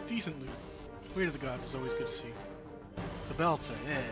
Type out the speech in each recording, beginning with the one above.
decent loot. Weight of the Gods is always good to see. The belts, eh.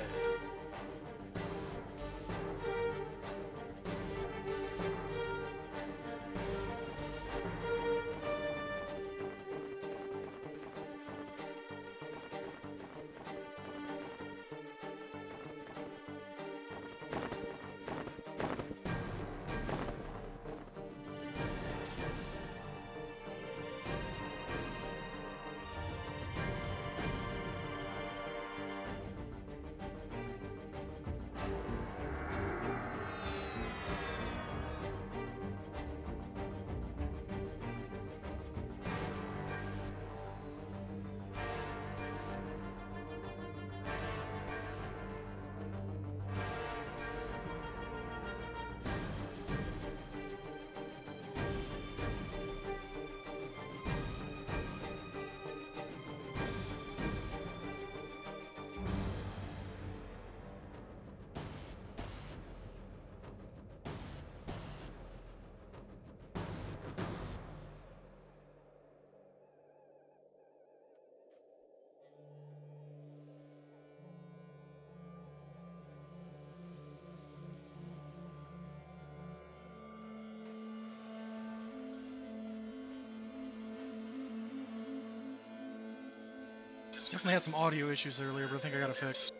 Definitely had some audio issues earlier, but I think I got it fixed.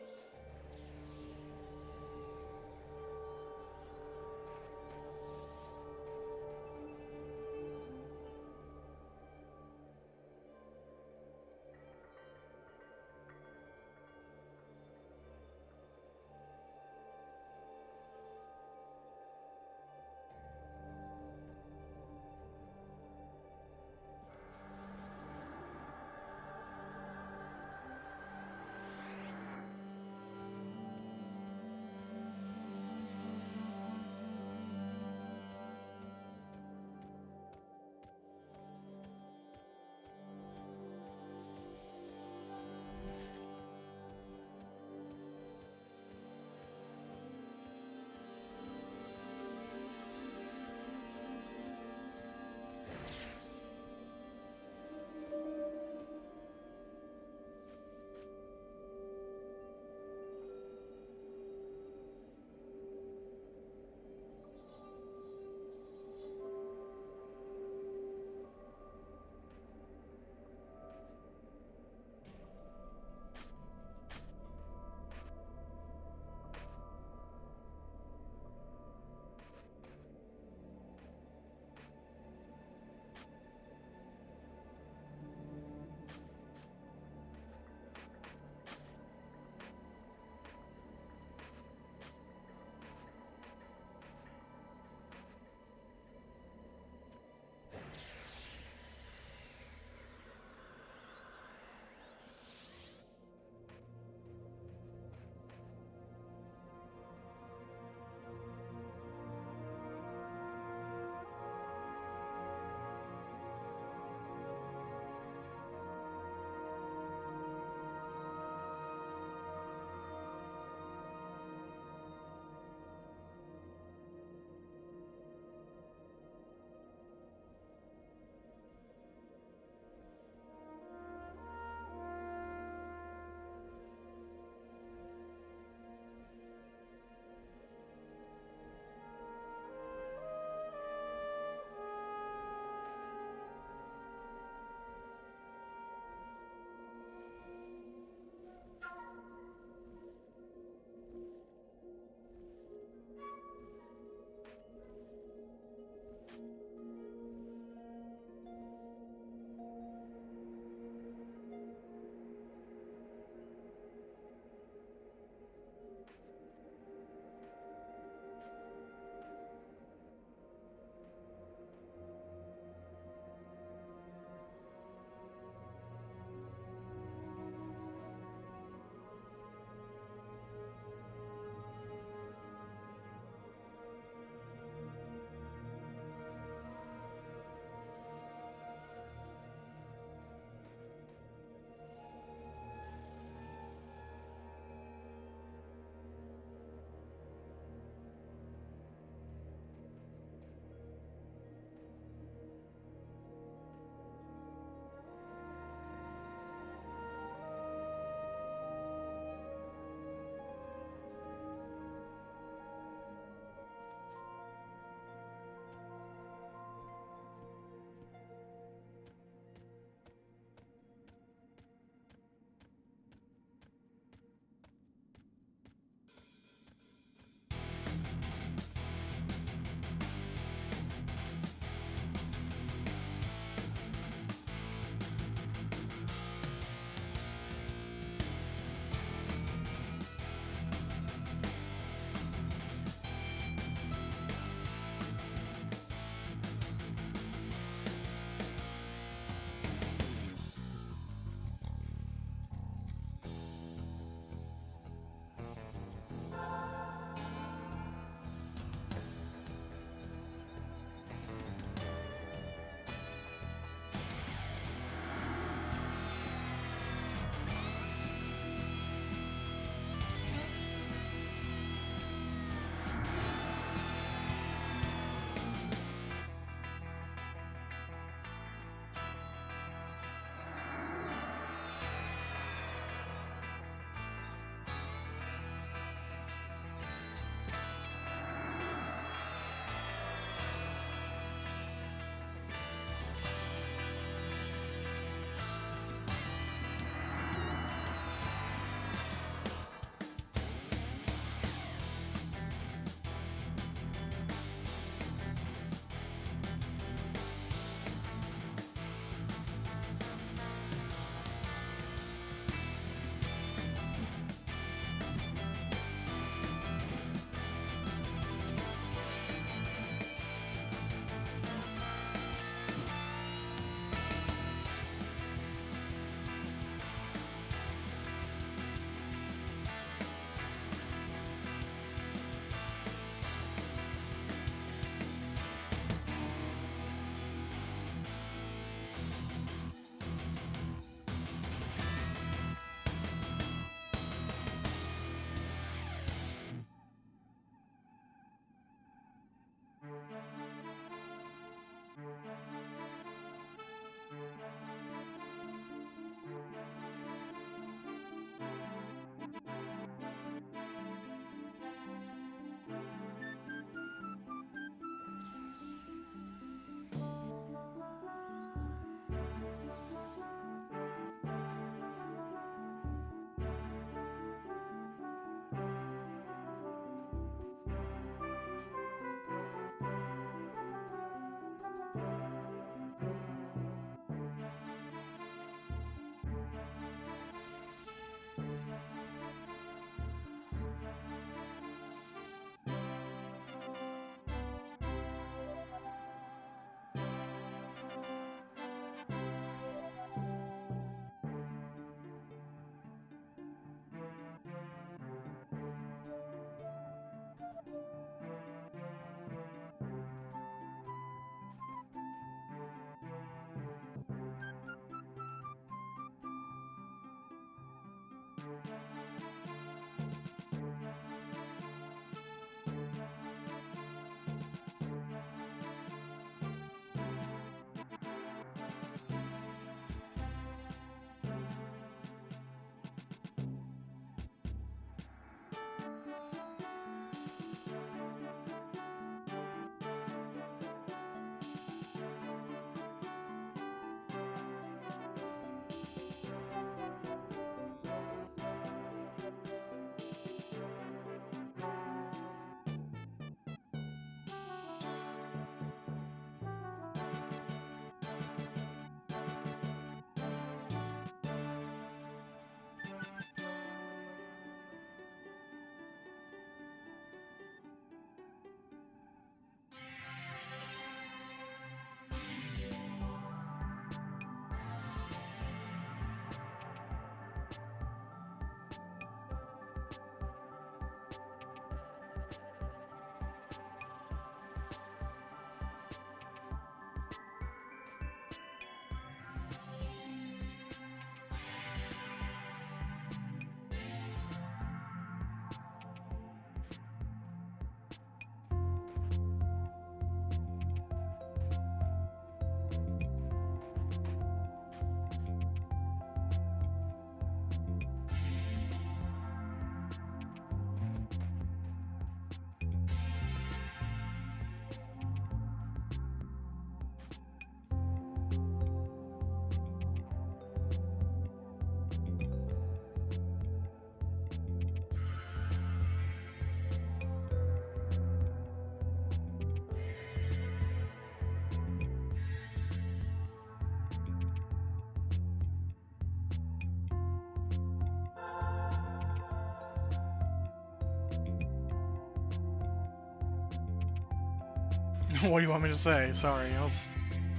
What do you want me to say? Sorry, I was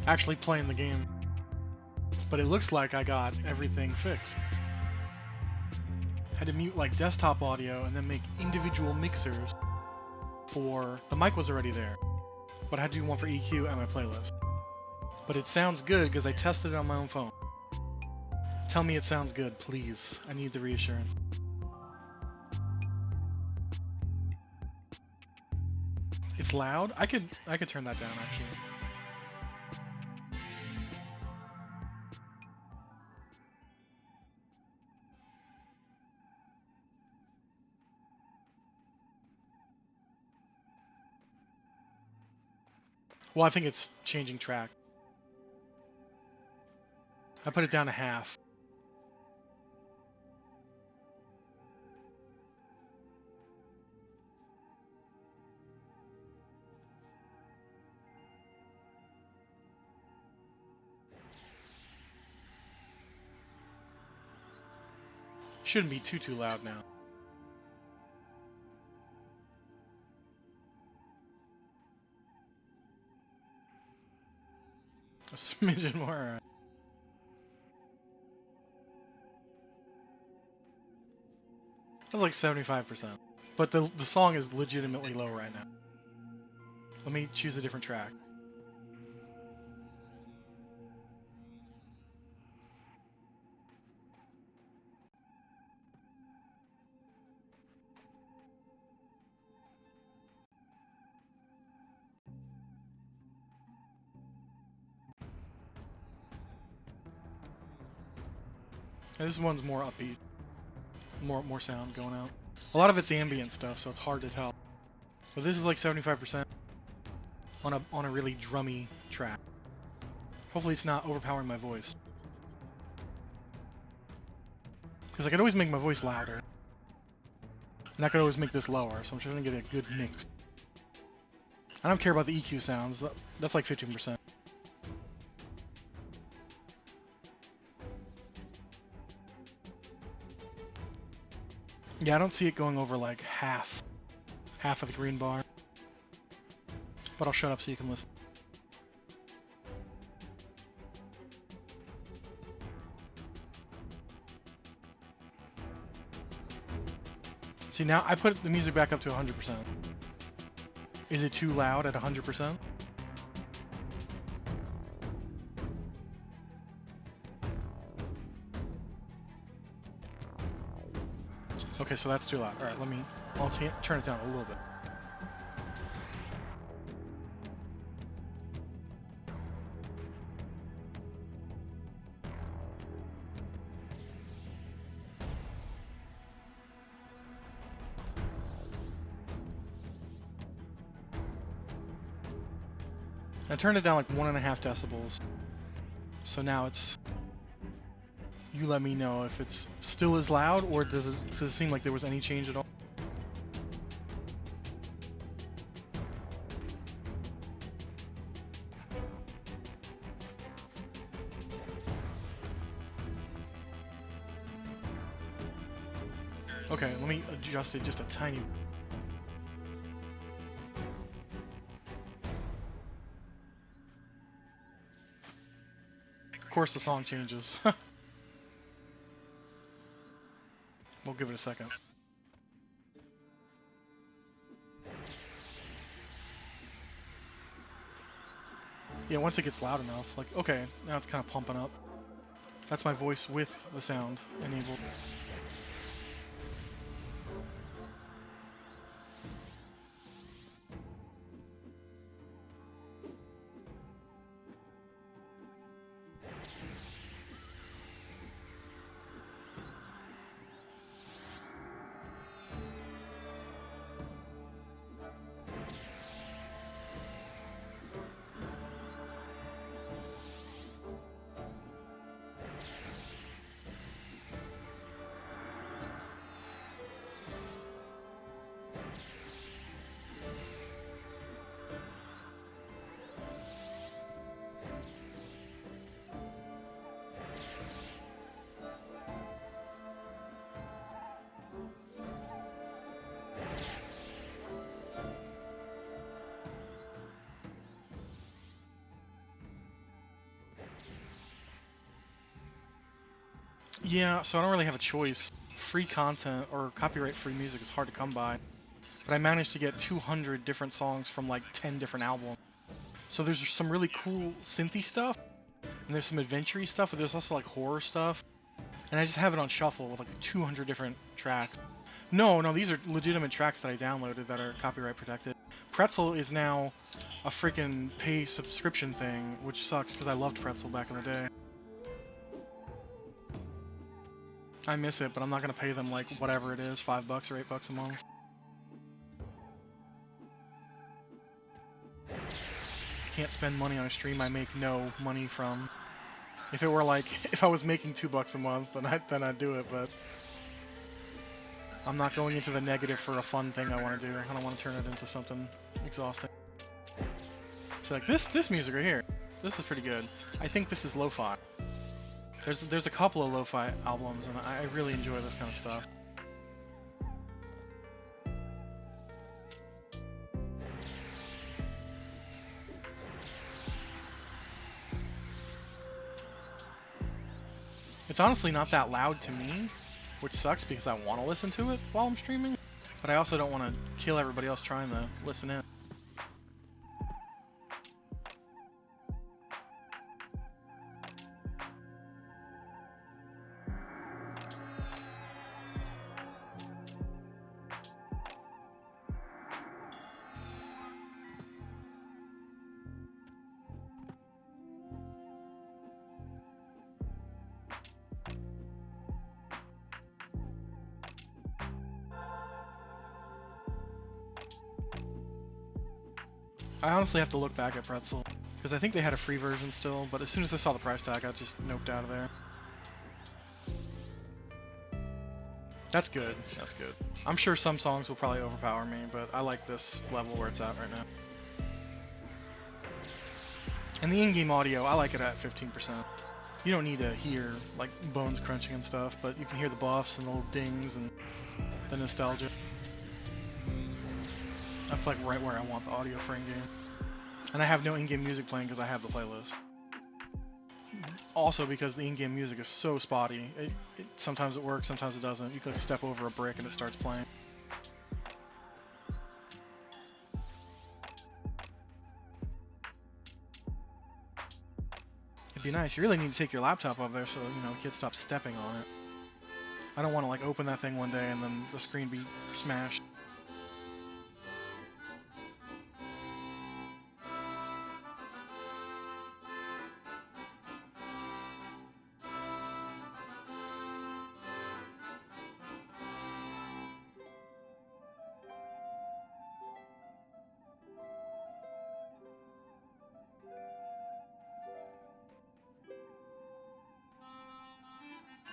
actually playing the game. But it looks like I got everything fixed. Had to mute like desktop audio and then make individual mixers for... The mic was already there, but I had to do one for EQ and my playlist. But it sounds good because I tested it on my own phone. Tell me it sounds good, please. I need the reassurance. It's loud? I could turn that down, actually. Well, I think it's changing track. I put it down to half. Shouldn't be too loud now. A smidgen more. That's like 75%. But the song is legitimately low right now. Let me choose a different track. This one's more upbeat. More sound going out. A lot of it's ambient stuff, so it's hard to tell. But this is like 75% on a really drummy track. Hopefully it's not overpowering my voice. Because I could always make my voice louder. And I could always make this lower, so I'm trying to get a good mix. I don't care about the EQ sounds. That's like 15%. Yeah, I don't see it going over like half of the green bar. But I'll shut up so you can listen. See, now I put the music back up to 100%. Is it too loud at 100%? Okay, so that's too loud. All right, I'll turn it down a little bit. I turned it down like 1.5 decibels. So now it's... You let me know if it's still as loud, or does it seem like there was any change at all? Okay, let me adjust it just a tiny... Of course the song changes. We'll give it a second. Yeah, once it gets loud enough, like, okay, now it's kind of pumping up. That's my voice with the sound enabled. Yeah, so I don't really have a choice. Free content or copyright-free music is hard to come by. But I managed to get 200 different songs from like 10 different albums. So there's some really cool synthy stuff, and there's some adventure-y stuff, but there's also like horror stuff. And I just have it on shuffle with like 200 different tracks. No, these are legitimate tracks that I downloaded that are copyright protected. Pretzel is now a freaking pay subscription thing, which sucks because I loved Pretzel back in the day. I miss it, but I'm not going to pay them like whatever it is, $5 or $8 a month. Can't spend money on a stream I make no money from. If it were like, if I was making $2 a month, then I'd do it, but I'm not going into the negative for a fun thing I want to do. I don't want to turn it into something exhausting. So like this music right here, this is pretty good. I think this is lo-fi. There's a couple of lo-fi albums, and I really enjoy this kind of stuff. It's honestly not that loud to me, which sucks because I want to listen to it while I'm streaming, but I also don't want to kill everybody else trying to listen in. I honestly have to look back at Pretzel, because I think they had a free version still, but as soon as I saw the price tag, I just noped out of there. That's good, that's good. I'm sure some songs will probably overpower me, but I like this level where it's at right now. And the in-game audio, I like it at 15%. You don't need to hear, like, bones crunching and stuff, but you can hear the buffs and the little dings and the nostalgia. That's like right where I want the audio for in-game. And I have no in-game music playing because I have the playlist. Also because the in-game music is so spotty. Sometimes it works, sometimes it doesn't. You can step over a brick and it starts playing. It'd be nice. You really need to take your laptop up there so, you know, kids stop stepping on it. I don't want to like open that thing one day and then the screen be smashed.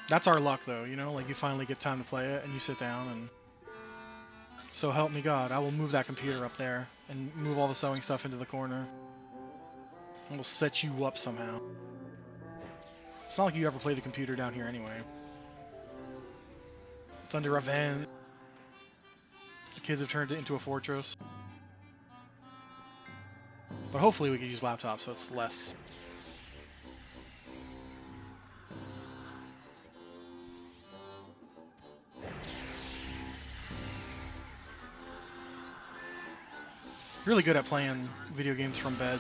That's our luck, though, you know? Like, you finally get time to play it, and you sit down, and... So help me God, I will move that computer up there, and move all the sewing stuff into the corner. And we'll set you up somehow. It's not like you ever play the computer down here anyway. It's under a vent. The kids have turned it into a fortress. But hopefully we can use laptops so it's less... Really good at playing video games from bed.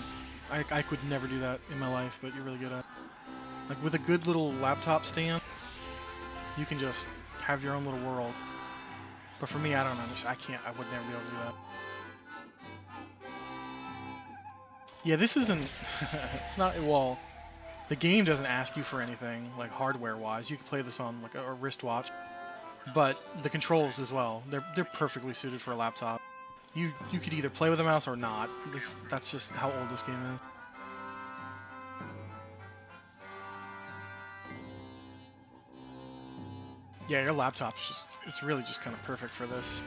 I could never do that in my life, but you're really good at it. Like, with a good little laptop stand, you can just have your own little world. But for me, I don't understand. I would never be able to do that. Yeah, this isn't... it's not... Well, the game doesn't ask you for anything, like, hardware-wise. You can play this on, like, a wristwatch. But the controls as well, they're perfectly suited for a laptop. You could either play with a mouse or not. That's just how old this game is. Yeah, your laptop's just... It's really just kind of perfect for this.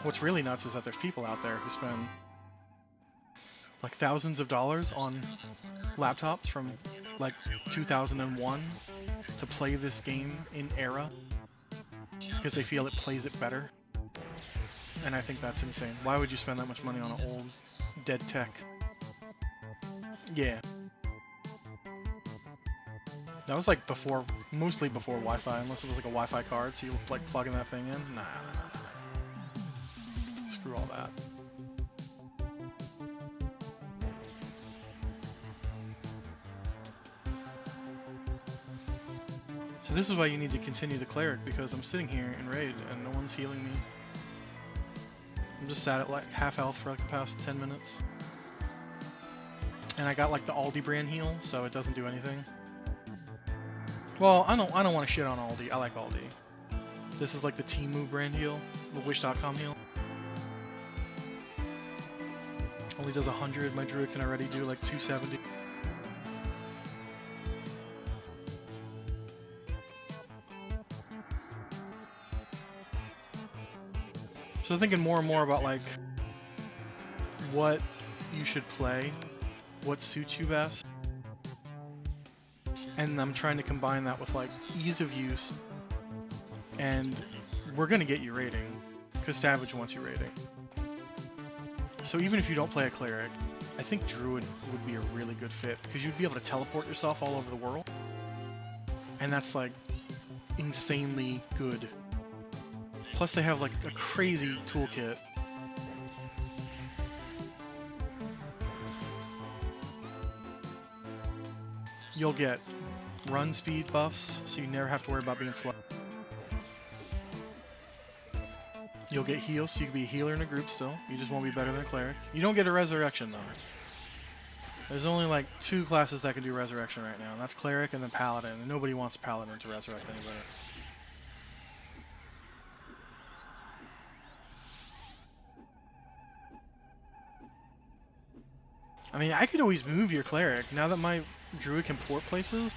What's really nuts is that there's people out there who spend like thousands of dollars on laptops from like 2001 to play this game in era. Because they feel it plays it better. And I think that's insane. Why would you spend that much money on an old, dead tech? Yeah. That was like before, mostly before Wi-Fi, unless it was like a Wi-Fi card, so you like plugging that thing in. Nah. Screw all that. So this is why you need to continue the cleric, because I'm sitting here in raid and no one's healing me. I'm just sat at like half health for like the past 10 minutes. And I got like the Aldi brand heal, so it doesn't do anything. Well, I don't want to shit on Aldi. I like Aldi. This is like the Temu brand heal, the Wish.com heal. Only does 100. My druid can already do like 270. So thinking more and more about like what you should play, what suits you best, and I'm trying to combine that with like ease of use, and we're gonna get you rating because Savage wants you rating. So even if you don't play a cleric, I think druid would be a really good fit because you'd be able to teleport yourself all over the world, and that's like insanely good. Plus they have like a crazy toolkit. You'll get run speed buffs, so you never have to worry about being slow. You'll get heals, so you can be a healer in a group still. You just won't be better than a cleric. You don't get a resurrection though. There's only like 2 classes that can do resurrection right now, and that's cleric and then paladin, and nobody wants paladin to resurrect anybody. I mean, I could always move your cleric, now that my druid can port places.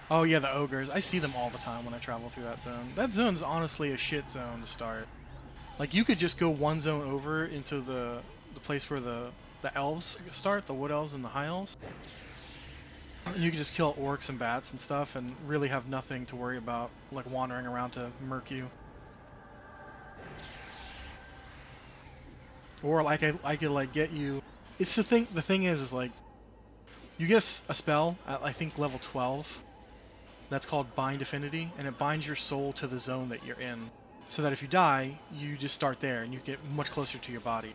Oh yeah, the ogres. I see them all the time when I travel through that zone. That zone's honestly a shit zone to start. Like, you could just go one zone over into the place where the elves start, the wood elves and the high elves. And you could just kill orcs and bats and stuff and really have nothing to worry about, like, wandering around to murk you. Or like I could like get you. It's the thing. The thing is like, you get a spell at I think level 12. That's called Bind Affinity, and it binds your soul to the zone that you're in, so that if you die, you just start there and you get much closer to your body.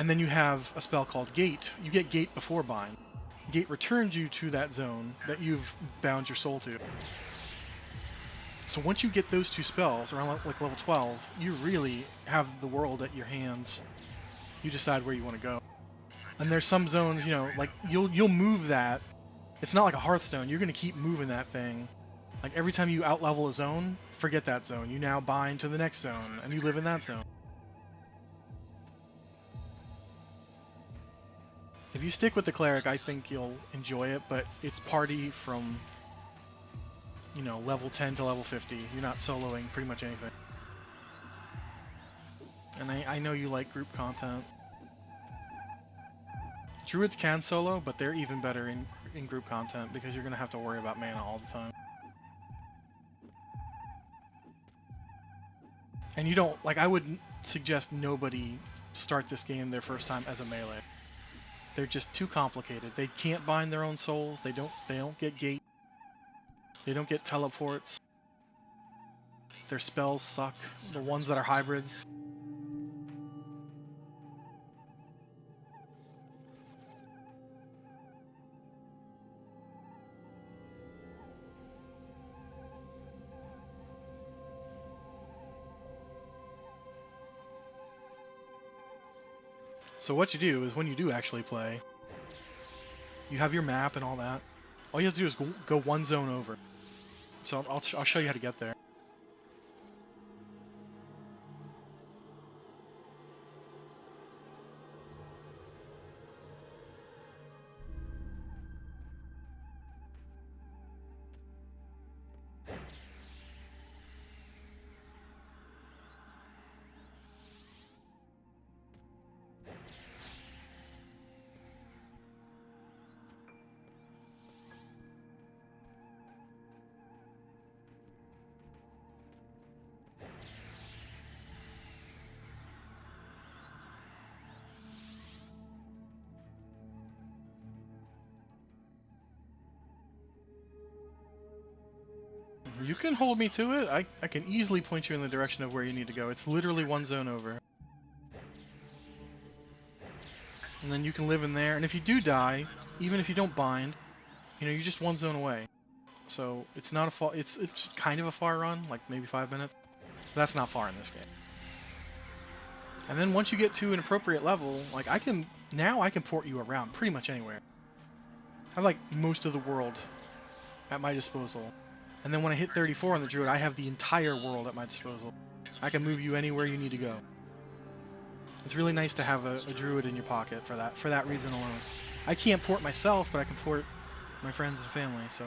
And then you have a spell called Gate. You get Gate before Bind. Gate returns you to that zone that you've bound your soul to. So once you get those two spells, around like level 12, you really have the world at your hands. You decide where you want to go. And there's some zones, you know, like you'll move that. It's not like a Hearthstone. You're going to keep moving that thing. Like every time you outlevel a zone, forget that zone. You now bind to the next zone, and you live in that zone. If you stick with the Cleric, I think you'll enjoy it, but it's party from, you know, level 10 to level 50. You're not soloing pretty much anything. And I know you like group content. Druids can solo, but they're even better in group content because you're going to have to worry about mana all the time. And you don't, like, I would suggest nobody start this game their first time as a melee. They're just too complicated. They can't bind their own souls. They don't get gate. They don't get teleports. Their spells suck. The ones that are hybrids. So what you do is when you do actually play, you have your map and all that. All you have to do is go one zone over. So I'll show you how to get there. You can hold me to it. I can easily point you in the direction of where you need to go. It's literally one zone over. And then you can live in there. And if you do die, even if you don't bind, you know, you're just one zone away. So it's not a far. It's kind of a far run, like maybe 5 minutes. But that's not far in this game. And then once you get to an appropriate level, like I can port you around pretty much anywhere. I have like most of the world at my disposal. And then when I hit 34 on the Druid, I have the entire world at my disposal. I can move you anywhere you need to go. It's really nice to have a Druid in your pocket for that reason alone. I can't port myself, but I can port my friends and family, so...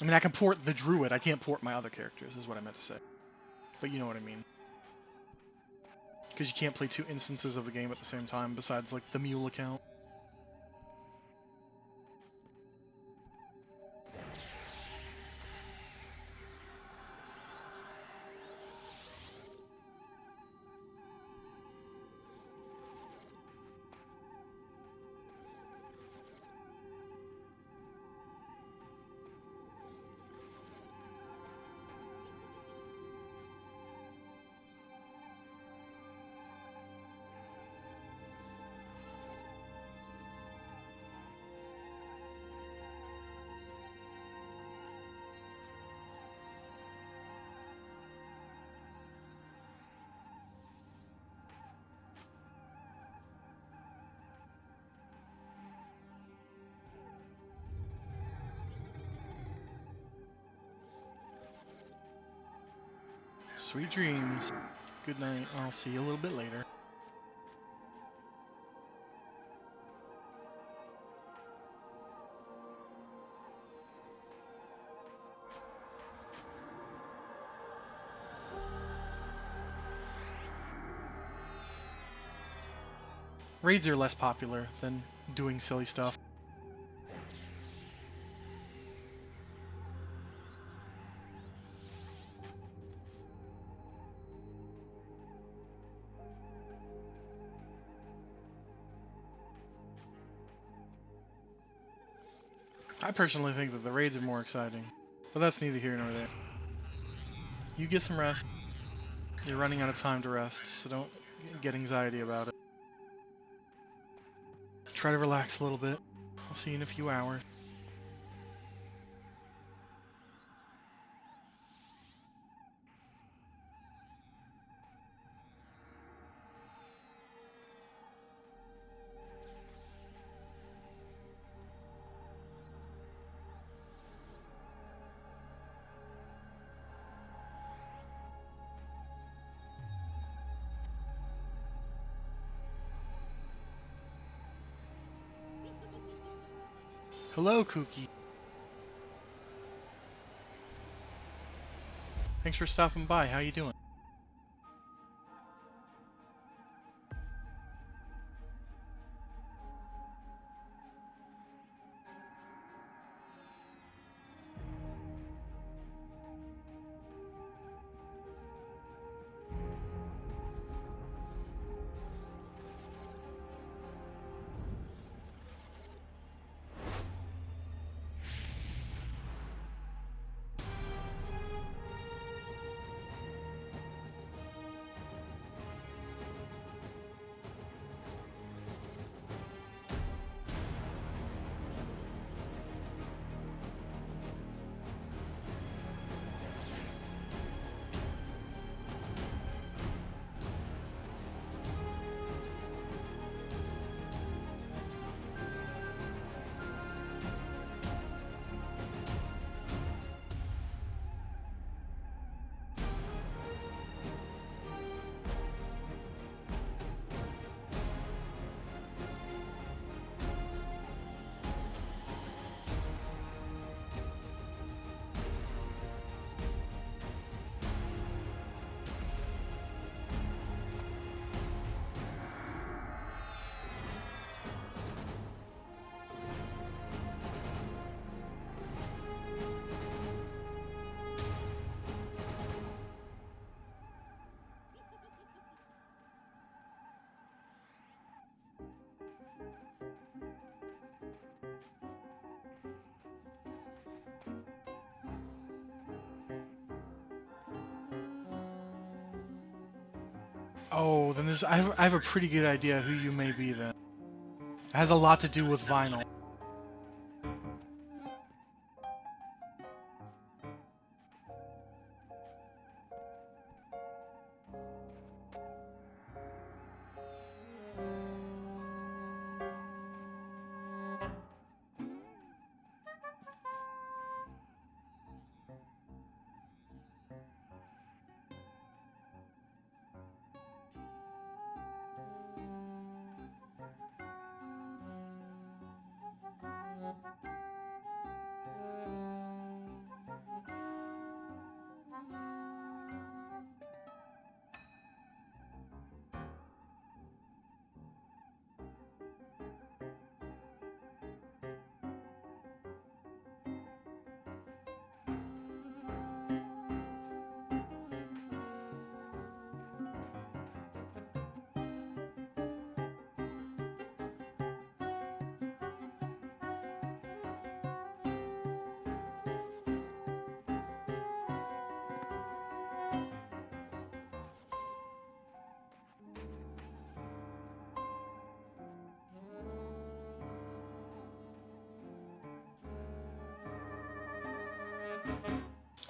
I mean, I can port the Druid, I can't port my other characters, is what I meant to say. But you know what I mean. Because you can't play 2 instances of the game at the same time, besides, like, the Mule account. Sweet dreams. Good night. I'll see you a little bit later. Raids are less popular than doing silly stuff. I personally think that the raids are more exciting, but that's neither here nor there. You get some rest. You're running out of time to rest, so get anxiety about it. Try to relax a little bit. I'll see you in a few hours. Hello, Kookie. Thanks for stopping by. How you doing? Oh, then I have a pretty good idea who you may be then. It has a lot to do with vinyl.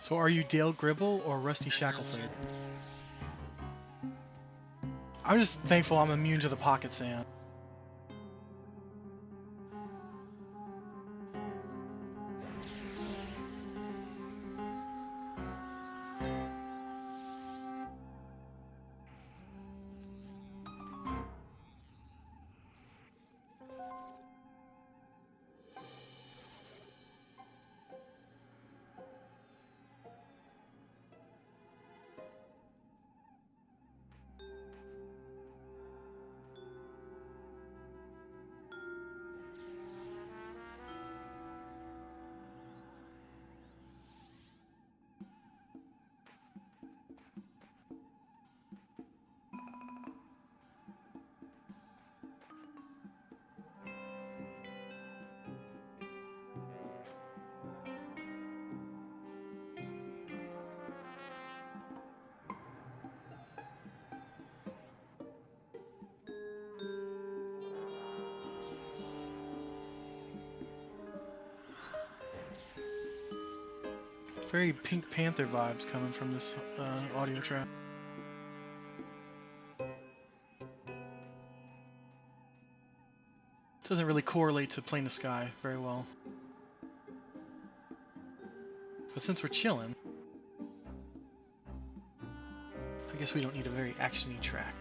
So are you Dale Gribble or Rusty Shackleford? I'm just thankful I'm immune to the pocket sand. Very Pink Panther vibes coming from this audio track. Doesn't really correlate to Plain of Sky very well. But since we're chilling, I guess we don't need a very action-y track.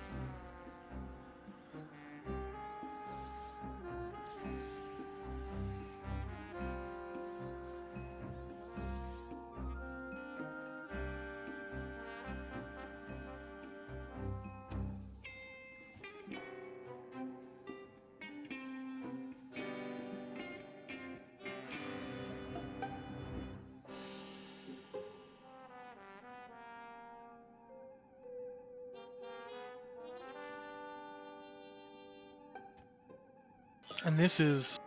And this is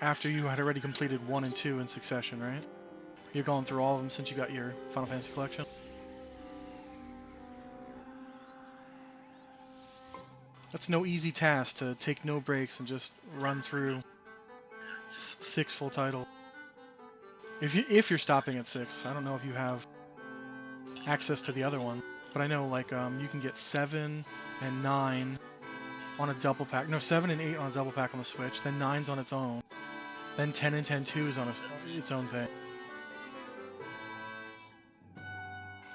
after you had already completed 1 and 2 in succession, right? You're going through all of them since you got your Final Fantasy collection? That's no easy task to take no breaks and just run through 6 full titles. If you're stopping at 6, I don't know if you have access to the other one, but I know like you can get 7 and 9 on a double pack. No, 7 and 8 on a double pack on the Switch. Then 9's on its own. Then 10 and 10-2 is on its own thing.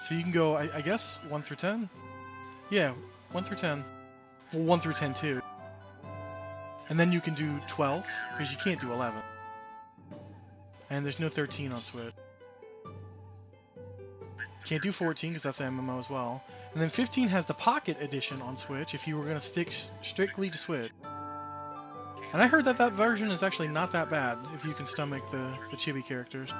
So you can go, I guess, 1 through 10? Yeah, 1 through 10. Well, 1 through 10 too. And then you can do 12, because you can't do 11. And there's no 13 on Switch. Can't do 14, because that's an MMO as well. And then 15 has the Pocket Edition on Switch, if you were going to stick strictly to Switch. And I heard that that version is actually not that bad, if you can stomach the chibi characters.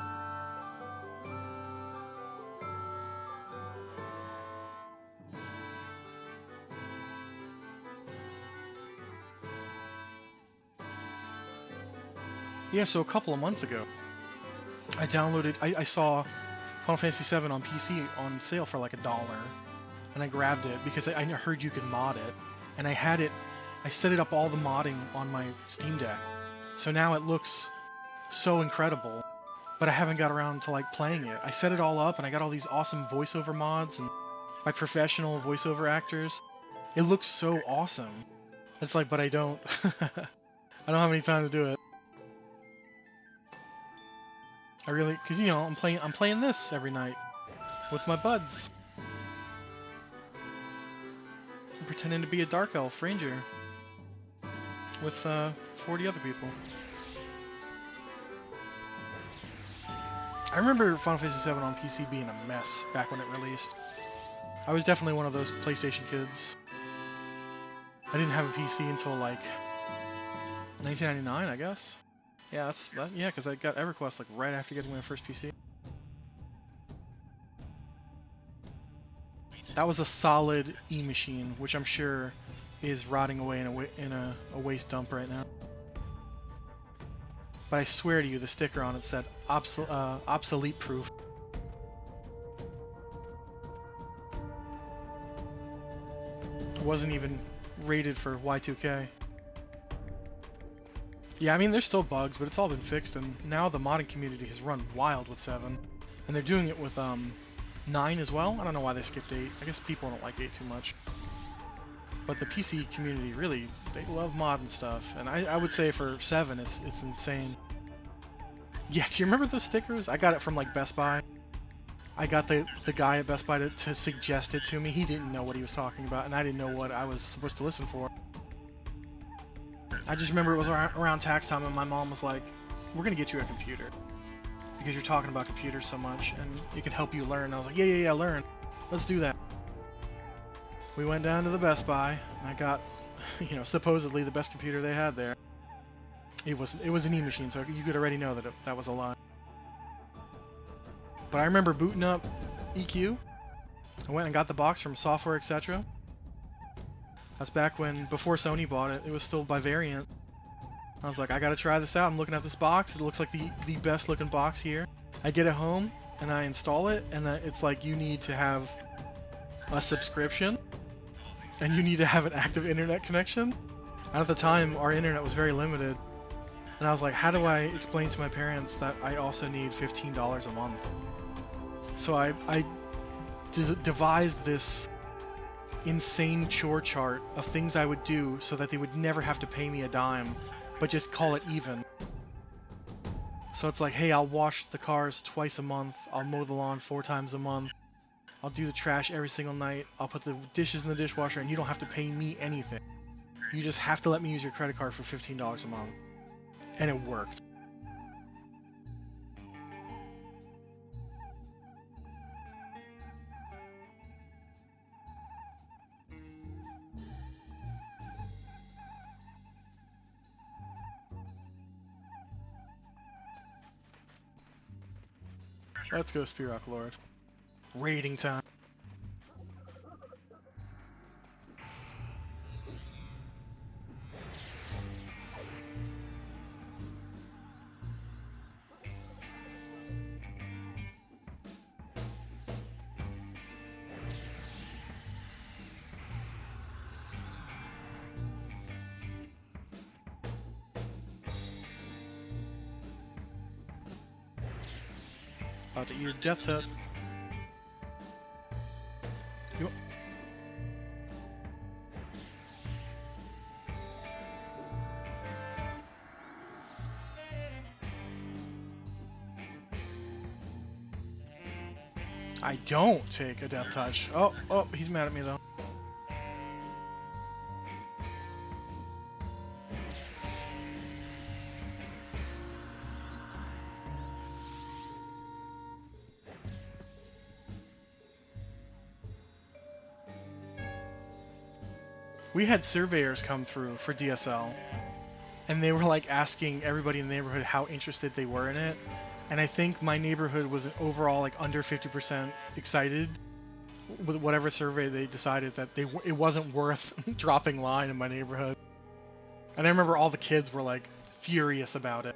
Yeah, so a couple of months ago, I downloaded, I saw Final Fantasy VII on PC on sale for like $1. And I grabbed it because I heard you could mod it. And I had it, I set it up all the modding on my Steam Deck. So now it looks so incredible, but I haven't got around to like playing it. I set it all up and I got all these awesome voiceover mods and by professional voiceover actors. It looks so awesome. It's like, but I don't, I don't have any time to do it. I really, cause you know, I'm playing this every night with my buds. I'm pretending to be a Dark Elf Ranger with 40 other people. I remember Final Fantasy VII on PC being a mess back when it released. I was definitely one of those PlayStation kids. I didn't have a PC until like 1999, I guess. Yeah, yeah, because I got Everquest like right after getting my first PC. That was a solid E-machine, which I'm sure is rotting away in a waste dump right now. But I swear to you, the sticker on it said obsolete proof. It wasn't even rated for Y2K. Yeah, I mean, there's still bugs, but it's all been fixed, and now the modding community has run wild with 7. And they're doing it with 9 as well. I don't know why they skipped 8. I guess people don't like 8 too much. But the PC community, really, they love mod and stuff. And I would say for 7, it's insane. Yeah, do you remember those stickers? I got it from, like, Best Buy. I got the guy at Best Buy to suggest it to me. He didn't know what he was talking about, and I didn't know what I was supposed to listen for. I just remember it was around tax time and my mom was like, we're going to get you a computer because you're talking about computers so much and it can help you learn. And I was like, yeah, learn. Let's do that. We went down to the Best Buy and I got, you know, supposedly the best computer they had there. It was an E-machine, so you could already know that that was a lie. But I remember booting up EQ. I went and got the box from Software Etc. That's back when, before Sony bought it, it was still by Variant. I was like, I gotta try this out. I'm looking at this box. It looks like the best looking box here. I get it home, and I install it, and it's like, you need to have a subscription, and you need to have an active internet connection. And at the time, our internet was very limited. And I was like, how do I explain to my parents that I also need $15 a month? So I devised this insane chore chart of things I would do so that they would never have to pay me a dime, but just call it even. So it's like, hey, I'll wash the cars twice a month, I'll mow the lawn 4 times a month, I'll do the trash every single night, I'll put the dishes in the dishwasher, and you don't have to pay me anything. You just have to let me use your credit card for $15 a month. And it worked. Let's go, Spirok Lord. Raiding time. About to eat a death tut. Yup. I don't take a death touch. Oh, he's mad at me though. We had surveyors come through for DSL, and they were like asking everybody in the neighborhood how interested they were in it. And I think my neighborhood was overall like under 50% excited with whatever survey they decided that it wasn't worth dropping line in my neighborhood. And I remember all the kids were like furious about it.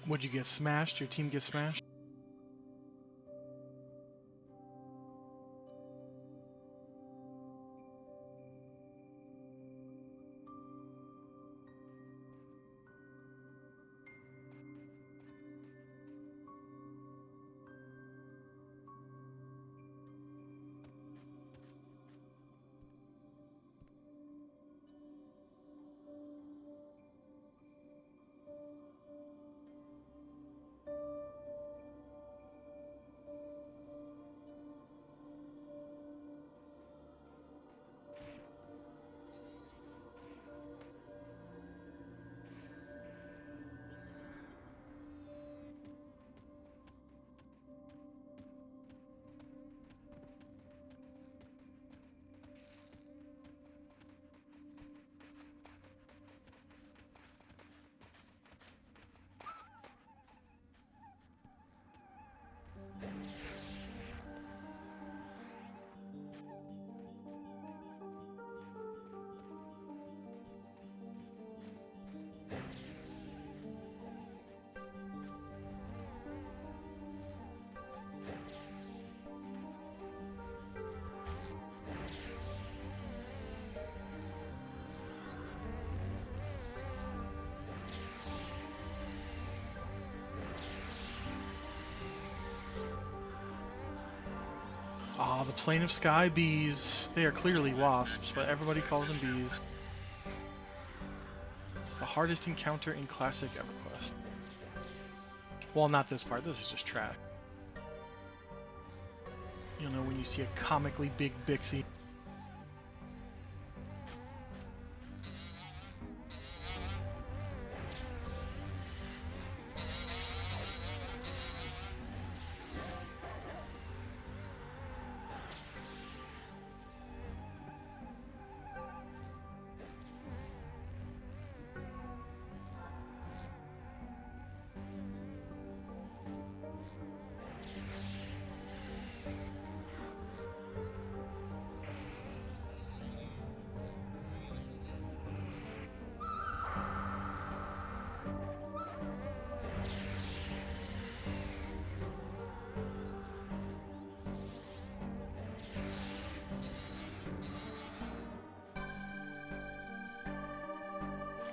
Would you get smashed? Your team get smashed? Ah, the plane of sky bees. They are clearly wasps, but everybody calls them bees. The hardest encounter in classic Everquest. Well, not this part. This is just trash. You know, when you see a comically big Bixie.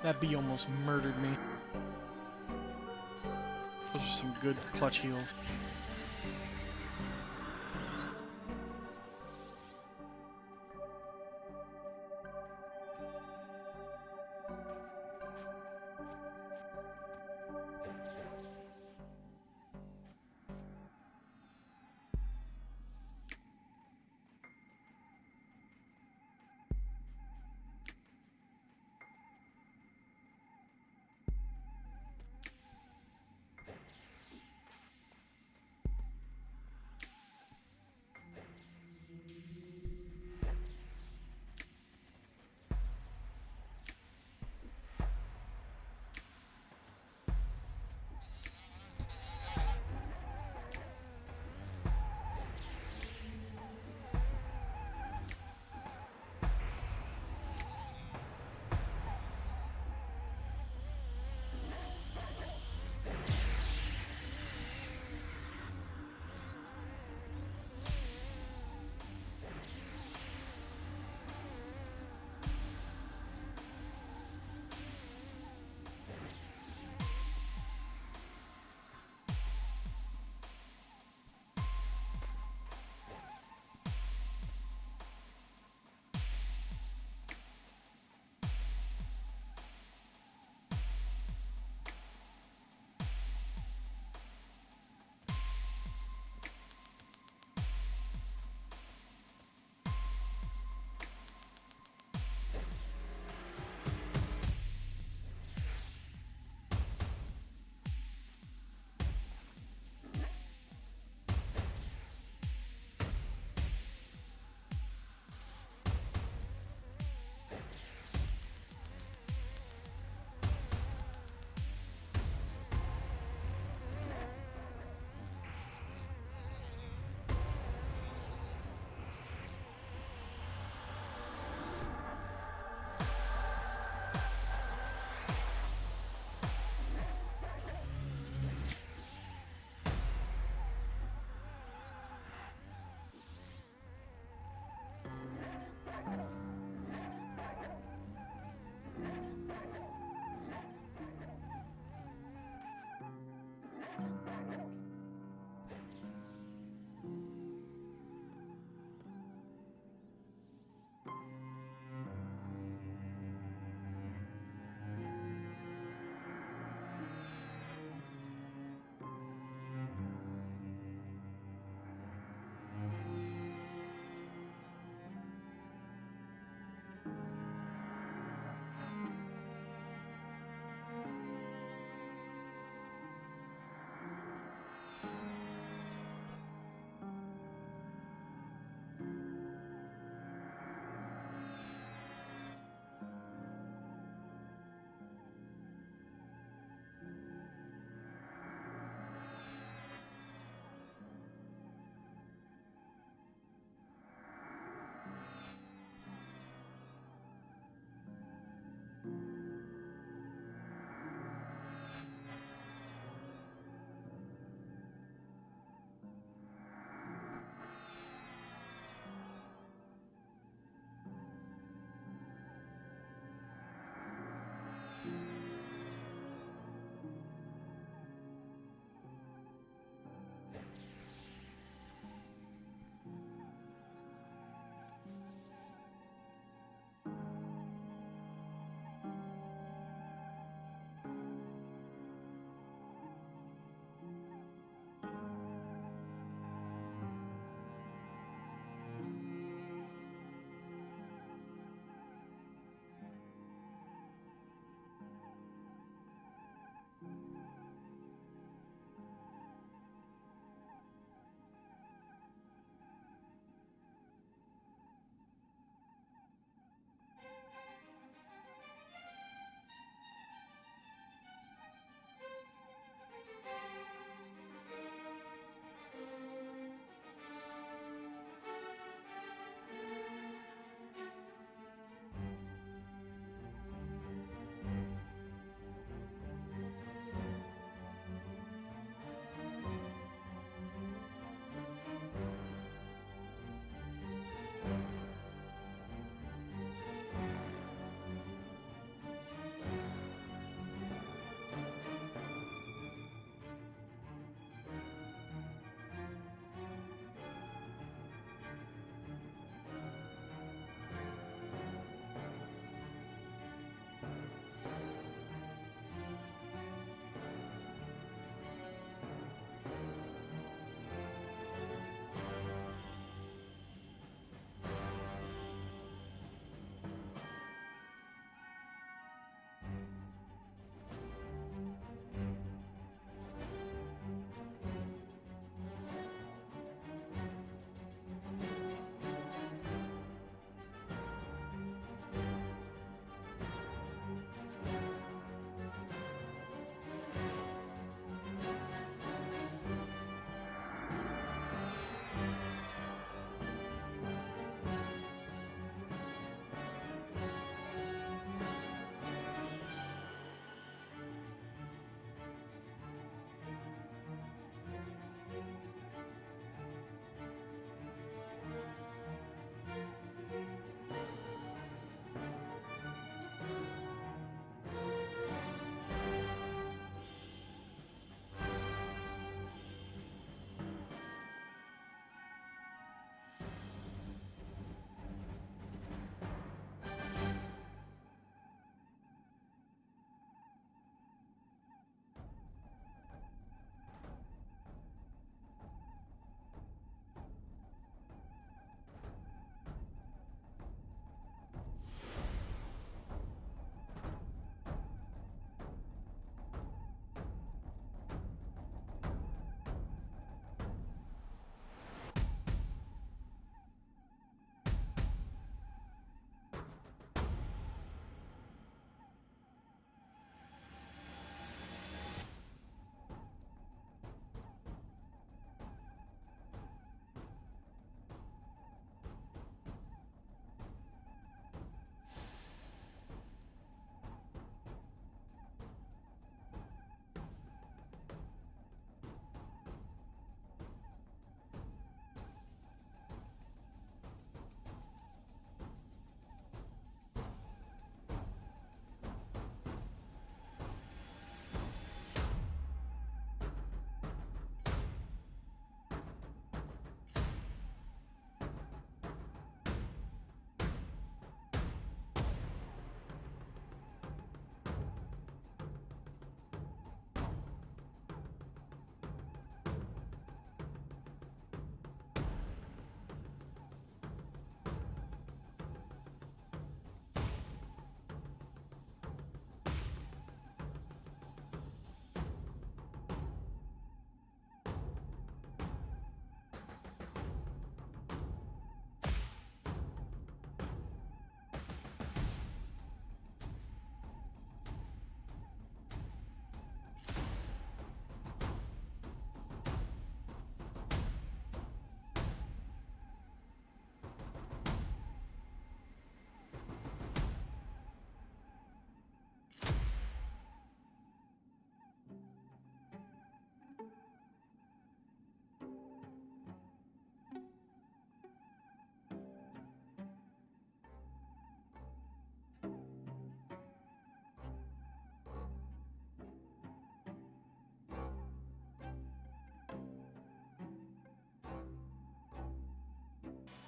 That bee almost murdered me. Those are some good clutch heals.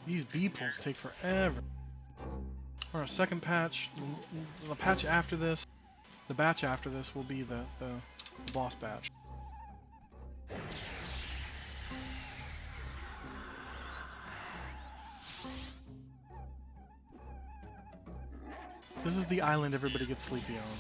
These bee pulls take forever. Our second patch, the patch after this, the batch after this will be the boss batch. This is the island everybody gets sleepy on.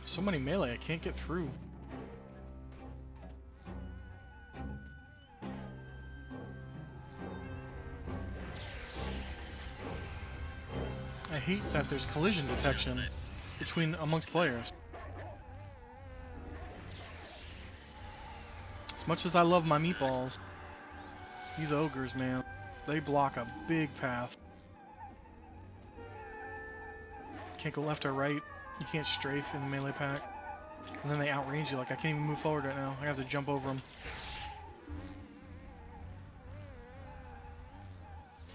So many melee, I can't get through. I hate that there's collision detection amongst players. As much as I love my meatballs, these ogres, man, they block a big path. Can't go left or right. You can't strafe in the melee pack. And then they outrange you. Like, I can't even move forward right now. I have to jump over them.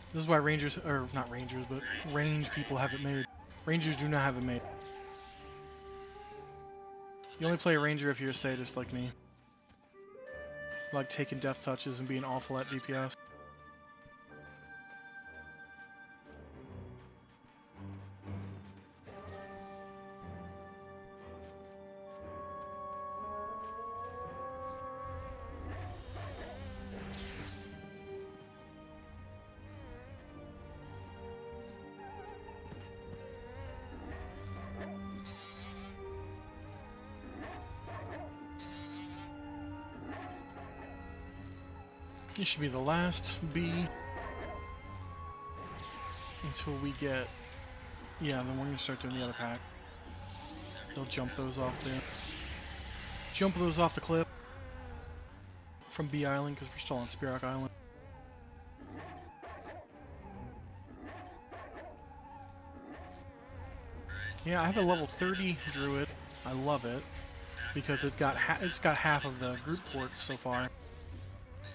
This is why rangers, or not rangers, but range people have it made. Rangers do not have it made. You only play a ranger if you're a sadist like me. Like taking death touches and being awful at DPS. This should be the last bee until we get, yeah, then we're gonna start doing the other pack. They'll jump those off the cliff from Bee Island because we're still on Spirock Island. Yeah, I have a level 30 druid. I love it because it's got half of the group ports so far.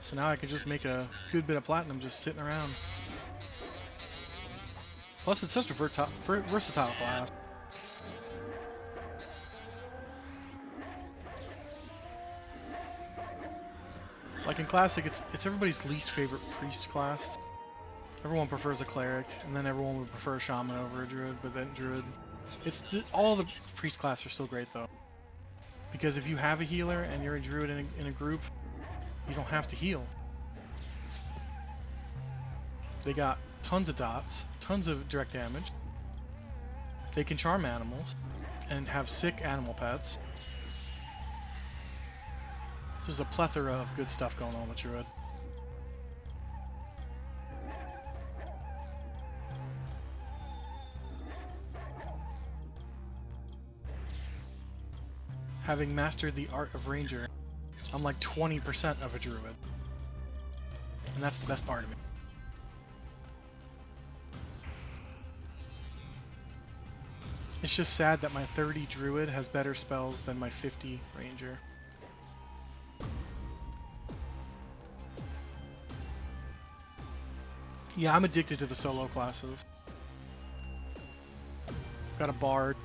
So now I can just make a good bit of platinum just sitting around. Plus, it's such a versatile class. Like in Classic, it's everybody's least favorite priest class. Everyone prefers a cleric, and then everyone would prefer a shaman over a druid, but then druid. All the priest classes are still great though. Because if you have a healer and you're a druid in a group, you don't have to heal. They got tons of dots, tons of direct damage. They can charm animals and have sick animal pets. There's a plethora of good stuff going on with Druid. Having mastered the art of Ranger, I'm like 20% of a druid. And that's the best part of me. It's just sad that my 30 druid has better spells than my 50 ranger. Yeah, I'm addicted to the solo classes. Got a bard,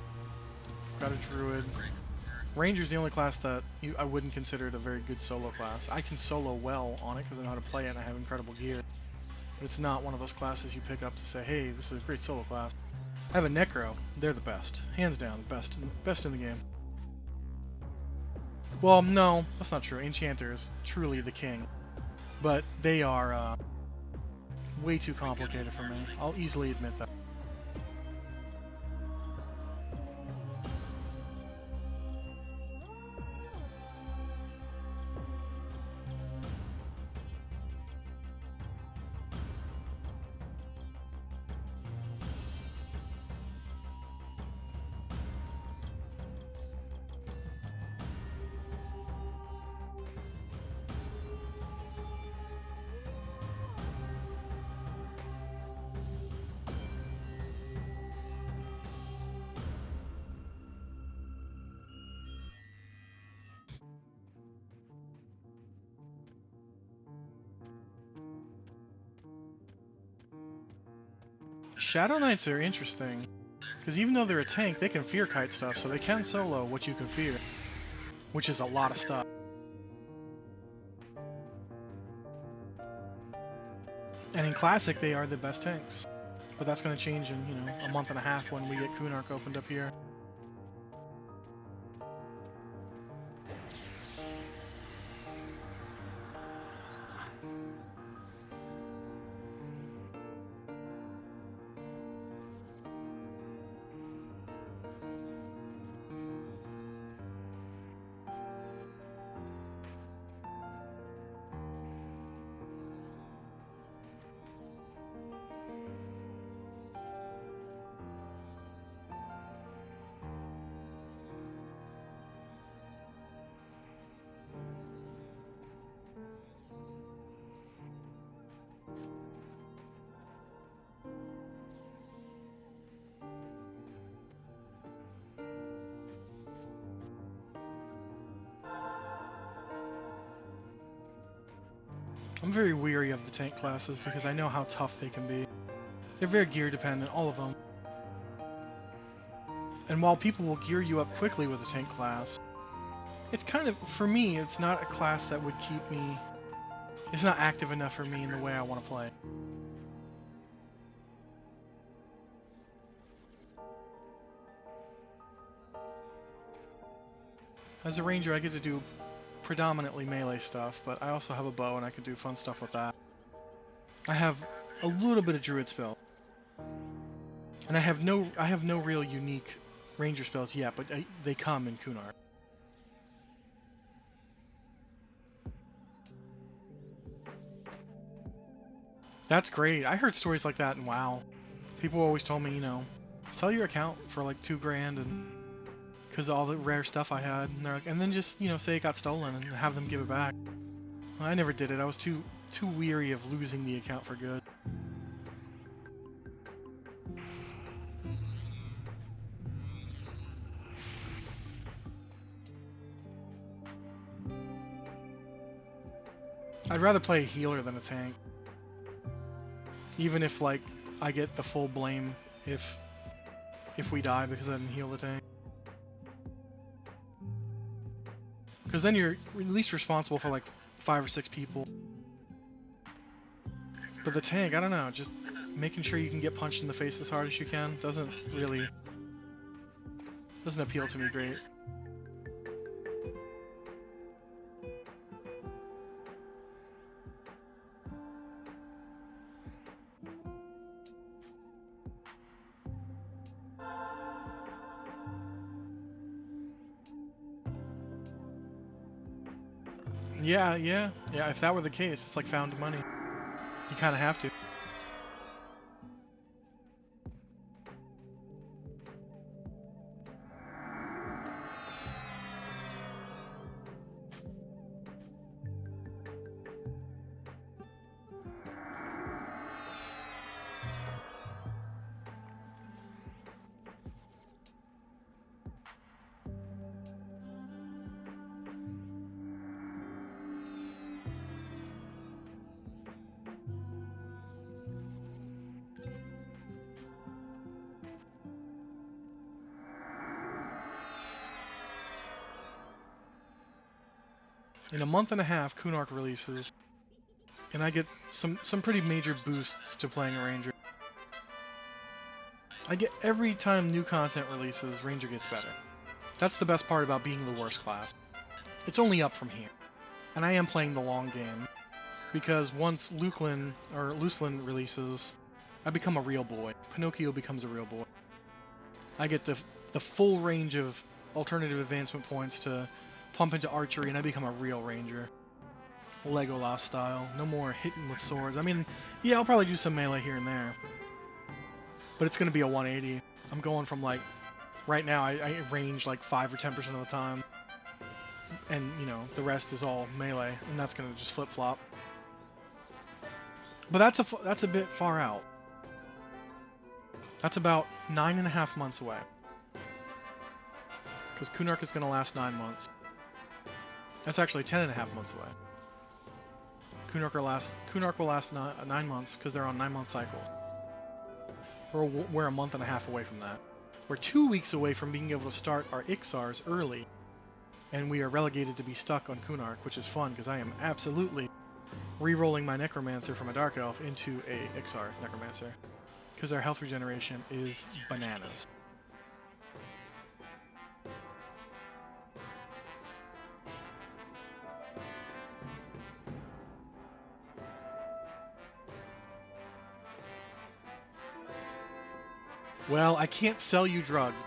got a druid. Ranger's the only class that I wouldn't consider it a very good solo class. I can solo well on it because I know how to play it and I have incredible gear. But it's not one of those classes you pick up to say, hey, this is a great solo class. I have a Necro. They're the best. Hands down, best in the game. Well, no, that's not true. Enchanter is truly the king. but they are way too complicated for me. I'll easily admit that. Shadow Knights are interesting, because even though they're a tank, they can fear kite stuff, so they can solo what you can fear, which is a lot of stuff. And in Classic, they are the best tanks. But that's going to change in, a month and a half when we get Kunark opened up here. I'm very weary of the tank classes because I know how tough they can be. They're very gear dependent, all of them. And while people will gear you up quickly with a tank class, it's kind of, for me, it's not a class that would keep me... It's not active enough for me in the way I want to play. As a ranger, I get to do predominantly melee stuff, but I also have a bow and I can do fun stuff with that. I have a little bit of druid spell. And I have no real unique ranger spells yet, but they come in Kunark. That's great. I heard stories like that in WoW. People always told me, sell your account for like $2,000 and because of all the rare stuff I had, and they're like, and then just say it got stolen and have them give it back. Well, I never did it. I was too weary of losing the account for good. I'd rather play a healer than a tank. Even if like I get the full blame if we die because I didn't heal the tank. Because then you're at least responsible for like 5 or 6 people. But the tank, I don't know, just making sure you can get punched in the face as hard as you can doesn't appeal to me great. Yeah, if that were the case, it's like found money. You kind of have to. In a month and a half, Kunark releases, and I get some pretty major boosts to playing a ranger. I get every time new content releases, ranger gets better. That's the best part about being the worst class. It's only up from here. And I am playing the long game. because once Lucelyn releases, I become a real boy. Pinocchio becomes a real boy. I get the full range of alternative advancement points to pump into archery, and I become a real ranger. Legolas style. No more hitting with swords. I mean, yeah, I'll probably do some melee here and there, but it's going to be a 180. I'm going from, like, right now I range like 5 or 10% of the time, and, you know, the rest is all melee, and that's going to just flip-flop. But that's a bit far out. That's about 9.5 months away. Because Kunark is going to last 9 months. That's actually 10.5 months away. Kunark will last 9 months because they're on 9-month cycles. We're a month and a half away from that. We're 2 weeks away from being able to start our Ixars early, and we are relegated to be stuck on Kunark, which is fun because I am absolutely re-rolling my Necromancer from a Dark Elf into a Ixar Necromancer because their health regeneration is bananas. Well, I can't sell you drugs,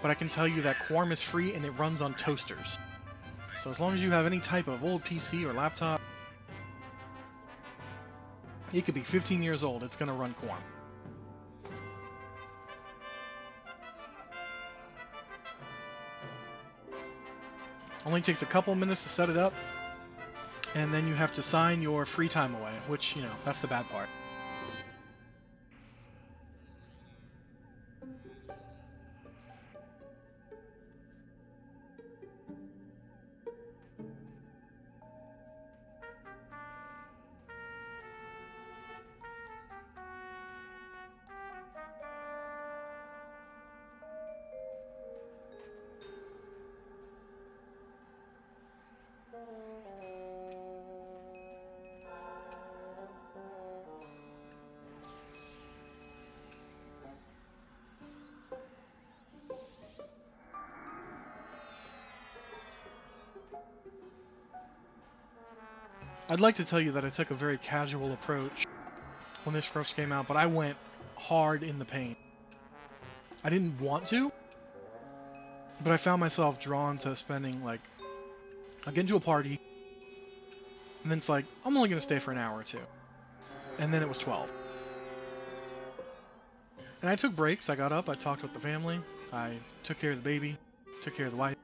but I can tell you that Quarm is free and it runs on toasters. So as long as you have any type of old PC or laptop, it could be 15 years old, it's going to run Quarm. Only takes a couple minutes to set it up, and then you have to sign your free time away, which, you know, that's the bad part. I'd like to tell you that I took a very casual approach when this first came out, but I went hard in the paint. I didn't want to, but I found myself drawn to spending, like, I'll get into a party, and then it's like, I'm only going to stay for an hour or two. And then it was 12. And I took breaks. I got up, I talked with the family, I took care of the baby, took care of the wife.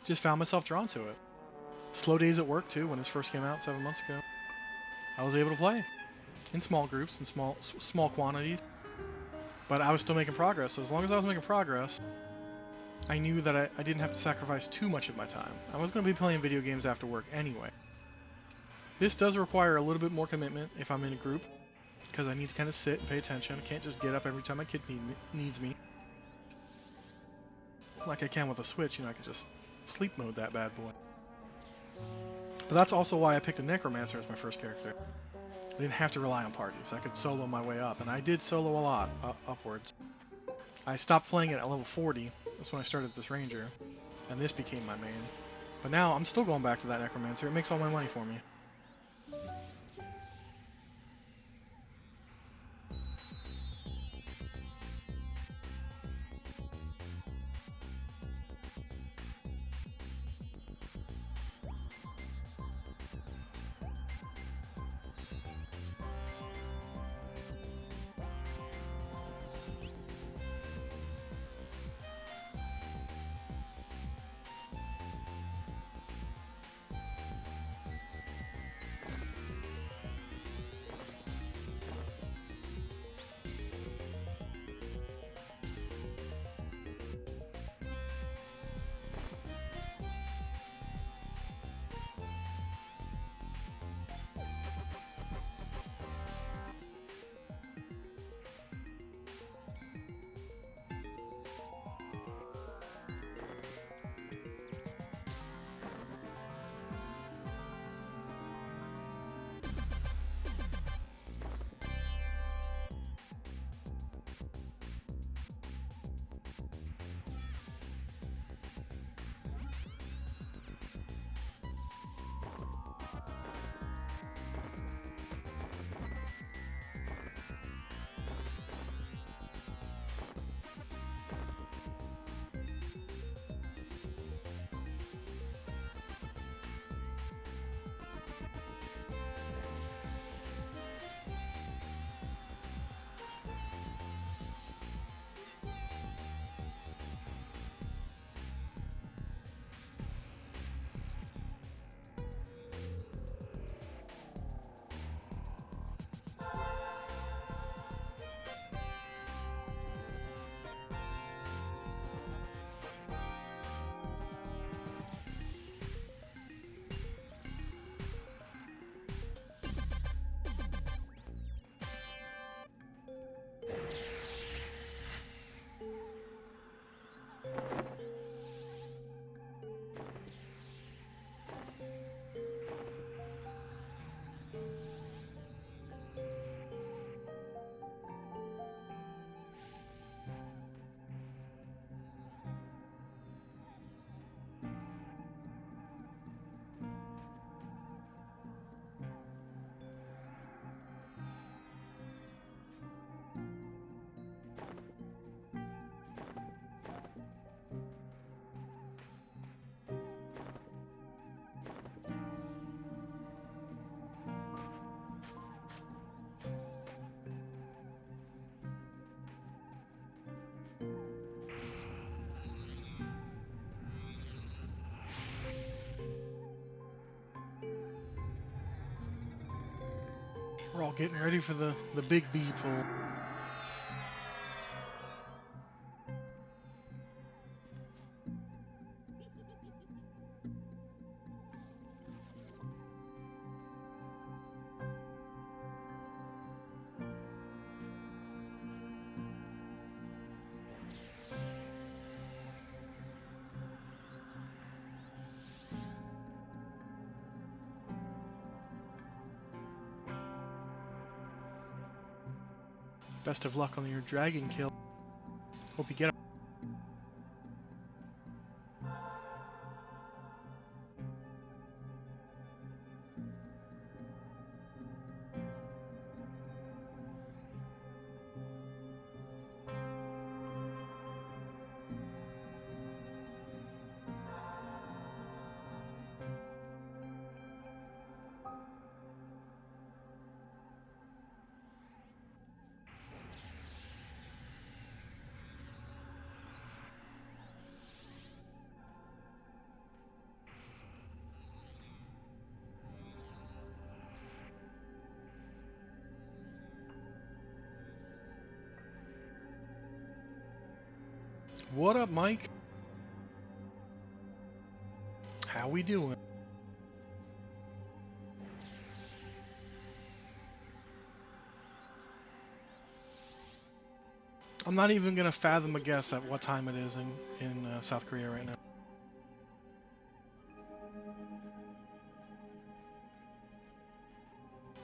Just found myself drawn to it. Slow days at work, too, when this first came out 7 months ago. I was able to play in small groups, in small quantities. But I was still making progress, so as long as I was making progress, I knew that I didn't have to sacrifice too much of my time. I was going to be playing video games after work anyway. This does require a little bit more commitment if I'm in a group, because I need to kind of sit and pay attention. I can't just get up every time my kid needs me. Like I can with a Switch, you know, I could just sleep mode that bad boy. But that's also why I picked a Necromancer as my first character. I didn't have to rely on parties. I could solo my way up, and I did solo a lot upwards. I stopped playing it at level 40. That's when I started this Ranger, and this became my main. But now I'm still going back to that Necromancer. It makes all my money for me. We're all getting ready for the big bee pull. Best of luck on your dragon kill. Hope you get him. What up, Mike? How we doing? I'm not even gonna fathom a guess at what time it is in South Korea right now.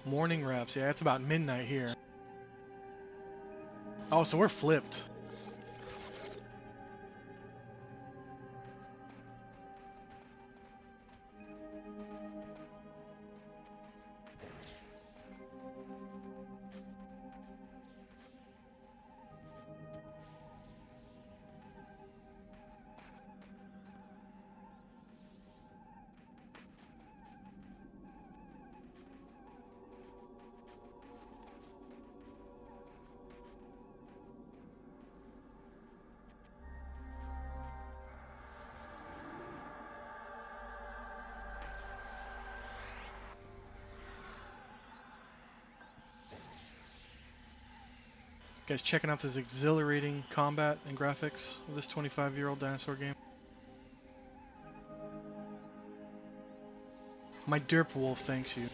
Morning reps, yeah, it's about midnight here. Oh, so we're flipped. Guys, checking out this exhilarating combat and graphics of this 25-year-old dinosaur game. My derp wolf thanks you.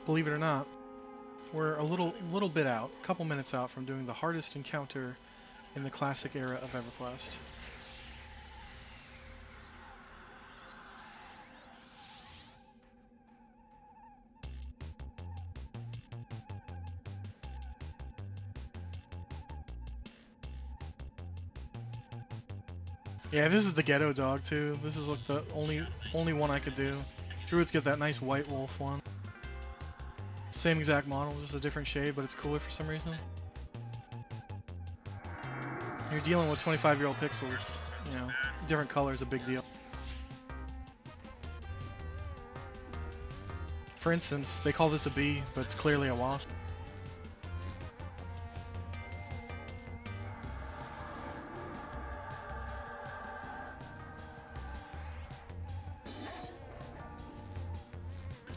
Believe it or not, we're a little bit out, a couple minutes out from doing the hardest encounter in the classic era of Everquest. Yeah, this is the ghetto dog too. This is like the only one I could do. Druids get that nice white wolf one. Same exact model, just a different shade, but it's cooler for some reason. You're dealing with 25-year-old pixels, you know, different colors, a big deal. For instance, they call this a bee, but it's clearly a wasp.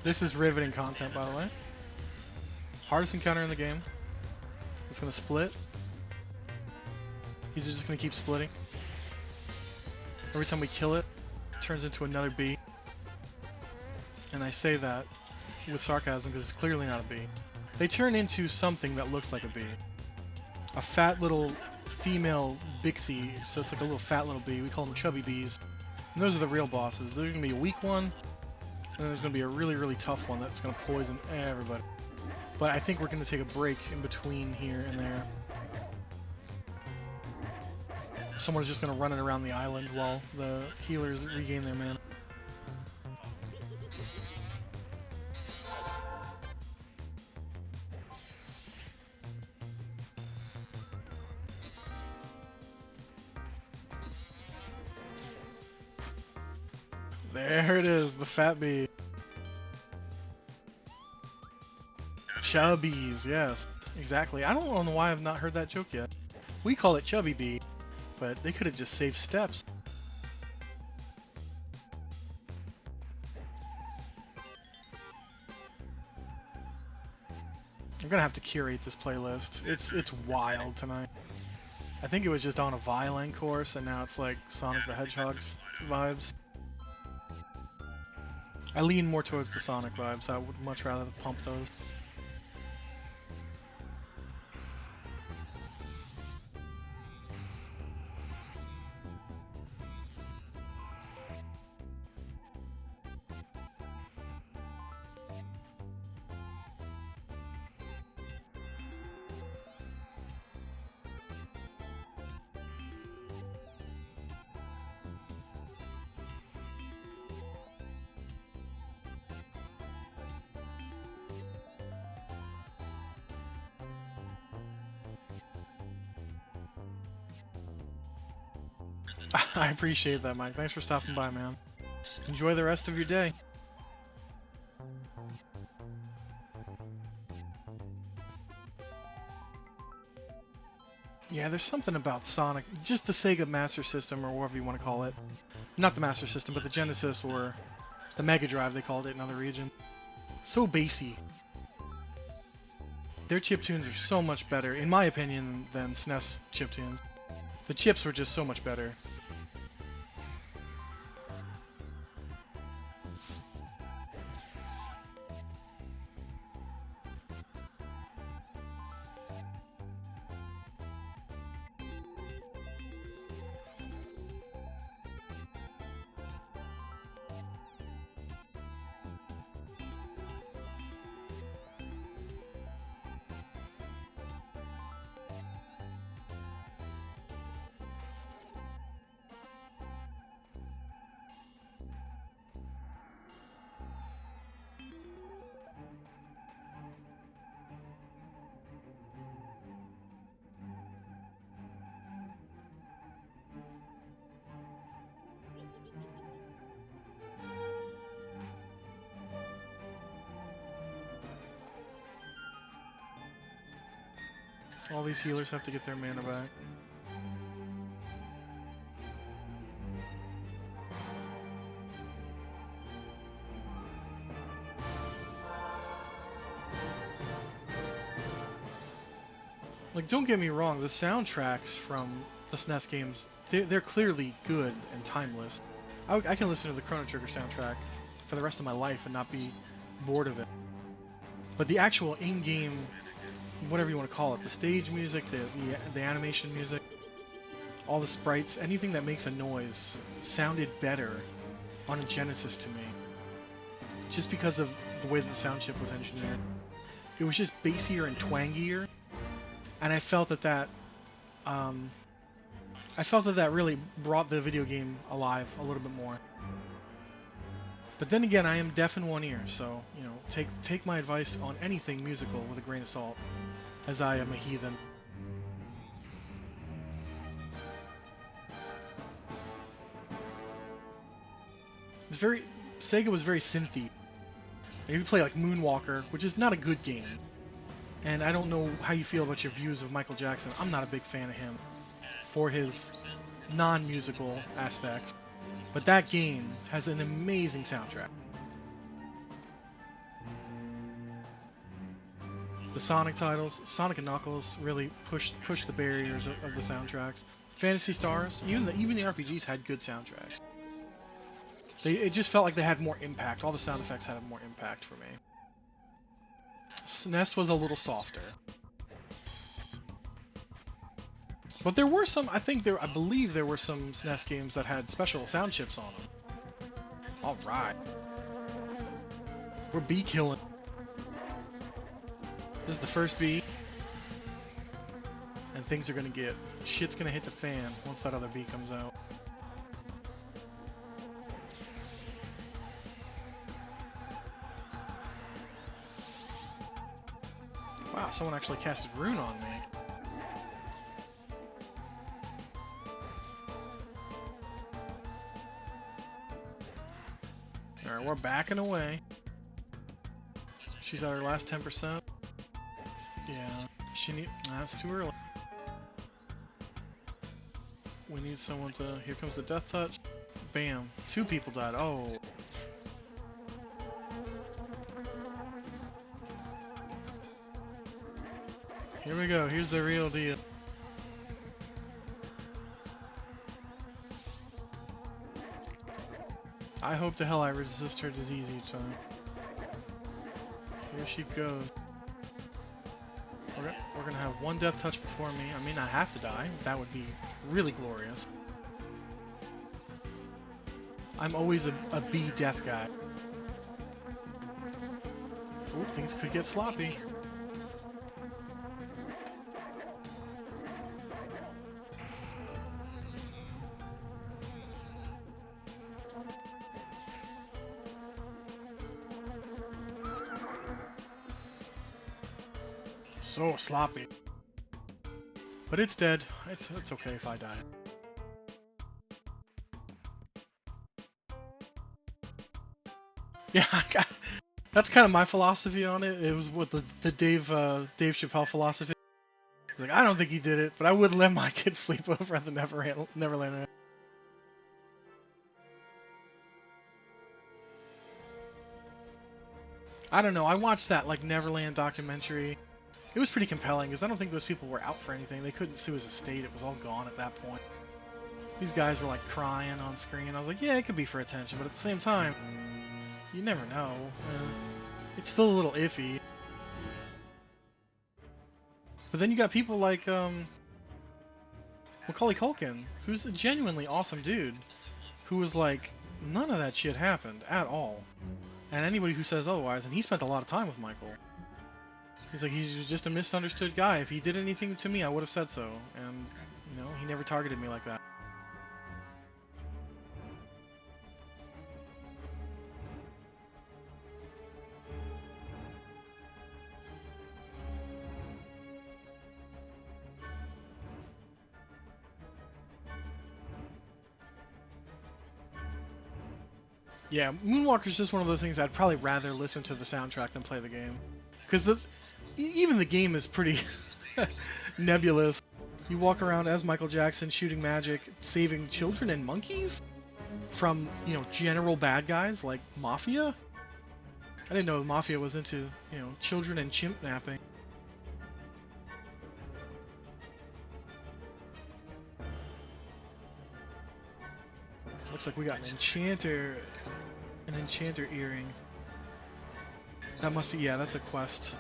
This is riveting content, by the way. Hardest encounter in the game. It's gonna split. These are just gonna keep splitting. Every time we kill it, it turns into another bee. And I say that with sarcasm because it's clearly not a bee. They turn into something that looks like a bee. A fat little female bixie, so it's like a little fat little bee. We call them chubby bees. And those are the real bosses. There's gonna be a weak one, and then there's gonna be a really tough one that's gonna poison everybody. But I think we're gonna take a break in between here and there. Someone's just gonna run it around the island while the healers regain their mana. There it is, the fat bee. Chubbies, yes, exactly. I don't know why I've not heard that joke yet. We call it Chubby Bee, but they could have just saved steps. I'm gonna have to curate this playlist. It's wild tonight. I think it was just on a violin course, and now it's like Sonic the Hedgehog's vibes. I lean more towards the Sonic vibes. I would much rather pump those. I appreciate that, Mike. Thanks for stopping by, man. Enjoy the rest of your day. Yeah, there's something about Sonic, just the Sega Master System, or whatever you want to call it. Not the Master System, but the Genesis, or the Mega Drive, they called it in other regions. So bassy. Their chiptunes are so much better, in my opinion, than SNES chiptunes. The chips were just so much better. All these healers have to get their mana back. Like, don't get me wrong, the soundtracks from the SNES games, they're clearly good and timeless. I can listen to the Chrono Trigger soundtrack for the rest of my life and not be bored of it. But the actual in-game, whatever you want to call it, the stage music, the animation music, all the sprites, anything that makes a noise sounded better on a Genesis to me. Just because of the way that the sound chip was engineered. It was just bassier and twangier, and I felt that really brought the video game alive a little bit more. But then again, I am deaf in one ear, so, you know, take my advice on anything musical with a grain of salt, as I am a heathen. Sega was very synthy. Like, you play like Moonwalker, which is not a good game. And I don't know how you feel about your views of Michael Jackson. I'm not a big fan of him for his non-musical aspects. But that game has an amazing soundtrack. The Sonic titles, Sonic and Knuckles, really pushed the barriers of the soundtracks. Phantasy Stars, even the RPGs had good soundtracks. It just felt like they had more impact. All the sound effects had more impact for me. SNES was a little softer. But there were some, I believe there were some SNES games that had special sound chips on them. Alright. We're bee killing. This is the first bee. And things are gonna shit's gonna hit the fan once that other bee comes out. Wow, someone actually casted Rune on me. Alright, we're backing away. She's at her last 10%. Yeah, that's too early. we need someone to... Here comes the death touch. Bam. 2 people died. Oh. Here we go. Here's the real deal. I hope to hell I resist her disease each time. Here she goes. We're gonna have 1 death touch before me. I may not have to die. That would be really glorious. I'm always a B death guy. Ooh, things could get sloppy. So sloppy. But it's dead. It's okay if I die. Yeah, that's kind of my philosophy on it. It was what the Dave Chappelle philosophy. He's like, I don't think he did it, but I wouldn't let my kids sleep over at the Neverland. I don't know. I watched that like Neverland documentary. It was pretty compelling because I don't think those people were out for anything. They couldn't sue his estate. It was all gone at that point. These guys were like crying on screen. I was like, yeah, it could be for attention, but at the same time, you never know. It's still a little iffy. But then you got people like Macaulay Culkin, who's a genuinely awesome dude, who was like, none of that shit happened at all. And anybody who says otherwise, and he spent a lot of time with Michael. He's like, he's just a misunderstood guy. If he did anything to me, I would have said so. And, you know, he never targeted me like that. Yeah, Moonwalker's just one of those things I'd probably rather listen to the soundtrack than play the game. Because even the game is pretty nebulous. You walk around as Michael Jackson shooting magic, saving children and monkeys from, you know, general bad guys like Mafia. I didn't know the Mafia was into, you know, children and chimp napping. Looks like we got an enchanter earring. That must be, yeah, that's a quest.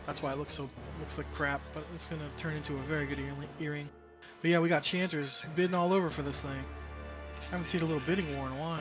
That's why it looks like crap, but it's gonna turn into a very good earring. But yeah, we got chanters bidding all over for this thing. I haven't seen a little bidding war in a while.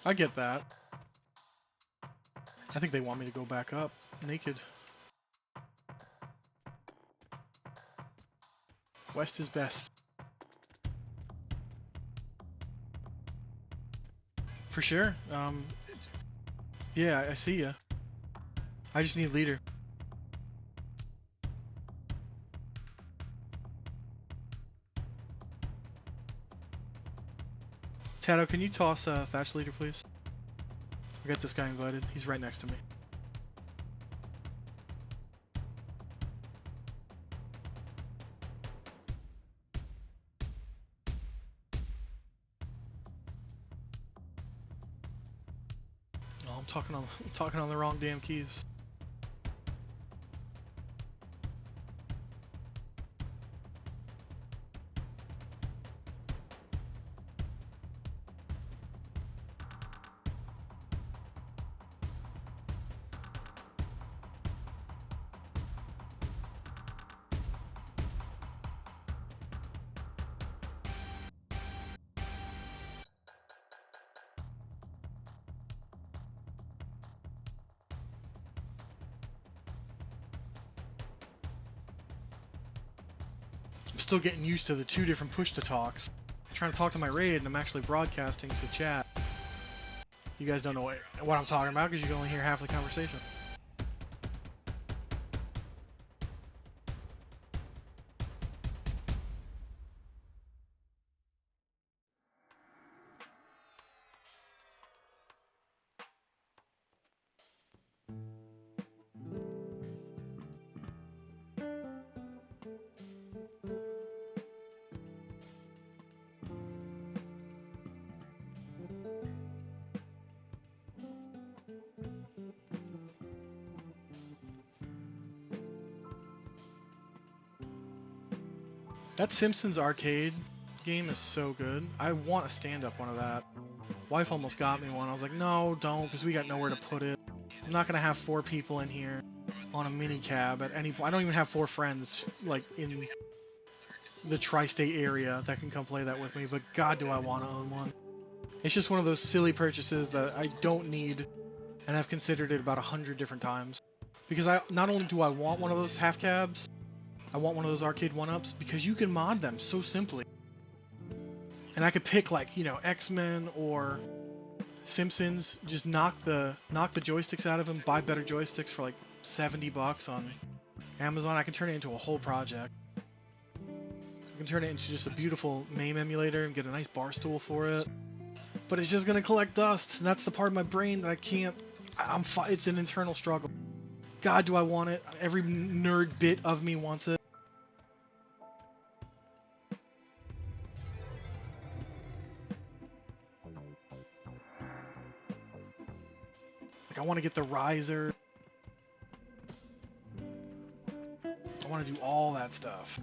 I get that. I think they want me to go back up naked. West is best. For sure. Yeah, I see ya. I just need leader. Tato, can you toss Thatch leader, please? I got this guy invited. He's right next to me. Oh, I'm talking on the wrong damn keys. I'm still getting used to the 2 different push-to-talks. I'm trying to talk to my raid, and I'm actually broadcasting to chat. You guys don't know what I'm talking about because you can only hear half the conversation. That Simpsons arcade game is so good. I want a stand-up one of that. Wife almost got me one. I was like, no, don't, because we got nowhere to put it. I'm not gonna have 4 people in here on a mini cab at any point. I don't even have 4 friends like in the tri-state area that can come play that with me. But God, do I want to own one? It's just one of those silly purchases that I don't need, and I've considered it about 100 different times. Because not only do I want one of those half cabs, I want one of those arcade 1-ups because you can mod them so simply. And I could pick like, you know, X-Men or Simpsons, just knock the joysticks out of them, buy better joysticks for like $70 on Amazon. I can turn it into a whole project. I can turn it into just a beautiful MAME emulator and get a nice bar stool for it. But it's just gonna collect dust, and that's the part of my brain that I can't. It's an internal struggle. God, do I want it? Every nerd bit of me wants it. Like, I want to get the riser. I want to do all that stuff.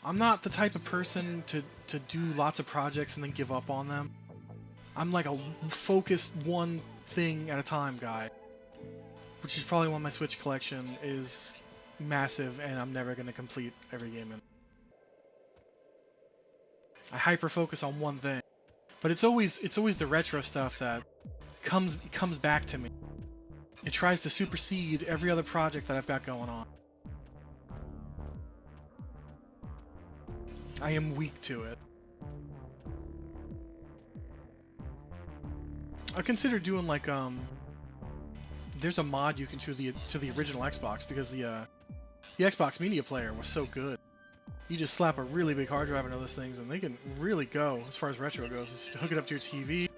I'm not the type of person to do lots of projects and then give up on them. I'm like a focused one thing at a time guy. Which is probably why my Switch collection is massive and I'm never going to complete every game in. I hyper-focus on one thing. But it's always the retro stuff that comes back to me. It tries to supersede every other project that I've got going on. I am weak to it. I consider doing like there's a mod you can do to the original Xbox because the Xbox Media Player was so good. You just slap a really big hard drive into those things and they can really go as far as retro goes. Just hook it up to your TV.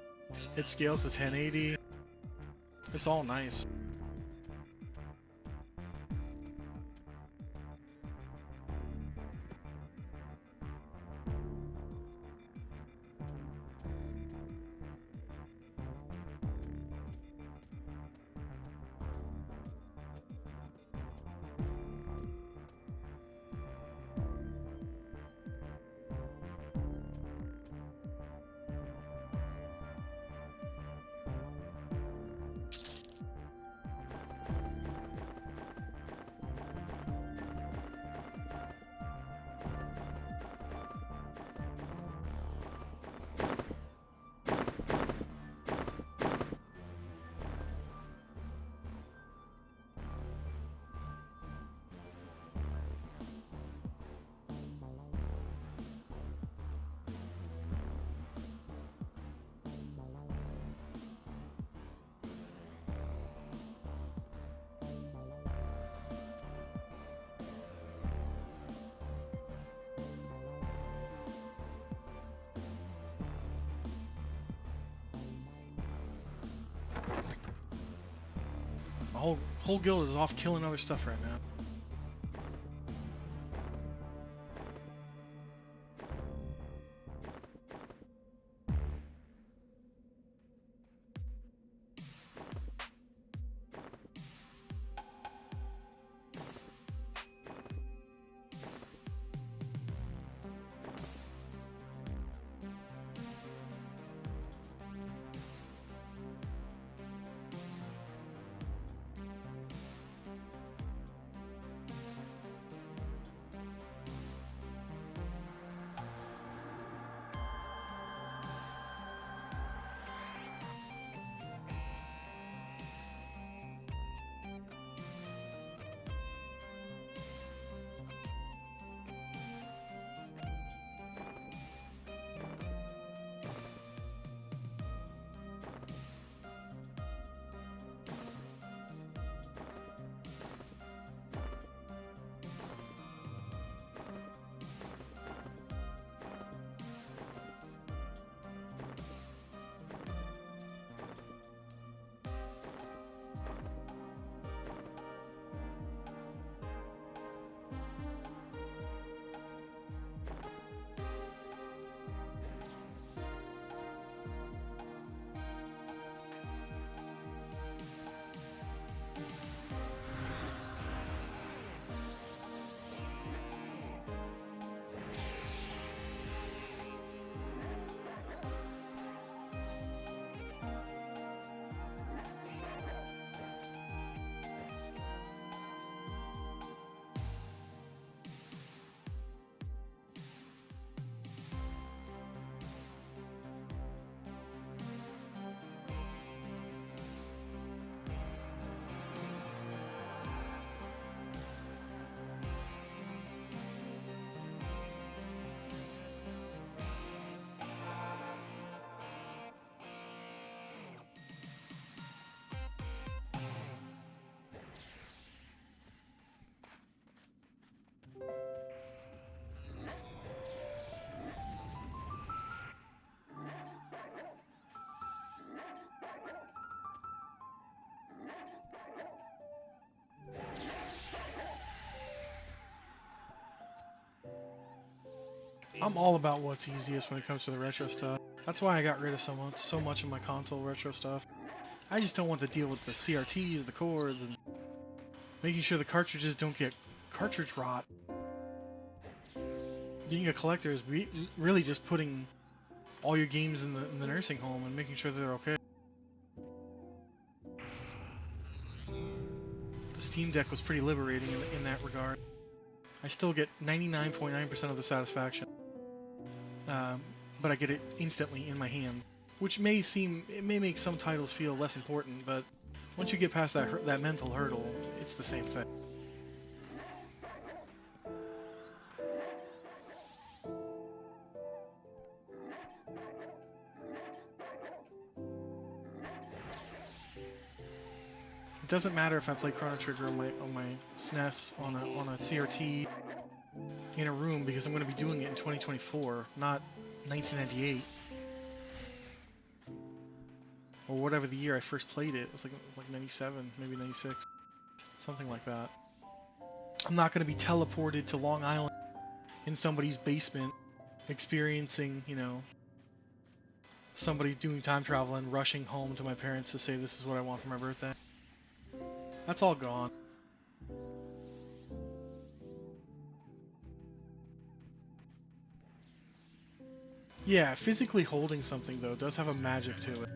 It scales to 1080. It's all nice. The whole guild is off killing other stuff right now. I'm all about what's easiest when it comes to the retro stuff. That's why I got rid of so much of my console retro stuff. I just don't want to deal with the CRTs, the cords, and making sure the cartridges don't get cartridge rot. Being a collector is really just putting all your games in the nursing home and making sure they're okay. The Steam Deck was pretty liberating in that regard. I still get 99.9% of the satisfaction, but I get it instantly in my hands, which may make some titles feel less important, but once you get past that mental hurdle, it's the same thing. It doesn't matter if I play Chrono Trigger on my SNES on a CRT in a room, because I'm going to be doing it in 2024, not 1998 or whatever the year I first played it. It was like 97, maybe 96, something like that. I'm not going to be teleported to Long Island in somebody's basement, experiencing, you know, somebody doing time travel and rushing home to my parents to say this is what I want for my birthday. That's all gone. Yeah, physically holding something, though, does have a magic to it.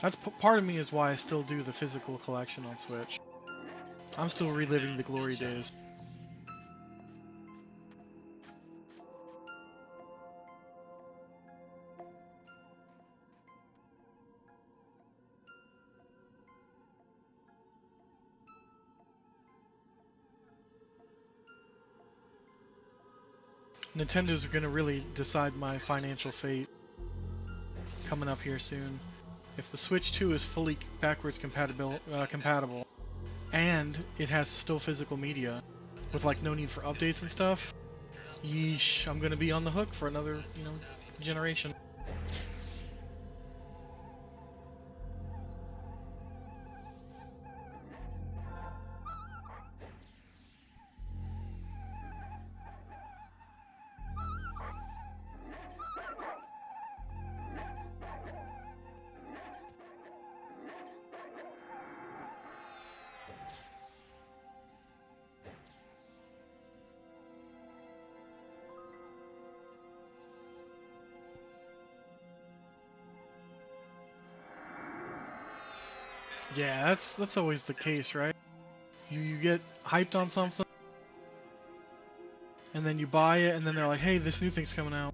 That's part of me is why I still do the physical collection on Switch. I'm still reliving the glory days. Nintendo's going to really decide my financial fate coming up here soon. If the Switch 2 is fully backwards compatible, and it has still physical media, with like no need for updates and stuff, yeesh, I'm going to be on the hook for another, generation. Yeah, that's always the case, right? You get hyped on something, and then you buy it, and then they're like, hey, this new thing's coming out.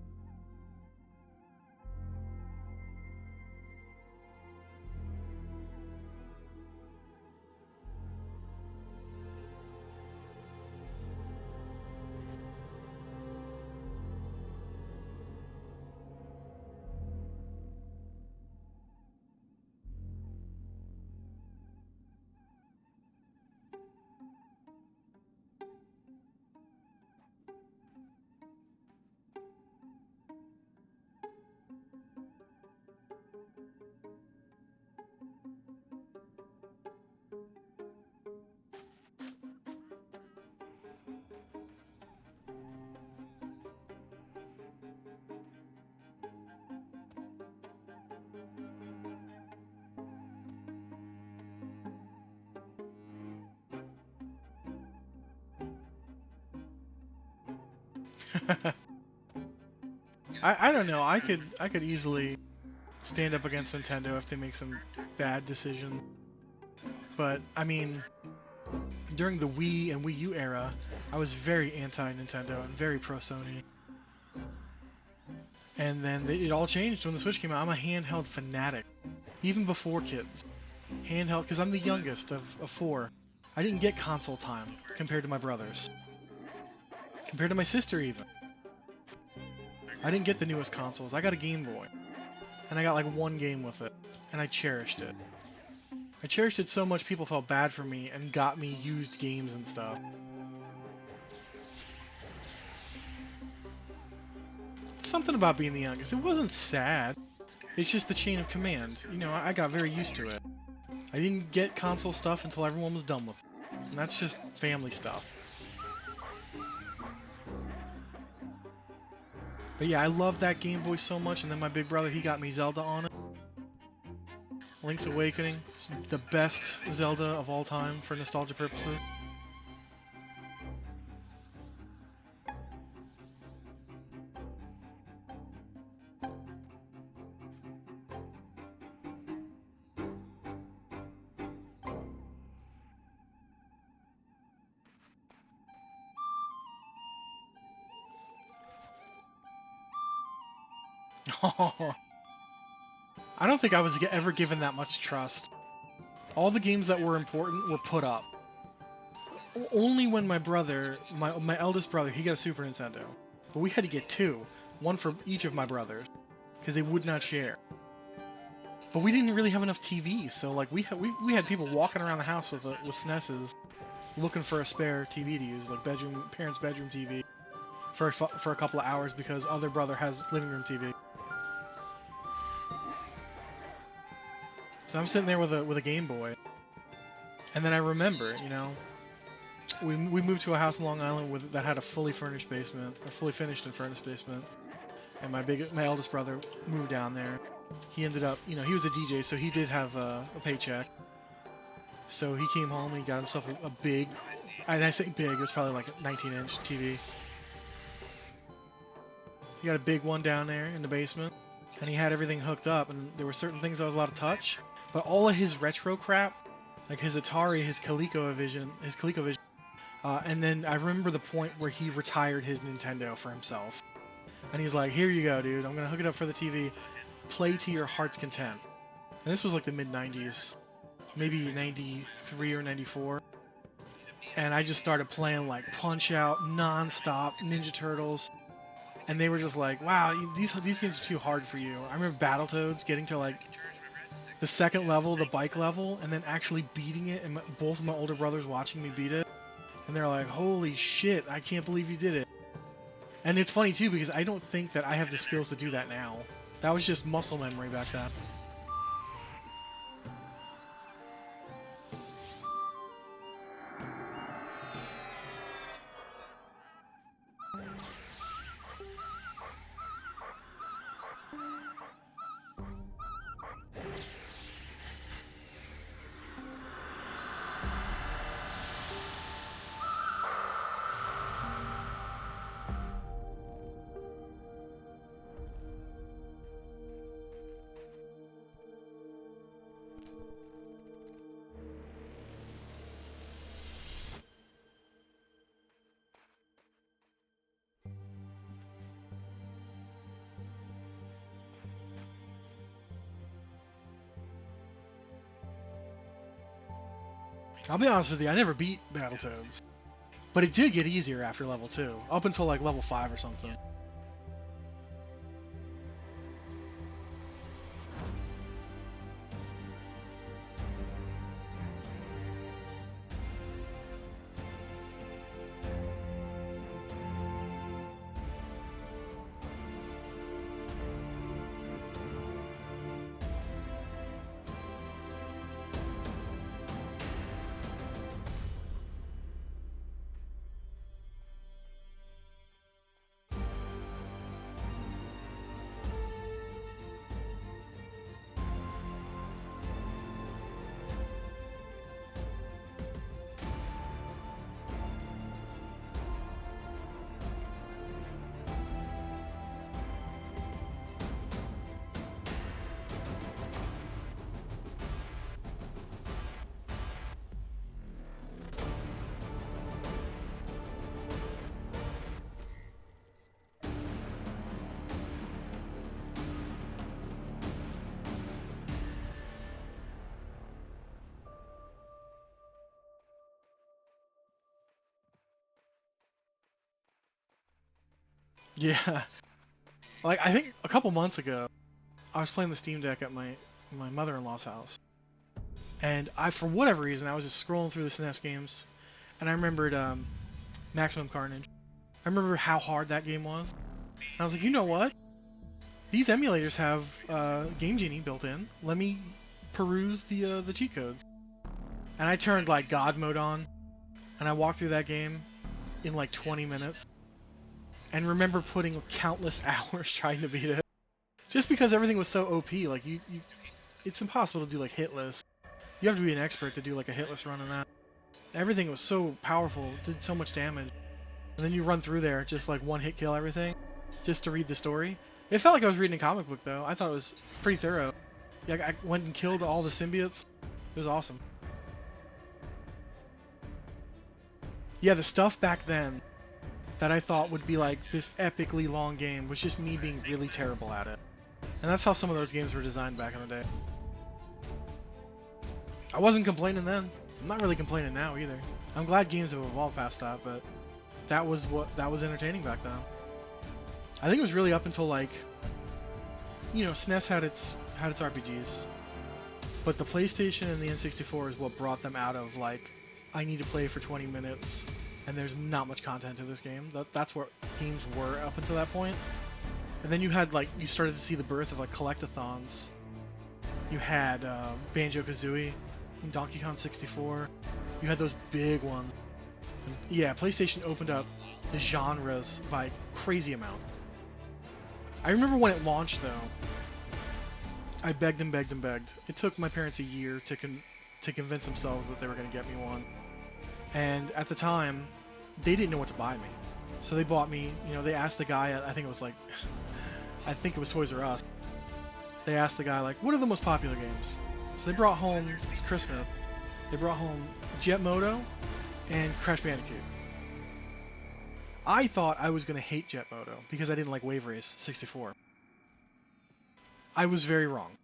I don't know. I could easily stand up against Nintendo if they make some bad decision. But I mean, during the Wii and Wii U era, I was very anti-Nintendo and very pro-Sony. And then it all changed when the Switch came out. I'm a handheld fanatic, even before kids. Handheld, because I'm the youngest of four. I didn't get console time compared to my brothers. Compared to my sister, even. I didn't get the newest consoles. I got a Game Boy. And I got like one game with it. And I cherished it. I cherished it so much people felt bad for me and got me used games and stuff. It's something about being the youngest. It wasn't sad. It's just the chain of command. You know, I got very used to it. I didn't get console stuff until everyone was done with it. And that's just family stuff. But yeah, I loved that Game Boy so much, and then my big brother, he got me Zelda on it. Link's Awakening, the best Zelda of all time for nostalgia purposes. I don't think I was ever given that much trust. All the games that were important were put up. Only when my brother, my eldest brother, he got a Super Nintendo. But we had to get two. One for each of my brothers. Because they would not share. But we didn't really have enough TVs, so like we had people walking around the house with SNESes looking for a spare TV to use, like parents' bedroom TV, for a couple of hours because other brother has living room TV. So I'm sitting there with a Game Boy, and then I remember, you know, we moved to a house in Long Island that had a fully furnished basement, a fully finished and furnished basement, and my eldest brother moved down there. He ended up, you know, he was a DJ, so he did have a paycheck. So he came home and he got himself a big, and I say big, it was probably like a 19-inch TV. He got a big one down there in the basement, and he had everything hooked up, and there were certain things I was allowed to touch, but all of his retro crap, like his Atari, his ColecoVision, and then I remember the point where he retired his Nintendo for himself. And he's like, here you go, dude, I'm going to hook it up for the TV, play to your heart's content. And this was like the mid-90s, maybe 93 or 94. And I just started playing like Punch-Out, non-stop, Ninja Turtles. And they were just like, wow, these games are too hard for you. I remember Battletoads getting to like the second level, the bike level, and then actually beating it, and both of my older brothers watching me beat it. And they're like, holy shit, I can't believe you did it. And it's funny too, because I don't think that I have the skills to do that now. That was just muscle memory back then. I'll be honest with you, I never beat Battletoads. But it did get easier after level 2, up until like level 5 or something. Yeah. Like, I think a couple months ago, I was playing the Steam Deck at my mother-in-law's house. And for whatever reason, I was just scrolling through the SNES games, and I remembered Maximum Carnage. I remember how hard that game was. And I was like, you know what? These emulators have Game Genie built in. Let me peruse the cheat codes. And I turned like God mode on, and I walked through that game in like 20 minutes. And remember putting countless hours trying to beat it. Just because everything was so OP, like it's impossible to do like hit lists. You have to be an expert to do like a hitless run on that. Everything was so powerful, did so much damage. And then you run through there, just like one hit kill everything, just to read the story. It felt like I was reading a comic book though. I thought it was pretty thorough. Yeah, I went and killed all the symbiotes. It was awesome. Yeah, the stuff back then that I thought would be like this epically long game was just me being really terrible at it. And that's how some of those games were designed back in the day. I wasn't complaining then. I'm not really complaining now either. I'm glad games have evolved past that, but that was entertaining back then. I think it was really up until like, you know, SNES had its RPGs, but the PlayStation and the N64 is what brought them out of like, I need to play for 20 minutes and there's not much content to this game. That's where games were up until that point. And then you had like, you started to see the birth of like collectathons. You had Banjo-Kazooie and Donkey Kong 64. You had those big ones. And yeah, PlayStation opened up the genres by crazy amount. I remember when it launched though, I begged and begged and begged. It took my parents a year to convince themselves that they were going to get me one. And at the time, they didn't know what to buy me. So they bought me, you know, they asked the guy, I think it was Toys R Us. They asked the guy, like, what are the most popular games? So they brought home, it's Christmas, they brought home Jet Moto and Crash Bandicoot. I thought I was going to hate Jet Moto because I didn't like Wave Race 64. I was very wrong.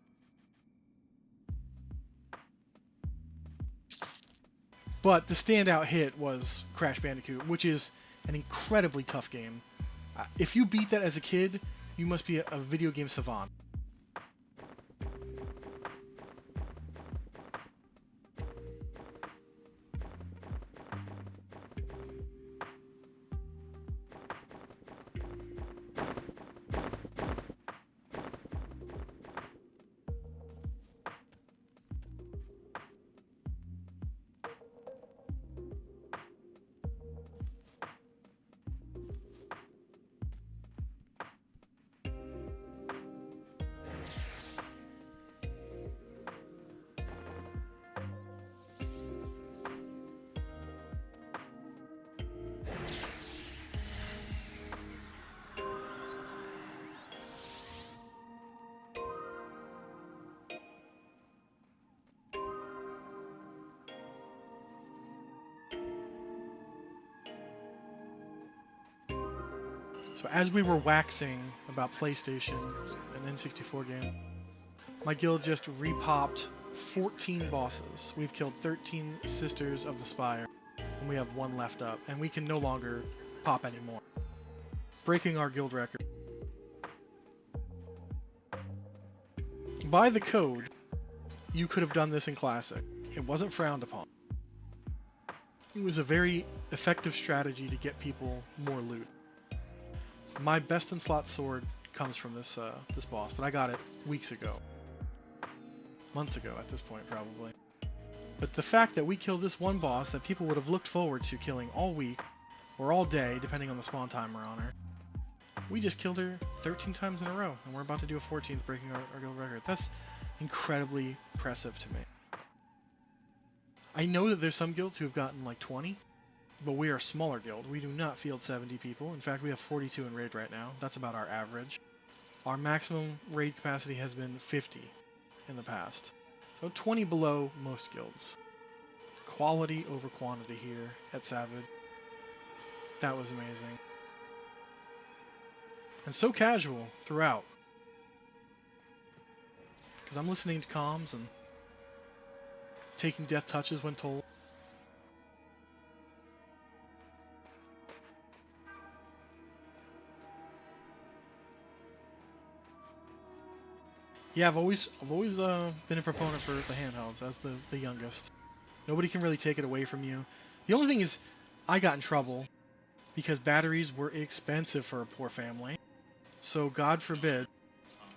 But the standout hit was Crash Bandicoot, which is an incredibly tough game. If you beat that as a kid, you must be a video game savant. So as we were waxing about PlayStation and N64 game, my guild just repopped 14 bosses. We've killed 13 Sisters of the Spire, and we have one left up, and we can no longer pop anymore, breaking our guild record. By the code, you could have done this in Classic. It wasn't frowned upon. It was a very effective strategy to get people more loot. My best in slot sword comes from this boss, but I got it weeks ago. Months ago at this point, probably. But the fact that we killed this one boss that people would have looked forward to killing all week, or all day, depending on the spawn time we're on her, we just killed her 13 times in a row, and we're about to do a 14th, breaking our guild record. That's incredibly impressive to me. I know that there's some guilds who have gotten like 20, but we are a smaller guild. We do not field 70 people. In fact, we have 42 in raid right now. That's about our average. Our maximum raid capacity has been 50 in the past. So 20 below most guilds. Quality over quantity here at Savage. That was amazing. And so casual throughout. Because I'm listening to comms and taking death touches when told. Yeah, I've always been a proponent for the handhelds as the youngest. Nobody can really take it away from you. The only thing is, I got in trouble because batteries were expensive for a poor family. So God forbid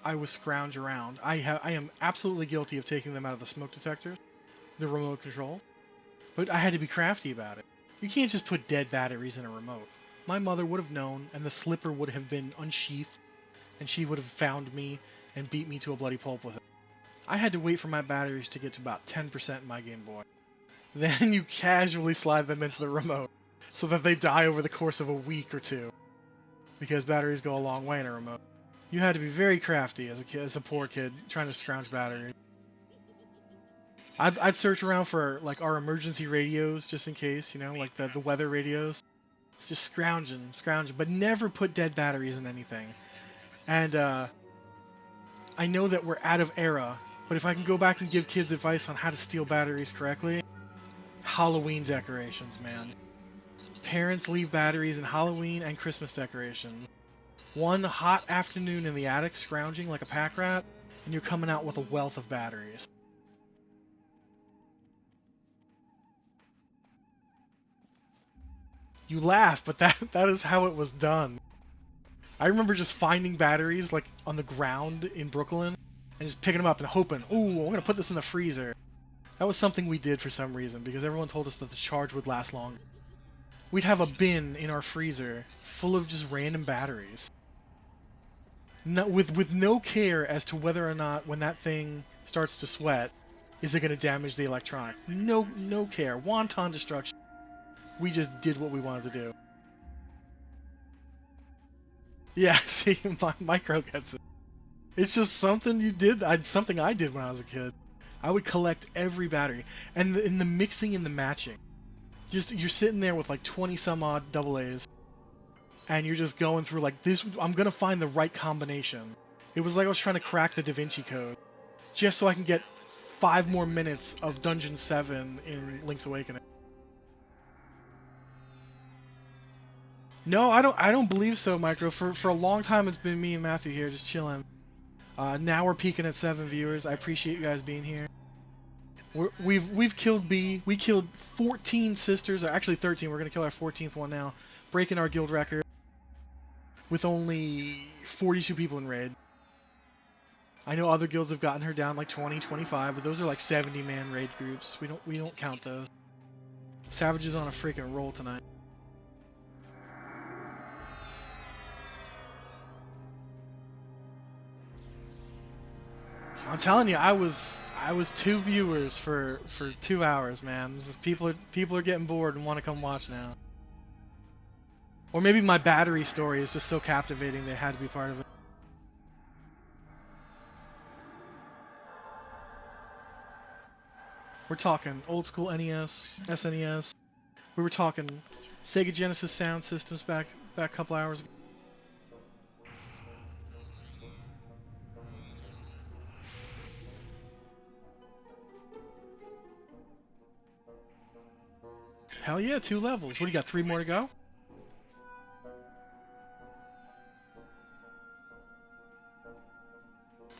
I was scrounge around. I am absolutely guilty of taking them out of the smoke detectors, the remote control, but I had to be crafty about it. You can't just put dead batteries in a remote. My mother would have known, and the slipper would have been unsheathed, and she would have found me and beat me to a bloody pulp with it. I had to wait for my batteries to get to about 10% in my Game Boy. Then you casually slide them into the remote so that they die over the course of a week or two, because batteries go a long way in a remote. You had to be very crafty as a kid, as a poor kid trying to scrounge batteries. I'd search around for like our emergency radios just in case, you know, like the weather radios. It's just scrounging, but never put dead batteries in anything. And I know that we're out of era, but if I can go back and give kids advice on how to steal batteries correctly, Halloween decorations, man. Parents leave batteries in Halloween and Christmas decorations. One hot afternoon in the attic, scrounging like a pack rat, and you're coming out with a wealth of batteries. You laugh, but that is how it was done. I remember just finding batteries like on the ground in Brooklyn and just picking them up and hoping, ooh, I'm gonna put this in the freezer. That was something we did for some reason because everyone told us that the charge would last longer. We'd have a bin in our freezer full of just random batteries. No, with no care as to whether or not when that thing starts to sweat, is it going to damage the electronic? No care. Wanton destruction. We just did what we wanted to do. Yeah, see, micro gets it. It's just something you did. Something I did when I was a kid. I would collect every battery, and in the mixing and the matching. Just you're sitting there with like 20 some odd double A's, and you're just going through like this. I'm gonna find the right combination. It was like I was trying to crack the Da Vinci Code, just so I can get 5 more minutes of Dungeon 7 in Link's Awakening. No, I don't believe so, Micro. For a long time, it's been me and Matthew here, just chilling. Now we're peaking at 7 viewers. I appreciate you guys being here. We've killed B. We killed 14 sisters. Actually 13. We're gonna kill our 14th one now, breaking our guild record with only 42 people in raid. I know other guilds have gotten her down like 20, 25, but those are like 70-man raid groups. We don't count those. Savage is on a freaking roll tonight. I'm telling you, I was 2 viewers for 2 hours, man. People are getting bored and want to come watch now. Or maybe my battery story is just so captivating they had to be part of it. We're talking old school NES, SNES. We were talking Sega Genesis sound systems back a couple hours ago. Hell yeah, 2 levels. What do you got? 3 more to go?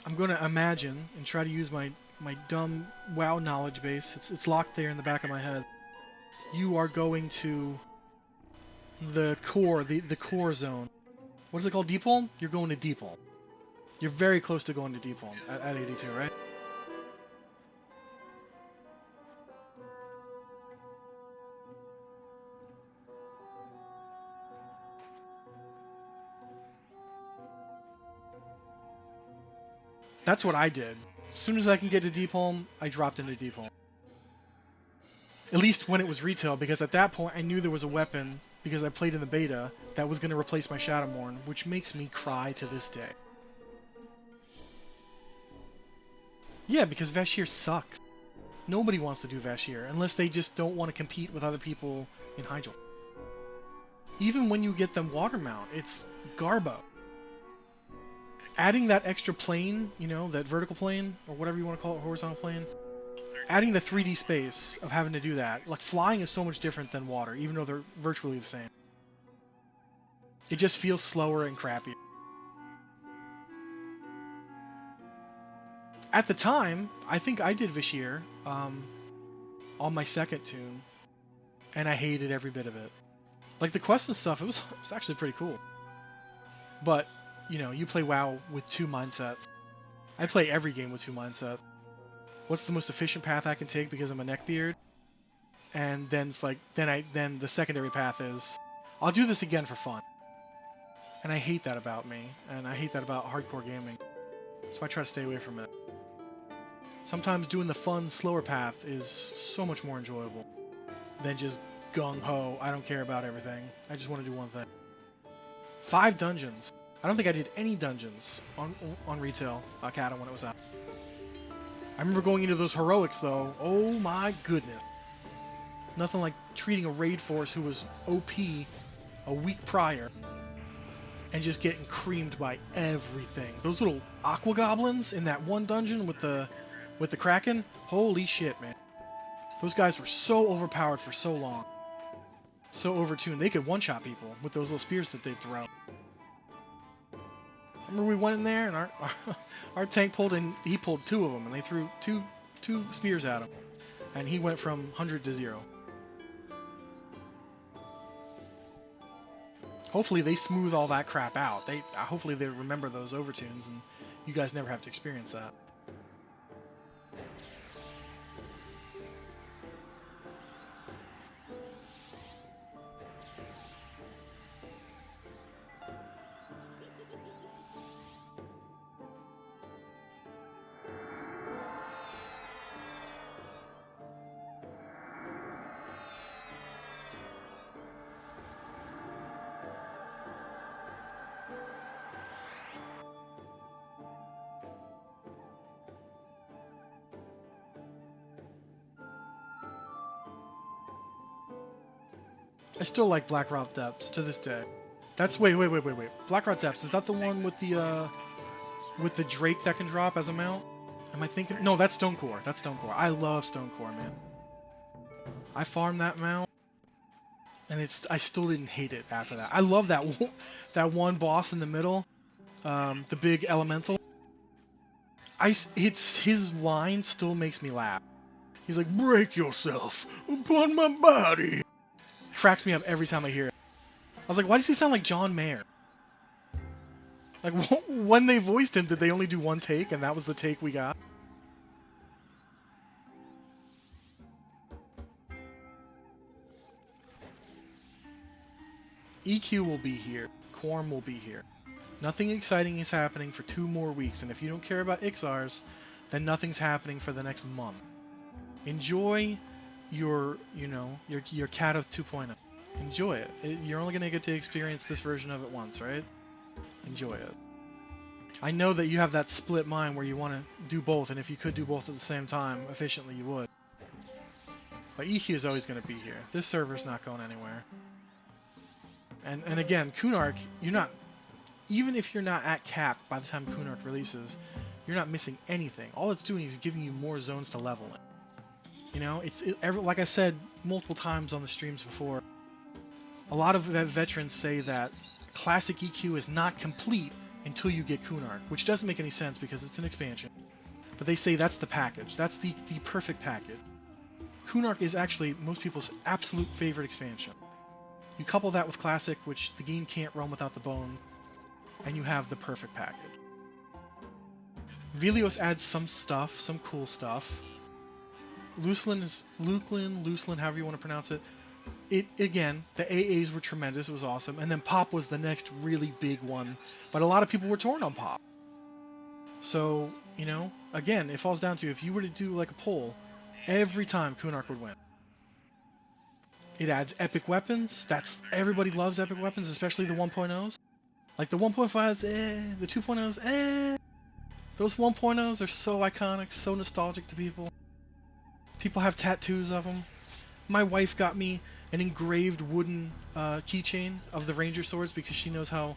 I'm going to imagine and try to use my dumb WoW knowledge base. It's locked there in the back of my head. You are going to the core, the core zone. What is it called? Deep Home? You're going to Deep Home. You're very close to going to Deep Home at 82, right? That's what I did. As soon as I can get to Deep Home, I dropped into Deep Home. At least when it was retail, because at that point I knew there was a weapon, because I played in the beta, that was going to replace my Shadowmourne, which makes me cry to this day. Yeah, because Vashir sucks. Nobody wants to do Vashir, unless they just don't want to compete with other people in Hyjal. Even when you get them water mount, it's Garbo. Adding that extra plane, you know, that vertical plane, or whatever you want to call it, horizontal plane, adding the 3D space of having to do that, like flying is so much different than water, even though they're virtually the same. It just feels slower and crappy. At the time, I think I did Vashir on my second tune, and I hated every bit of it. Like the quest and stuff, it was actually pretty cool. But, you know, you play WoW with two mindsets. I play every game with two mindsets. What's the most efficient path I can take because I'm a neckbeard? And then it's like, then the secondary path is, I'll do this again for fun. And I hate that about me, and I hate that about hardcore gaming. So I try to stay away from it. Sometimes doing the fun, slower path is so much more enjoyable than just gung-ho, I don't care about everything. I just want to do one thing. 5 dungeons. I don't think I did any dungeons on retail Cata when it was out. I remember going into those heroics though. Oh my goodness. Nothing like treating a raid force who was OP a week prior and just getting creamed by everything. Those little aqua goblins in that one dungeon with the Kraken. Holy shit, man. Those guys were so overpowered for so long. So overtuned. They could one-shot people with those little spears that they'd throw. Remember we went in there and our tank pulled in, he pulled 2 of them and they threw two spears at him. And he went from 100 to 0. Hopefully they smooth all that crap out. Hopefully they remember those overtunes and you guys never have to experience that. I still like Blackrock Depths to this day. That's wait. Blackrock Depths, is that the one with the Drake that can drop as a mount? Am I thinking? No, that's Stonecore. That's Stonecore. I love Stonecore, man. I farmed that mount, and I still didn't hate it after that. I love that one boss in the middle, the big elemental. His line still makes me laugh. He's like, "Break yourself upon my body." Cracks me up every time I hear it. I was like, why does he sound like John Mayer? Like, when they voiced him, did they only do one take, and that was the take we got? EQ will be here. Quarm will be here. Nothing exciting is happening for 2 more weeks, and if you don't care about Ixars, then nothing's happening for the next month. Enjoy your Cat of 2.0. Enjoy it. You're only going to get to experience this version of it once, right? Enjoy it. I know that you have that split mind where you want to do both, and if you could do both at the same time efficiently, you would. But EQ is always going to be here. This server's not going anywhere. And again, Kunark, you're not... Even if you're not at cap by the time Kunark releases, you're not missing anything. All it's doing is giving you more zones to level in. You know, like I said multiple times on the streams before, a lot of veterans say that classic EQ is not complete until you get Kunark, which doesn't make any sense because it's an expansion. But they say that's the package. That's the perfect package. Kunark is actually most people's absolute favorite expansion. You couple that with classic, which the game can't run without the bone, and you have the perfect package. Velios adds some stuff, some cool stuff. Luklin, however you want to pronounce it. Again, the AAs were tremendous, it was awesome, and then Pop was the next really big one, but a lot of people were torn on Pop. So, you know, again, it falls down to if you were to do like a poll, every time Kunark would win. It adds epic weapons, everybody loves epic weapons, especially the 1.0s. Like the 1.5s, the 2.0s, Those 1.0s are so iconic, so nostalgic to people. People have tattoos of them. My wife got me an engraved wooden keychain of the Ranger swords because she knows how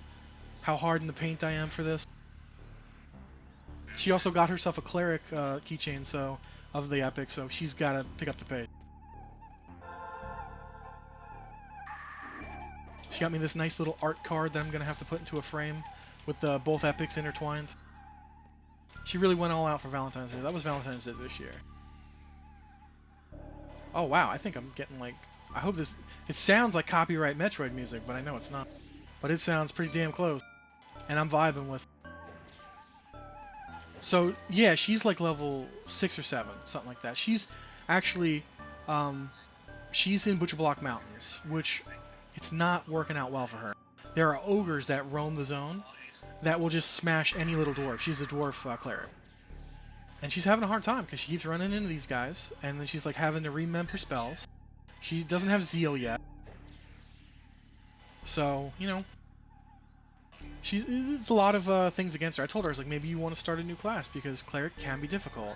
hard in the paint I am for this. She also got herself a cleric keychain of the epic, so she's got to pick up the pace. She got me this nice little art card that I'm going to have to put into a frame with both epics intertwined. She really went all out for Valentine's Day. That was Valentine's Day this year. Oh wow, I think I'm getting like... I hope this... It sounds like copyright Metroid music, but I know it's not. But it sounds pretty damn close. And I'm vibing with... So, yeah, she's like level 6 or 7, something like that. She's actually... she's in Butcher Block Mountains, which it's not working out well for her. There are ogres that roam the zone that will just smash any little dwarf. She's a dwarf cleric. And she's having a hard time because she keeps running into these guys, and then she's like having to remember her spells. She doesn't have Zeal yet. So, you know, it's a lot of things against her. I told her, I was like, maybe you want to start a new class because cleric can be difficult.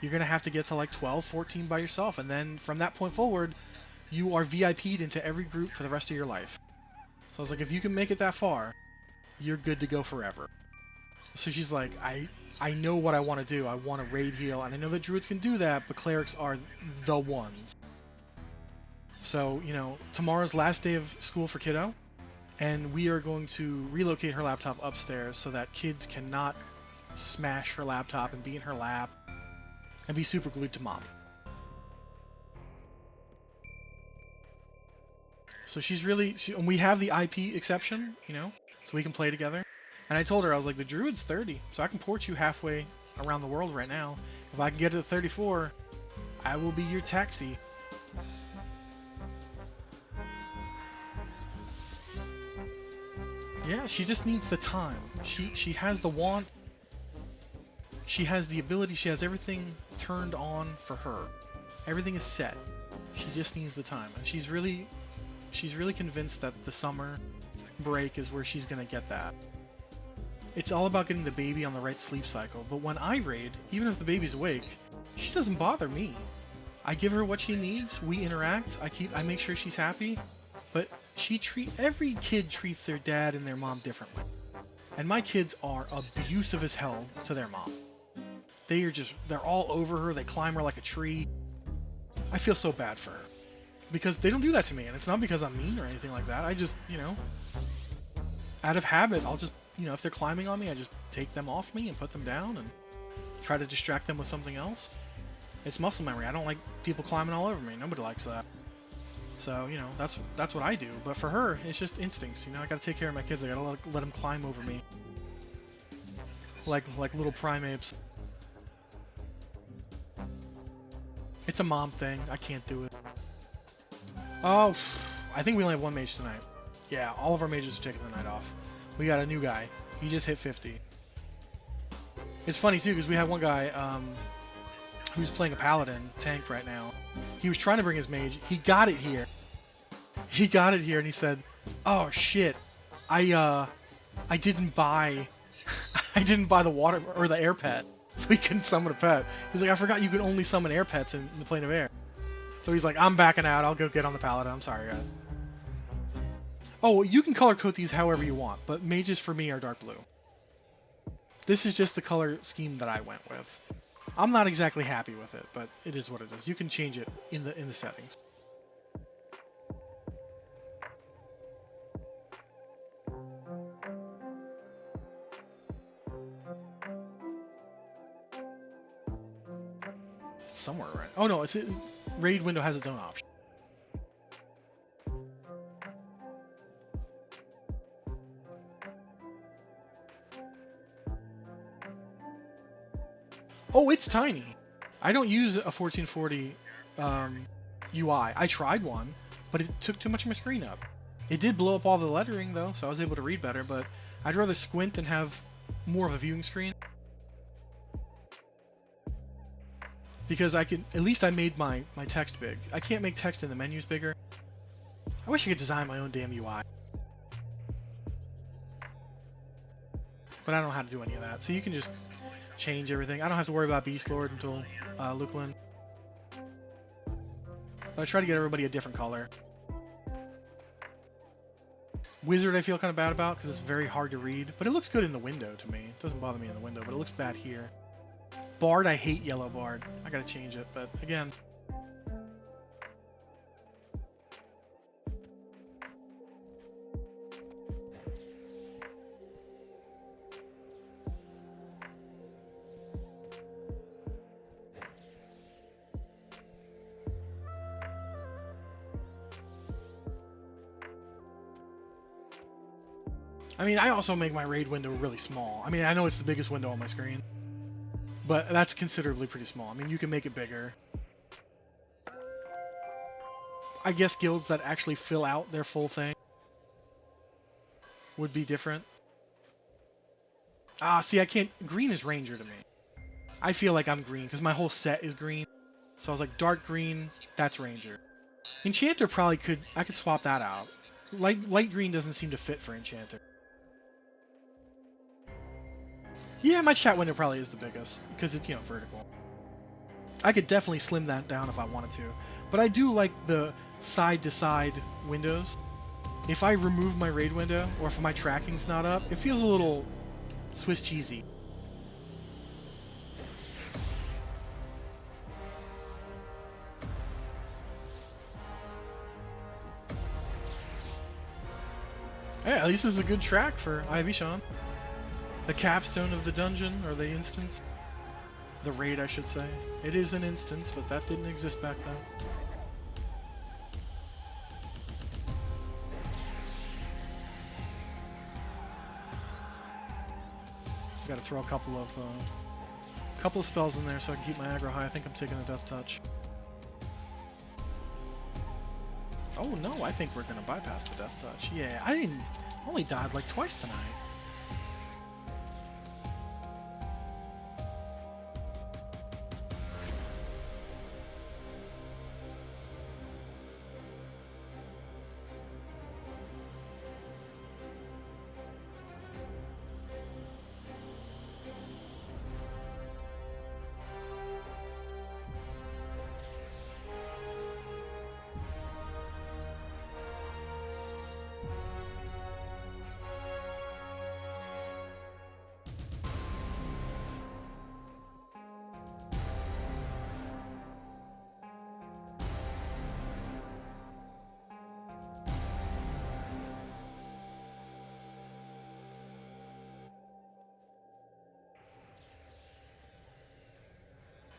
You're going to have to get to like 12, 14 by yourself, and then from that point forward, you are VIP'd into every group for the rest of your life. So I was like, if you can make it that far, you're good to go forever. So she's like, I know what I want to do. I want to raid heal, and I know that druids can do that, but clerics are the ones. So, you know, tomorrow's last day of school for Kiddo, and we are going to relocate her laptop upstairs so that kids cannot smash her laptop and be in her lap and be super glued to mom. So she's really... and we have the IP exception, you know, so we can play together. And I told her, I was like, the druid's 30, so I can port you halfway around the world right now. If I can get to 34, I will be your taxi. Yeah, she just needs the time. She has the want. She has the ability. She has everything turned on for her. Everything is set. She just needs the time. And she's really convinced that the summer break is where she's going to get that. It's all about getting the baby on the right sleep cycle. But when I raid, even if the baby's awake, she doesn't bother me. I give her what she needs. We interact. I make sure she's happy. But every kid treats their dad and their mom differently. And my kids are abusive as hell to their mom. They're all over her. They climb her like a tree. I feel so bad for her. Because they don't do that to me. And it's not because I'm mean or anything like that. I just, you know, out of habit, I'll just, you know, if they're climbing on me, I just take them off me and put them down and try to distract them with something else. It's muscle memory. I don't like people climbing all over me. Nobody likes that. So, you know, that's what I do. But for her, it's just instincts. You know, I gotta take care of my kids. I gotta let them climb over me. Like little primates. It's a mom thing. I can't do it. Oh, I think we only have one mage tonight. Yeah, all of our mages are taking the night off. We got a new guy. He just hit 50. It's funny, too, because we have one guy who's playing a paladin tank right now. He was trying to bring his mage. He got it here. He got it here, and he said, "Oh shit, I didn't buy, I didn't buy the water or the air pet, so he couldn't summon a pet." He's like, "I forgot you could only summon air pets in the plane of air." So he's like, "I'm backing out. I'll go get on the paladin. I'm sorry, guys." Oh, you can color code these however you want, but mages for me are dark blue. This is just the color scheme that I went with. I'm not exactly happy with it, but it is what it is. You can change it in the settings. Somewhere right. Oh no, raid window has its own option. Oh, it's tiny. I don't use a 1440 UI. I tried one, but it took too much of my screen up. It did blow up all the lettering, though, so I was able to read better, but I'd rather squint and have more of a viewing screen. Because at least I made my text big. I can't make text in the menus bigger. I wish I could design my own damn UI. But I don't know how to do any of that, so you can just change everything. I don't have to worry about Beast Lord until Lukeland. But I try to get everybody a different color. Wizard I feel kind of bad about because it's very hard to read, but it looks good in the window to me. It doesn't bother me in the window, but it looks bad here. Bard, I hate yellow Bard. I gotta change it, but again... I mean, I also make my raid window really small. I mean, I know it's the biggest window on my screen, but that's considerably pretty small. I mean, you can make it bigger. I guess guilds that actually fill out their full thing would be different. Ah, see, I can't... Green is Ranger to me. I feel like I'm green, because my whole set is green. So I was like, dark green, that's Ranger. Enchanter probably could... I could swap that out. Light green doesn't seem to fit for Enchanter. Yeah, my chat window probably is the biggest, because it's, you know, vertical. I could definitely slim that down if I wanted to. But I do like the side-to-side windows. If I remove my raid window, or if my tracking's not up, it feels a little Swiss cheesy. Yeah, at least this is a good track for Ivy Sean. The capstone of the dungeon, or the instance. The raid, I should say. It is an instance, but that didn't exist back then. Gotta throw a couple of spells in there so I can keep my aggro high. I think I'm taking a Death Touch. Oh no, I think we're gonna bypass the Death Touch. Yeah, I only died like twice tonight.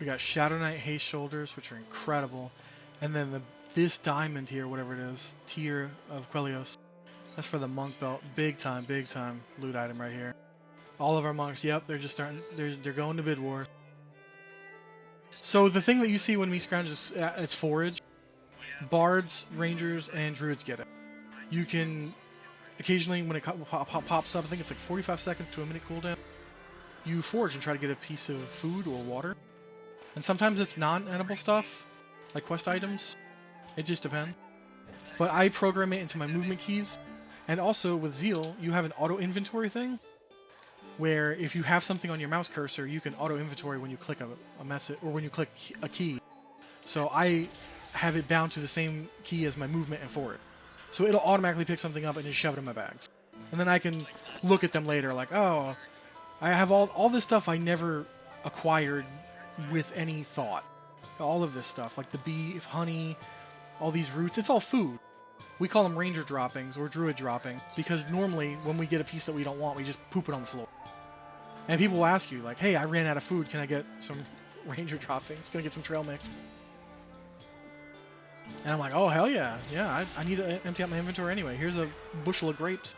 We got Shadow Knight Haste Shoulders, which are incredible. And then this diamond here, whatever it is, Tear of Quellios. That's for the monk belt. Big time loot item right here. All of our monks, yep, they're just starting, they're going to bid war. So the thing that you see when we scrounge is it's forage. Bards, rangers, and druids get it. You can occasionally, when it pops up, I think it's like 45 seconds to a minute cooldown, you forage and try to get a piece of food or water. And sometimes it's non-edible stuff, like quest items. It just depends. But I program it into my movement keys. And also with Zeal, you have an auto-inventory thing, where if you have something on your mouse cursor, you can auto-inventory when you click a message, or when you click a key. So I have it bound to the same key as my movement and forward. So it'll automatically pick something up and just shove it in my bags. And then I can look at them later like, oh, I have all this stuff I never acquired with any thought. All of this stuff, like the beef, honey, all these roots, it's all food. We call them ranger droppings or druid droppings because normally when we get a piece that we don't want, we just poop it on the floor. And people will ask you, like, hey, I ran out of food, can I get some ranger droppings? Can I get some trail mix? And I'm like, oh, hell yeah. Yeah, I need to empty out my inventory anyway. Here's a bushel of grapes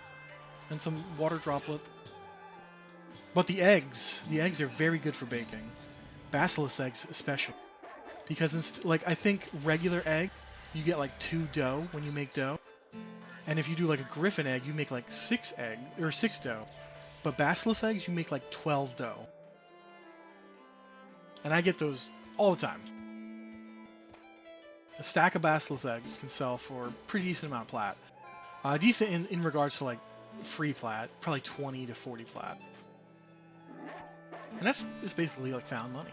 and some water droplet. But the eggs are very good for baking. Basilisk eggs especially. Because, I think regular egg, you get like 2 dough when you make dough. And if you do like a griffin egg, you make like 6 dough. But basilisk eggs, you make like 12 dough. And I get those all the time. A stack of basilisk eggs can sell for a pretty decent amount of plat. Decent in regards to like free plat, probably 20 to 40 plat. And that's basically like found money.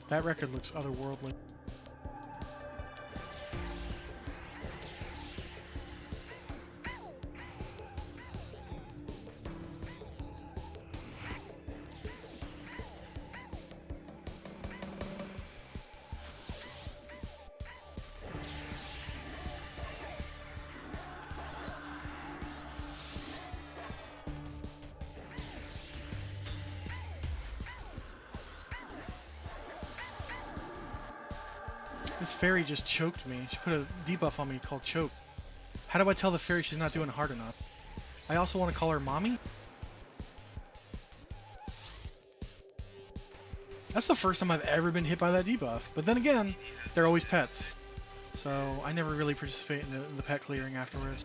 That record looks otherworldly. This fairy just choked me. She put a debuff on me called choke. How do I tell the fairy she's not doing hard enough? I also want to call her mommy? That's the first time I've ever been hit by that debuff. But then again, they're always pets. So I never really participate in the pet clearing afterwards.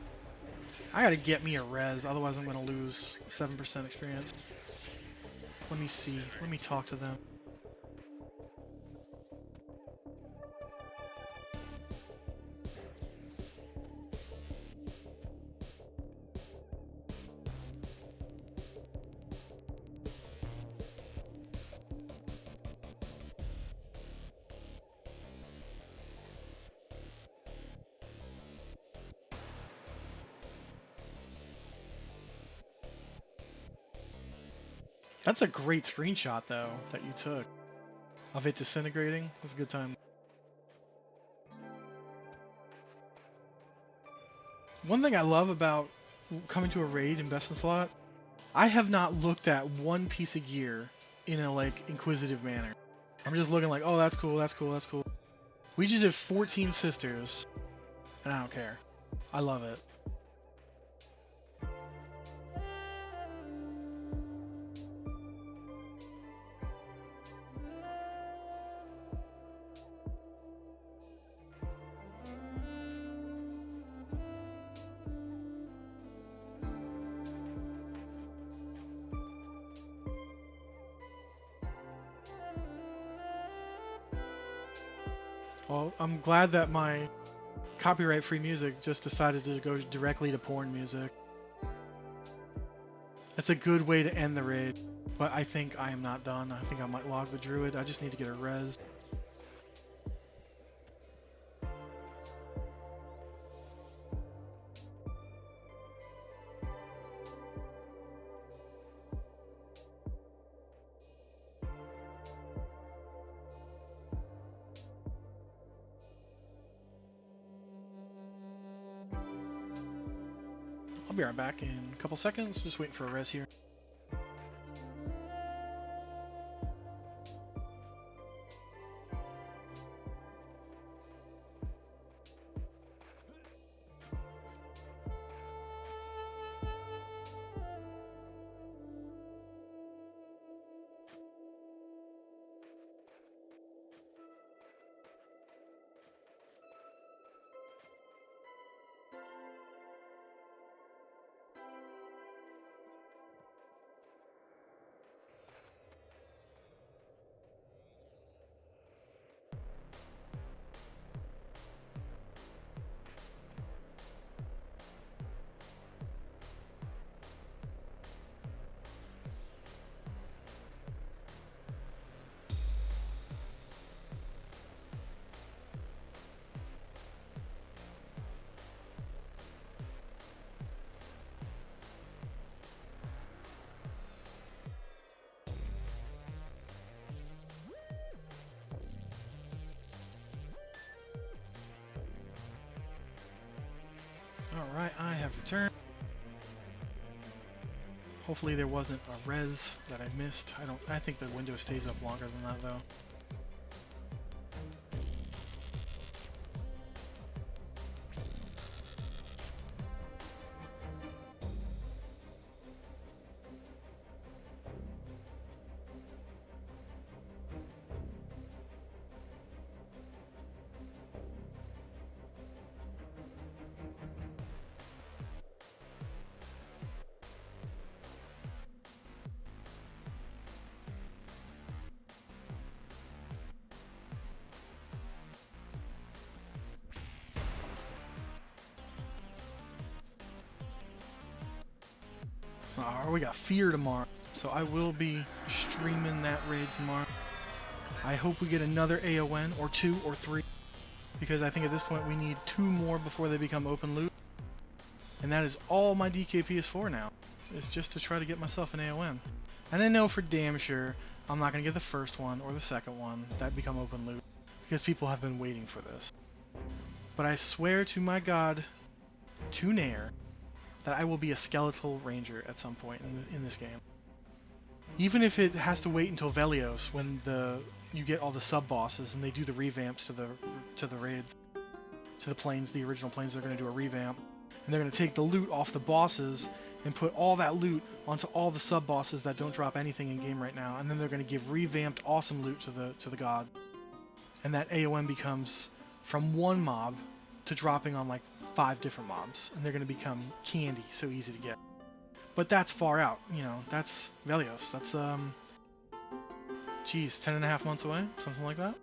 I gotta get me a res, otherwise I'm gonna lose 7% experience. Let me see. Let me talk to them. That's a great screenshot, though, that you took of it disintegrating. That's a good time. One thing I love about coming to a raid in Best in Slot, I have not looked at one piece of gear in a, like, inquisitive manner. I'm just looking like, oh, that's cool, that's cool, that's cool. We just did 14 sisters, and I don't care. I love it. Well, I'm glad that my copyright-free music just decided to go directly to porn music. It's a good way to end the raid, but I think I am not done. I think I might log the druid. I just need to get a res. I'll be right back in a couple seconds. Just waiting for a res here. Alright, I have returned. Hopefully there wasn't a res that I missed. I think the window stays up longer than that though. We got Fear tomorrow, so I will be streaming that raid tomorrow. I hope we get another AON, or 2 or 3, because I think at this point we need 2 more before they become open loot. And that is all my DKP is for now, is just to try to get myself an AON. And I know for damn sure I'm not going to get the first one or the second one that become open loot, because people have been waiting for this. But I swear to my god, to Nair, that I will be a skeletal ranger at some point in this game. Even if it has to wait until Velios, when the you get all the sub bosses, and they do the revamps to the raids, to the planes, the original planes. They're going to do a revamp, and they're going to take the loot off the bosses and put all that loot onto all the sub bosses that don't drop anything in game right now, and then they're going to give revamped awesome loot to the god, and that AOM becomes from one mob to dropping on like 5 different mobs, and they're going to become candy, so easy to get. But that's far out, you know. That's Velios. That's geez, 10.5 months away, something like that.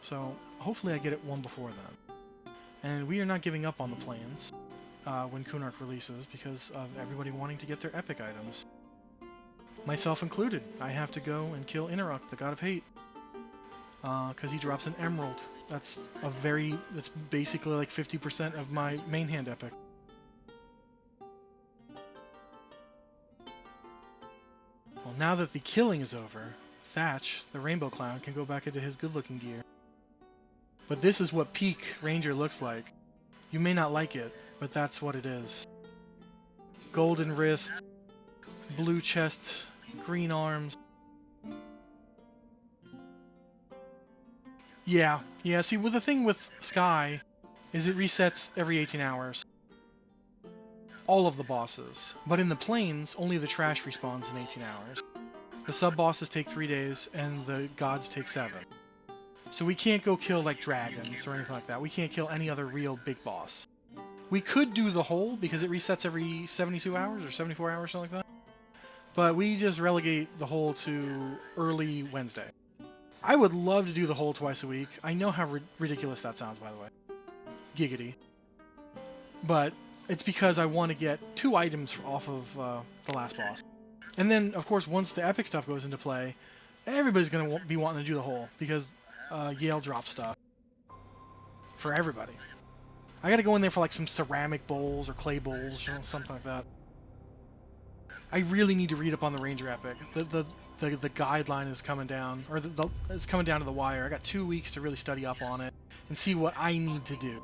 So hopefully I get it one before then. And we are not giving up on the plans when Kunark releases because of everybody wanting to get their epic items. Myself included. I have to go and kill Inarok, the god of hate, because he drops an emerald. That's basically like 50% of my main hand epic. Well, now that the killing is over, Thatch, the rainbow clown, can go back into his good-looking gear. But this is what peak Ranger looks like. You may not like it, but that's what it is. Golden wrist, blue chest, green arms. Yeah, see, the thing with Sky is it resets every 18 hours. All of the bosses. But in the plains, only the trash respawns in 18 hours. The sub-bosses take 3 days, and the gods take 7. So we can't go kill, like, dragons or anything like that. We can't kill any other real big boss. We could do the hole, because it resets every 72 hours or 74 hours, something like that. But we just relegate the hole to early Wednesday. I would love to do the hole twice a week. I know how ridiculous that sounds, by the way. Giggity. But it's because I want to get 2 items off of the last boss. And then, of course, once the epic stuff goes into play, everybody's going to be wanting to do the hole, because Yale drops stuff for everybody. I got to go in there for like some ceramic bowls or clay bowls or something like that. I really need to read up on the Ranger epic. The guideline is coming down, or it's coming down to the wire. I got 2 weeks to really study up on it and see what I need to do.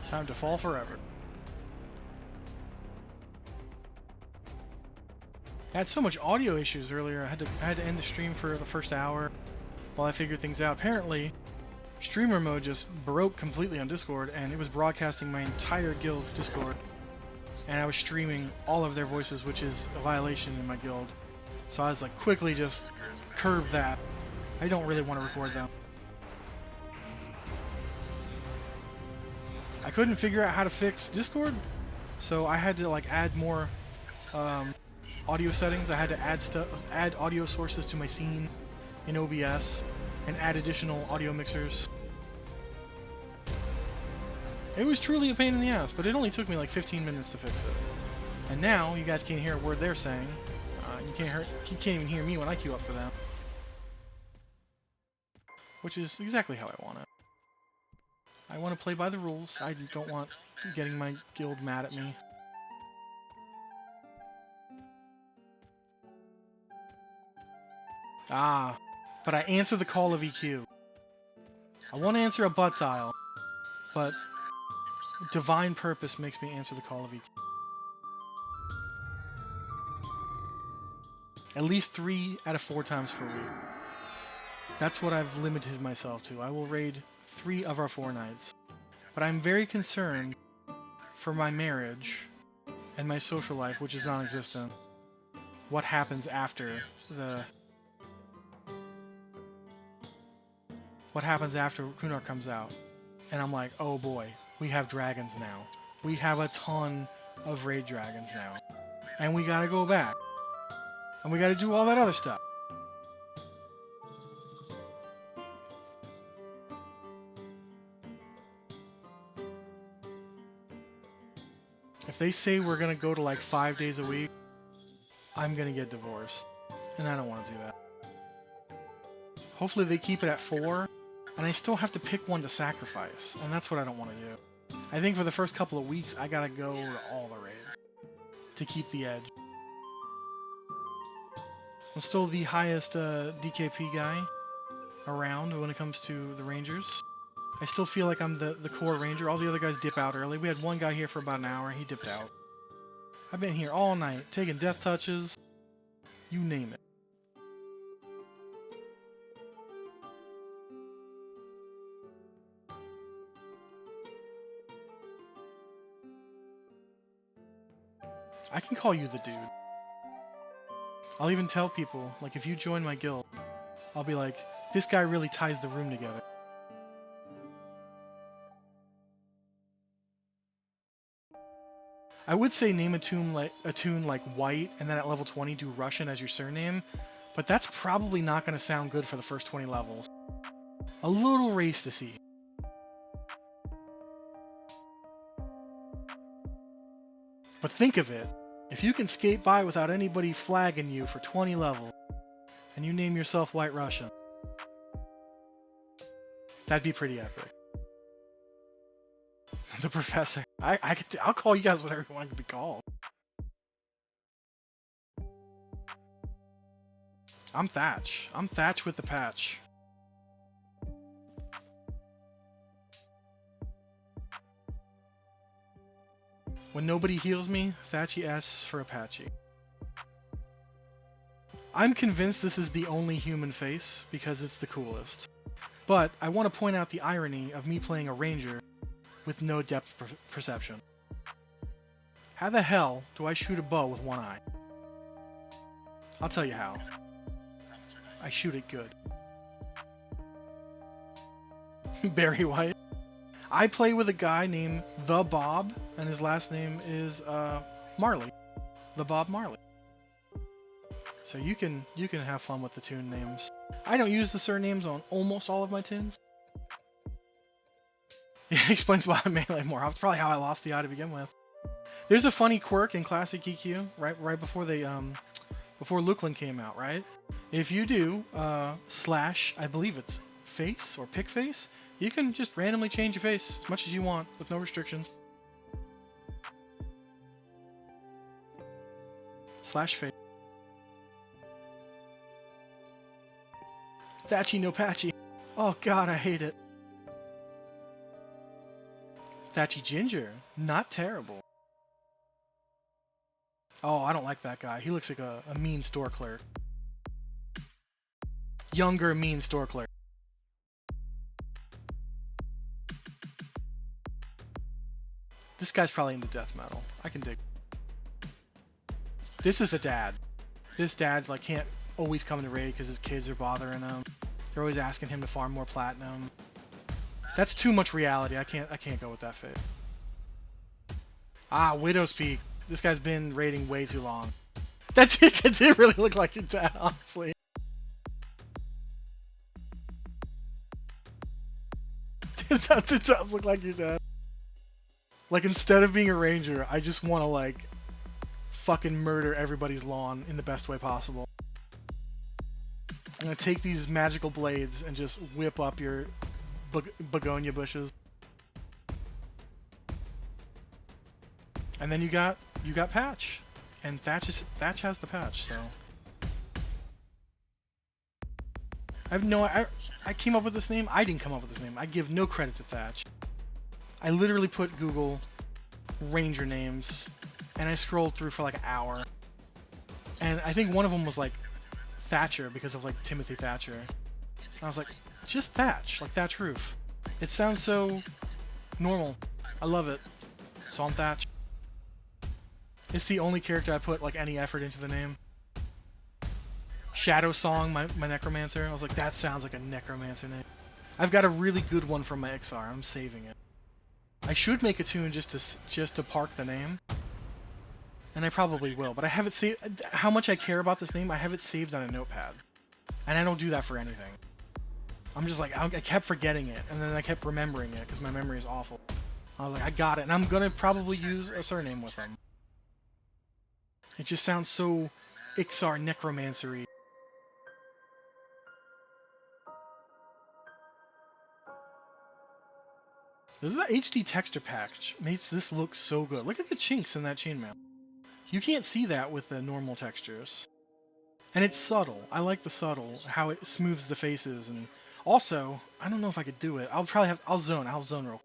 Time to fall forever. I had so much audio issues earlier. I had to end the stream for the first hour while I figured things out. Apparently, streamer mode just broke completely on Discord, and it was broadcasting my entire guild's Discord. And I was streaming all of their voices, which is a violation in my guild. So I was like, quickly just curb that. I don't really want to record them. I couldn't figure out how to fix Discord, so I had to like add more audio settings. I had to add audio sources to my scene in OBS, and add additional audio mixers. It was truly a pain in the ass, but it only took me like 15 minutes to fix it. And now you guys can't hear a word they're saying. You can't even hear me when I queue up for them, which is exactly how I want it. I want to play by the rules. I don't want getting my guild mad at me. Ah, but I answer the call of EQ. I want to answer a butt dial, but divine purpose makes me answer the call of EQ. At least 3 out of 4 times per week. That's what I've limited myself to. I will raid 3 of our 4 nights. But I'm very concerned for my marriage and my social life, which is non-existent. What happens after Kunark comes out? And I'm like, oh boy, we have dragons now. We have a ton of raid dragons now. And we gotta go back. And we gotta do all that other stuff. If they say we're gonna go to like 5 days a week, I'm gonna get divorced. And I don't want to do that. Hopefully they keep it at 4, and I still have to pick one to sacrifice, and that's what I don't want to do. I think for the first couple of weeks, I gotta go to all the raids to keep the edge. I'm still the highest DKP guy around when it comes to the Rangers. I still feel like I'm the core Ranger. All the other guys dip out early. We had one guy here for about an hour, and he dipped out. I've been here all night, taking death touches, you name it. I can call you the dude. I'll even tell people, like, if you join my guild, I'll be like, this guy really ties the room together. I would say name a tune like White, and then at level 20 do Russian as your surname, but that's probably not going to sound good for the first 20 levels. A little race to see. But think of it, if you can skate by without anybody flagging you for 20 levels, and you name yourself White Russian, that'd be pretty epic. The Professor. I'll call you guys whatever you want to be called. I'm Thatch. I'm Thatch with the patch. When nobody heals me, Thatchy asks for Apache. I'm convinced this is the only human face because it's the coolest. But I want to point out the irony of me playing a ranger with no depth perception. How the hell do I shoot a bow with one eye? I'll tell you how. I shoot it good. Barry White. I play with a guy named The Bob, and his last name is Marley. The Bob Marley. So you can have fun with the tune names. I don't use the surnames on almost all of my tunes. It explains why I melee more. That's probably how I lost the eye to begin with. There's a funny quirk in Classic EQ, right before they before Lukeland came out, right? If you do slash, I believe it's face or pick face, you can just randomly change your face as much as you want with no restrictions. Slash face. Thatchy no patchy. Oh god, I hate it. Thatchy Ginger. Not terrible. Oh, I don't like that guy. He looks like a mean store clerk. Younger, mean store clerk. This guy's probably into death metal. I can dig. This is a dad. This dad like can't always come to raid because his kids are bothering him. They're always asking him to farm more platinum. That's too much reality. I can't go with that fate. Ah, Widow's Peak. This guy's been raiding way too long. That did really look like your dad, honestly. It does look like your dad. Like, instead of being a ranger, I just want to, like, fucking murder everybody's lawn in the best way possible. I'm gonna take these magical blades and just whip up your begonia bushes. And then you got Patch. And Thatch has the patch, so. I came up with this name. I didn't come up with this name. I give no credit to Thatch. I literally put Google Ranger names, and I scrolled through for like an hour. And I think one of them was like Thatcher because of like Timothy Thatcher. And I was like, just Thatch, like Thatch Roof. It sounds so normal. I love it. So I'm Thatch. It's the only character I put like any effort into the name. Shadow Song, my necromancer. I was like, that sounds like a necromancer name. I've got a really good one from my XR. I'm saving it. I should make a tune just to park the name. and I probably will, but I have it saved. How much I care about this name, I have it saved on a notepad, and I don't do that for anything. I'm just like, I kept forgetting it, and then I kept remembering it because my memory is awful. I was like, I got it, and I'm gonna probably use a surname with them. It just sounds so Ixar necromancery. The HD texture pack makes this look so good. Look at the chinks in that chainmail. You can't see that with the normal textures. And it's subtle. I like the subtle, how it smooths the faces. And also, I don't know if I could do it. I'll zone real quick.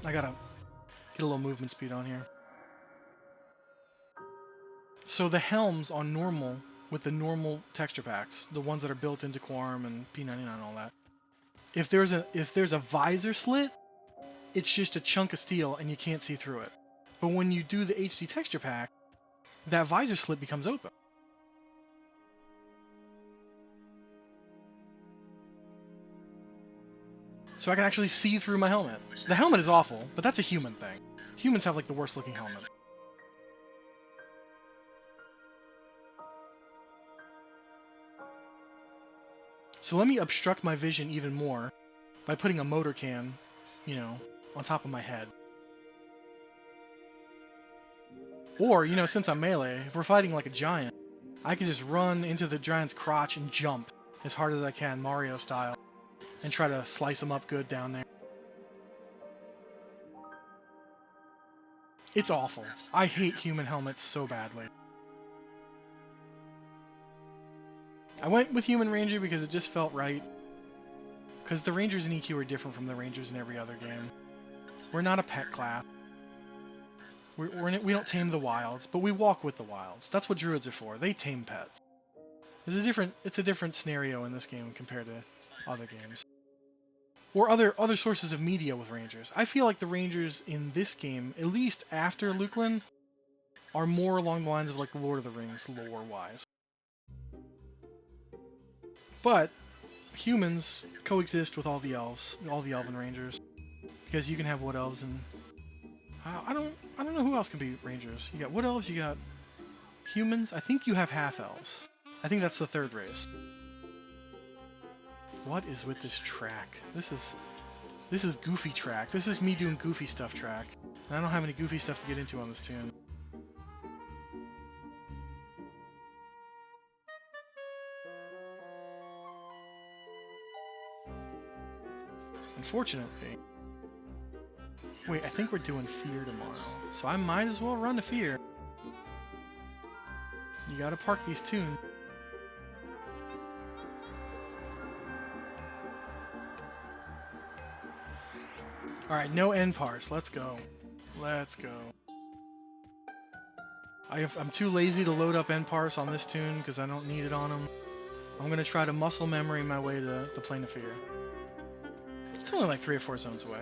I gotta get a little movement speed on here. So the helms on normal, with the normal texture packs, the ones that are built into Quarm and P99 and all that, if there's a visor slit, it's just a chunk of steel and you can't see through it. But when you do the HD texture pack, that visor slit becomes open. So I can actually see through my helmet. The helmet is awful, but that's a human thing. Humans have like the worst looking helmets. So let me obstruct my vision even more by putting a motor can, you know, on top of my head. Or, you know, since I'm melee, if we're fighting like a giant, I can just run into the giant's crotch and jump as hard as I can, Mario style, and try to slice him up good down there. It's awful. I hate human helmets so badly. I went with Human Ranger because it just felt right. Because the Rangers in EQ are different from the Rangers in every other game. We're not a pet class. We don't tame the wilds, but we walk with the wilds. That's what druids are for. They tame pets. It's a different scenario in this game compared to other games. Or other sources of media with Rangers. I feel like the Rangers in this game, at least after Lukeland, are more along the lines of like Lord of the Rings lore-wise. But humans coexist with all the elves, all the elven rangers, because you can have wood elves and I don't know who else can be rangers. You got wood elves, you got humans. I think you have half elves. I think that's the third race. What is with this track? This is goofy track. This is me doing goofy stuff track. And I don't have any goofy stuff to get into on this tune. Unfortunately. Wait, I think we're doing Fear tomorrow. So I might as well run to Fear. You gotta park these tunes. Alright, no end parts. Let's go. Let's go. I'm too lazy to load up end parts on this tune because I don't need it on them. I'm gonna try to muscle memory my way to the Plane of Fear. It's only like 3 or 4 zones away.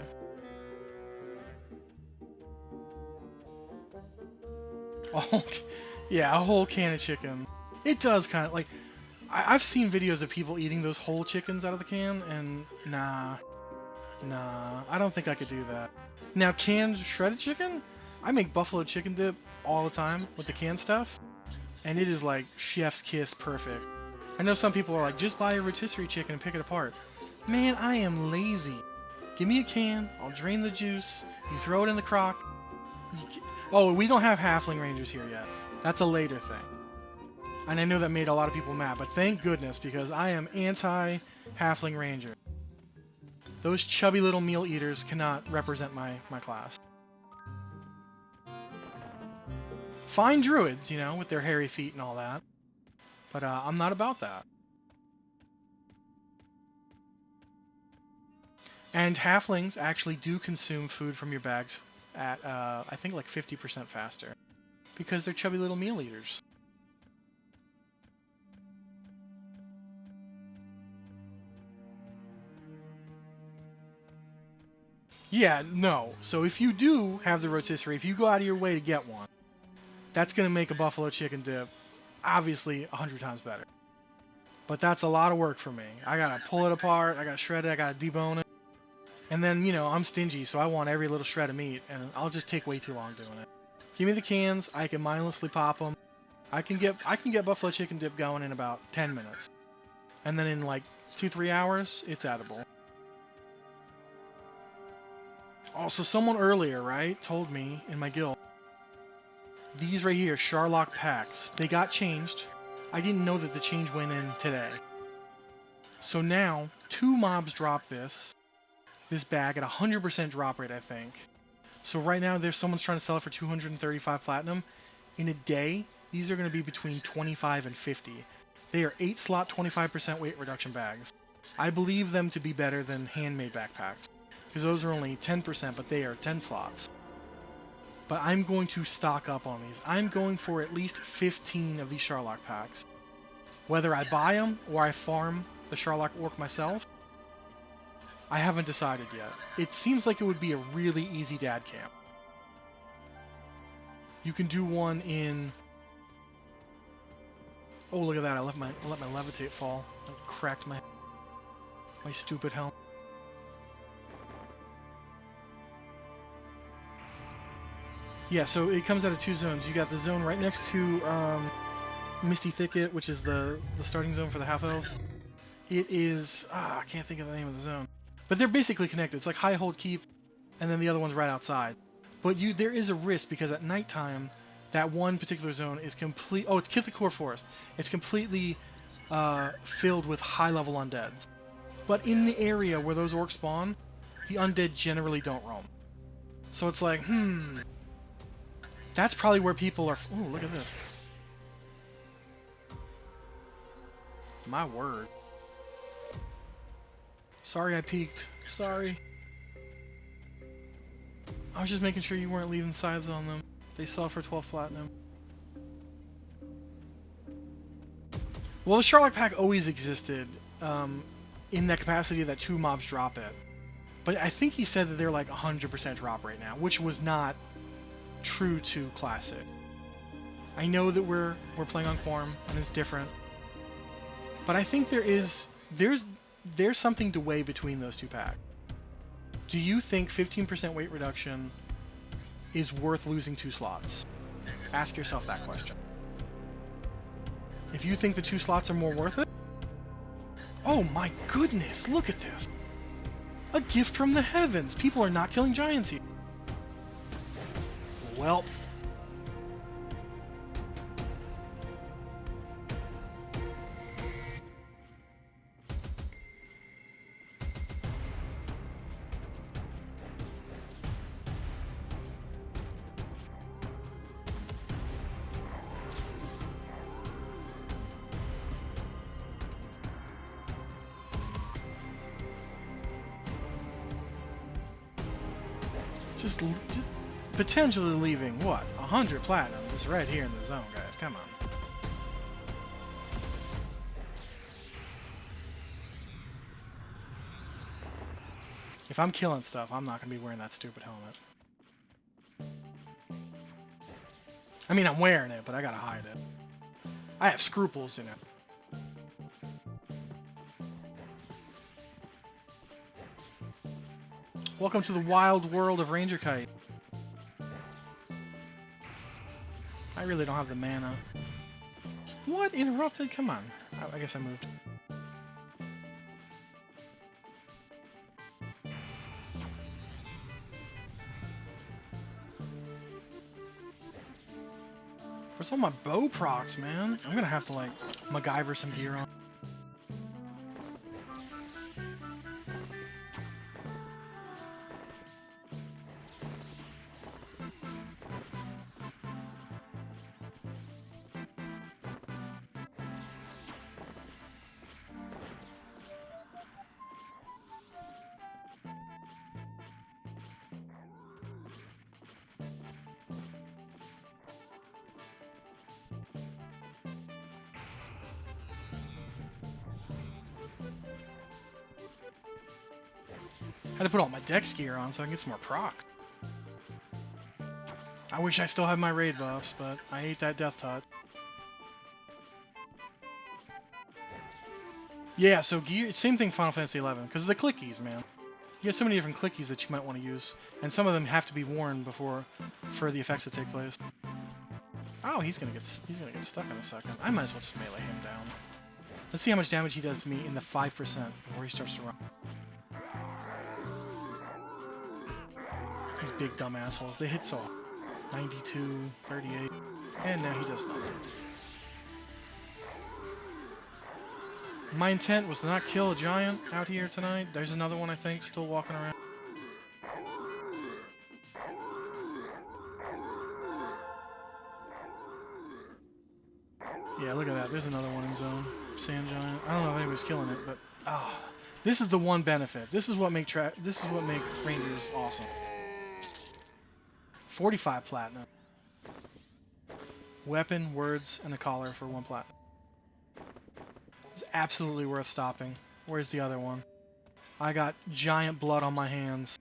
Oh, yeah, a whole can of chicken. It does kind of like... I've seen videos of people eating those whole chickens out of the can, and nah, I don't think I could do that. Now, canned shredded chicken? I make buffalo chicken dip all the time with the canned stuff, and it is like chef's kiss perfect. I know some people are like, just buy a rotisserie chicken and pick it apart. Man, I am lazy. Give me a can, I'll drain the juice, you throw it in the crock. Oh, we don't have halfling rangers here yet. That's a later thing. And I know that made a lot of people mad, but thank goodness, because I am anti-halfling ranger. Those chubby little meal eaters cannot represent my class. Fine druids, you know, with their hairy feet and all that. But I'm not about that. And halflings actually do consume food from your bags at, I think, like 50% faster. Because they're chubby little meal eaters. Yeah, no. So if you do have the rotisserie, if you go out of your way to get one, that's going to make a buffalo chicken dip obviously 100 times better. But that's a lot of work for me. I got to pull it apart, I got to shred it, I got to debone it. And then, you know, I'm stingy, so I want every little shred of meat, and I'll just take way too long doing it. Give me the cans, I can mindlessly pop them. I can get buffalo chicken dip going in about 10 minutes. And then in like 2-3 hours, it's edible. Also, someone earlier, right, told me in my guild, these right here, Sharlock packs, they got changed. I didn't know that the change went in today. So now, 2 mobs drop this bag at 100% drop rate, I think. So right now, there's someone's trying to sell it for 235 platinum. In a day, these are going to be between 25 and 50. They are 8 slot, 25% weight reduction bags. I believe them to be better than handmade backpacks, because those are only 10%, but they are 10 slots. But I'm going to stock up on these. I'm going for at least 15 of these Sharlock packs. Whether I buy them or I farm the Sharlock Orc myself, I haven't decided yet. It seems like it would be a really easy dad camp. You can do one in... Oh, look at that. I let my levitate fall. I cracked my stupid helmet. Yeah, so it comes out of 2 zones. You got the zone right next to Misty Thicket, which is the starting zone for the half-elves. It is... I can't think of the name of the zone. But they're basically connected. It's like High Hold Keep, and then the other one's right outside. But there is a risk, because at nighttime, that one particular zone is complete... Oh, it's Kithakor Forest. It's completely filled with high-level undeads. But in the area where those orcs spawn, the undead generally don't roam. So it's like, that's probably where people are... Ooh, look at this. My word. Sorry I peeked. Sorry. I was just making sure you weren't leaving scythes on them. They sell for 12 platinum. Well, the Sharlock pack always existed in that capacity that 2 mobs drop it. But I think he said that they're like 100% drop right now, which was not true to Classic. I know that we're playing on Quarm and it's different, but I think there's something to weigh between those 2 packs. Do you think 15% weight reduction is worth losing 2 slots? Ask yourself that question. If you think the 2 slots are more worth it, oh my goodness, look at this. A gift from the heavens. People are not killing giants here. Well. Just potentially leaving, what, 100 platinum just right here in the zone, guys. Come on. If I'm killing stuff, I'm not going to be wearing that stupid helmet. I mean, I'm wearing it, but I got to hide it. I have scruples, you know. Welcome to the wild world of Ranger Kite. I really don't have the mana. What? Interrupted? Come on. I guess I moved. Where's all my bow procs, man? I'm gonna have to, like, MacGyver some gear on. Had to put all my dex gear on so I can get some more proc. I wish I still had my raid buffs, but I ate that death touch. Yeah, so gear, same thing Final Fantasy 11, because of the clickies, man. You have so many different clickies that you might want to use, and some of them have to be worn for the effects to take place. Oh, he's gonna get stuck in a second. I might as well just melee him down. Let's see how much damage he does to me in the 5% before he starts to run. These big dumb assholes, they hit so 92, 38, and now he does nothing. My intent was to not kill a giant out here tonight. There's another one, I think, still walking around. Yeah, look at that. There's another one in zone. Sand giant. I don't know if anybody's killing it, but this is the one benefit. This is what make Rangers awesome. 45 platinum. Weapon, words, and a collar for 1 platinum. It's absolutely worth stopping. Where's the other one? I got giant blood on my hands.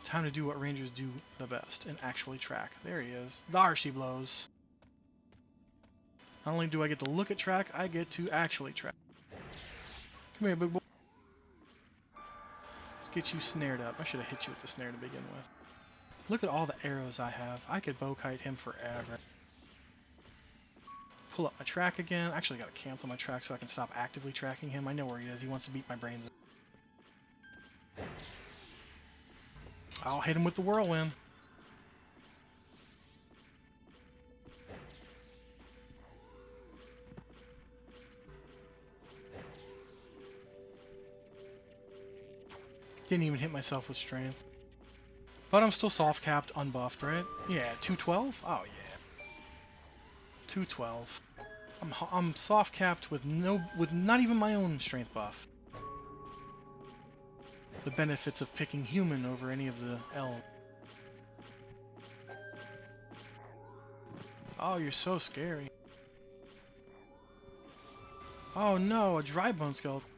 Time to do what Rangers do the best and actually track. There he is. There she blows. Not only do I get to look at track, I get to actually track. Come here, big boy. Let's get you snared up. I should have hit you with the snare to begin with. Look at all the arrows I have. I could bow kite him forever. Pull up my track again. Actually, I gotta cancel my track so I can stop actively tracking him. I know where he is. He wants to beat my brains out. I'll hit him with the whirlwind. Didn't even hit myself with strength. But I'm still soft capped, unbuffed, right? Yeah, 212? Oh yeah. 212. I'm soft capped with not even my own strength buff. The benefits of picking human over any of the elves. Oh, you're so scary. Oh no, a dry bone skeleton.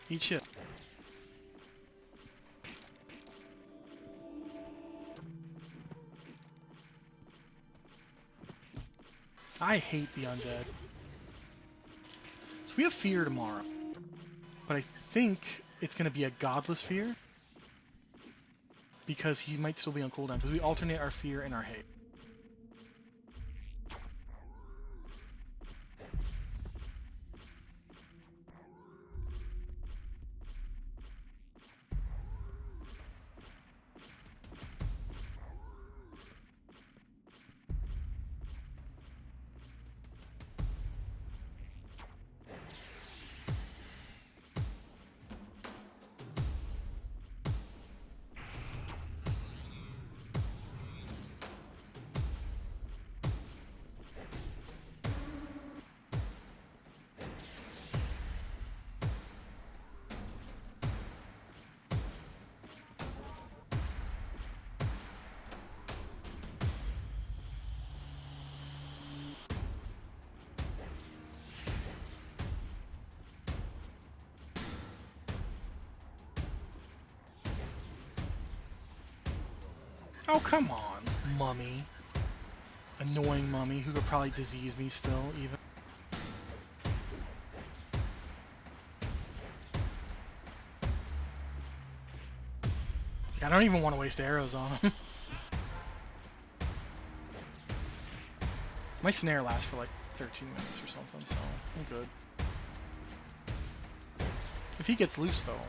Eat shit. I hate the undead. So we have fear tomorrow. But I think it's going to be a godless fear. Because he might still be on cooldown. Because we alternate our fear and our hate. Oh, come on, mummy. Annoying mummy who could probably disease me still, even. I don't even want to waste arrows on him. My snare lasts for like 13 minutes or something, so I'm good. If he gets loose, though,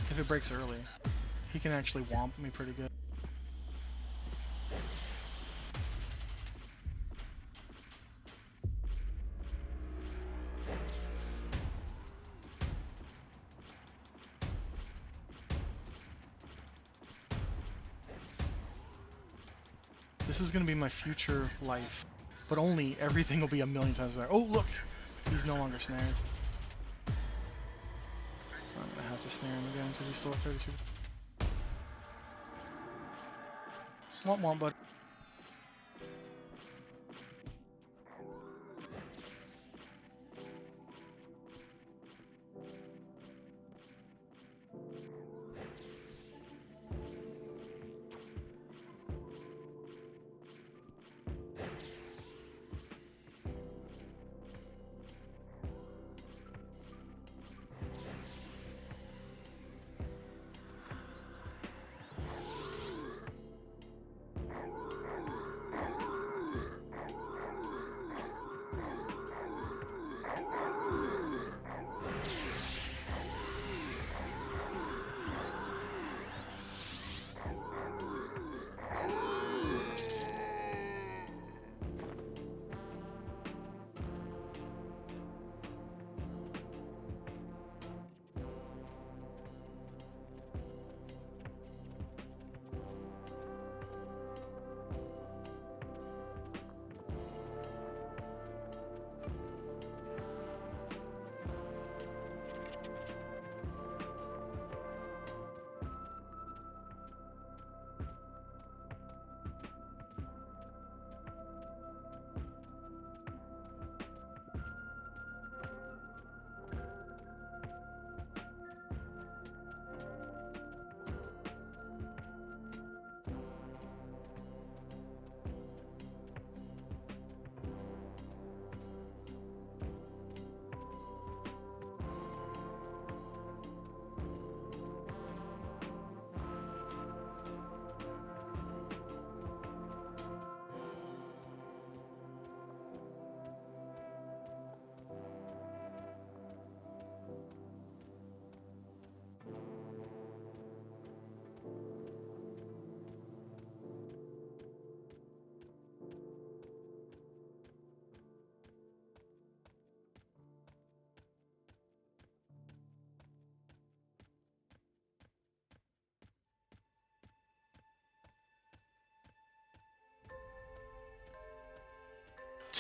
if it breaks early, he can actually womp me pretty good. This is going to be my future life, but only everything will be a million times better. Oh, look! He's no longer snared. I'm going to have to snare him again because he's still at 32. Womp womp, bud.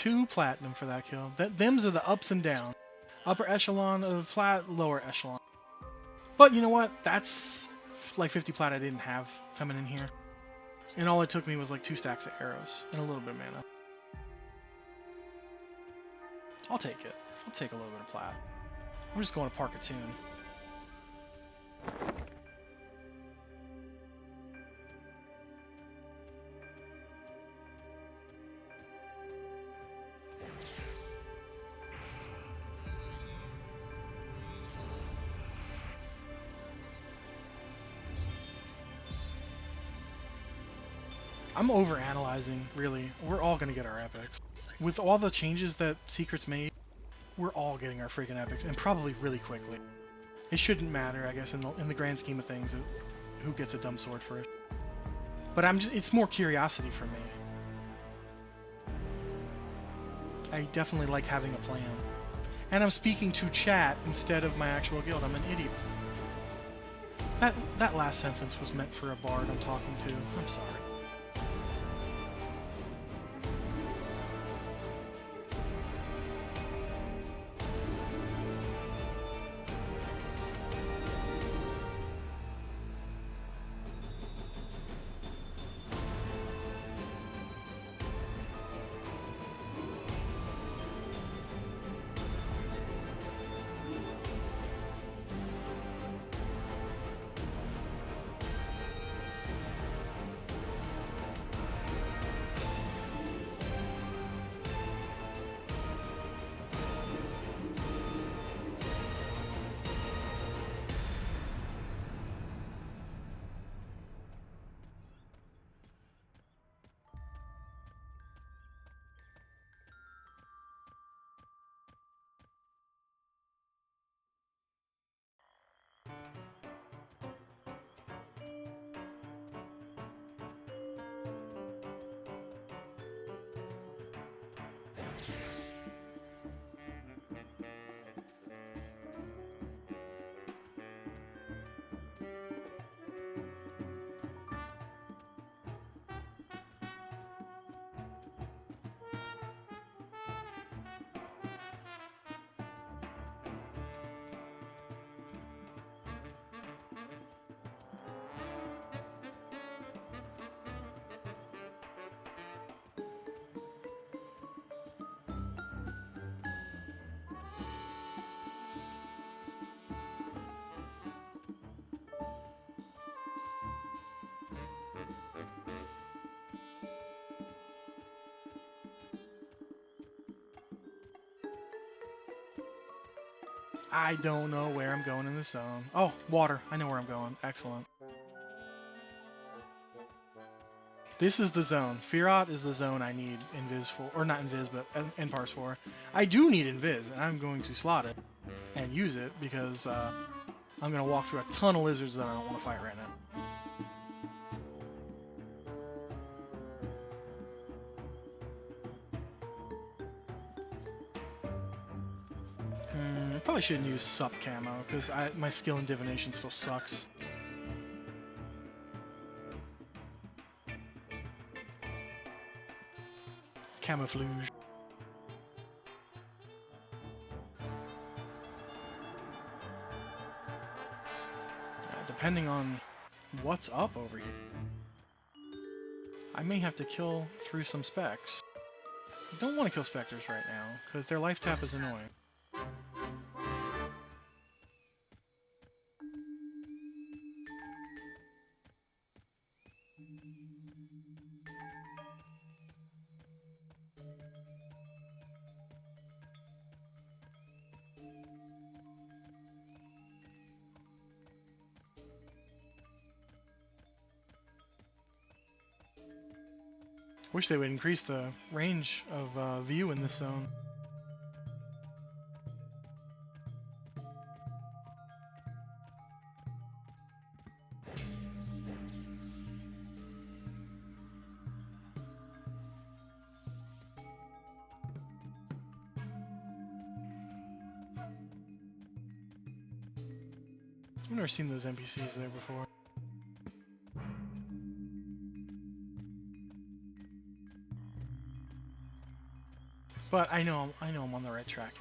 2 platinum for that kill. Them's are the ups and downs. Upper echelon of plat, lower echelon. But you know what? That's like 50 plat I didn't have coming in here. And all it took me was like 2 stacks of arrows and a little bit of mana. I'll take it. I'll take a little bit of plat. I'm just going to park a tune. I'm overanalyzing, really. We're all gonna get our epics. With all the changes that Secret's made, we're all getting our freaking epics, and probably really quickly. It shouldn't matter, I guess, in the grand scheme of things, who gets a dumb sword first. But it's more curiosity for me. I definitely like having a plan. And I'm speaking to chat instead of my actual guild. I'm an idiot. That last sentence was meant for a bard I'm talking to. I'm sorry. I don't know where I'm going in the zone. Oh, water. I know where I'm going. Excellent. This is the zone. Firat is the zone I need Invis for. Or not Invis, but Enpars for. I do need Invis, and I'm going to slot it and use it because I'm going to walk through a ton of lizards that I don't want to fight right now. I probably shouldn't use sup camo because my skill in divination still sucks. Camouflage. Depending on what's up over here, I may have to kill through some specs. I don't want to kill specters right now because their life tap is annoying. Wish they would increase the range of view in this zone. I've never seen those NPCs there before. But I know I'm on the right track.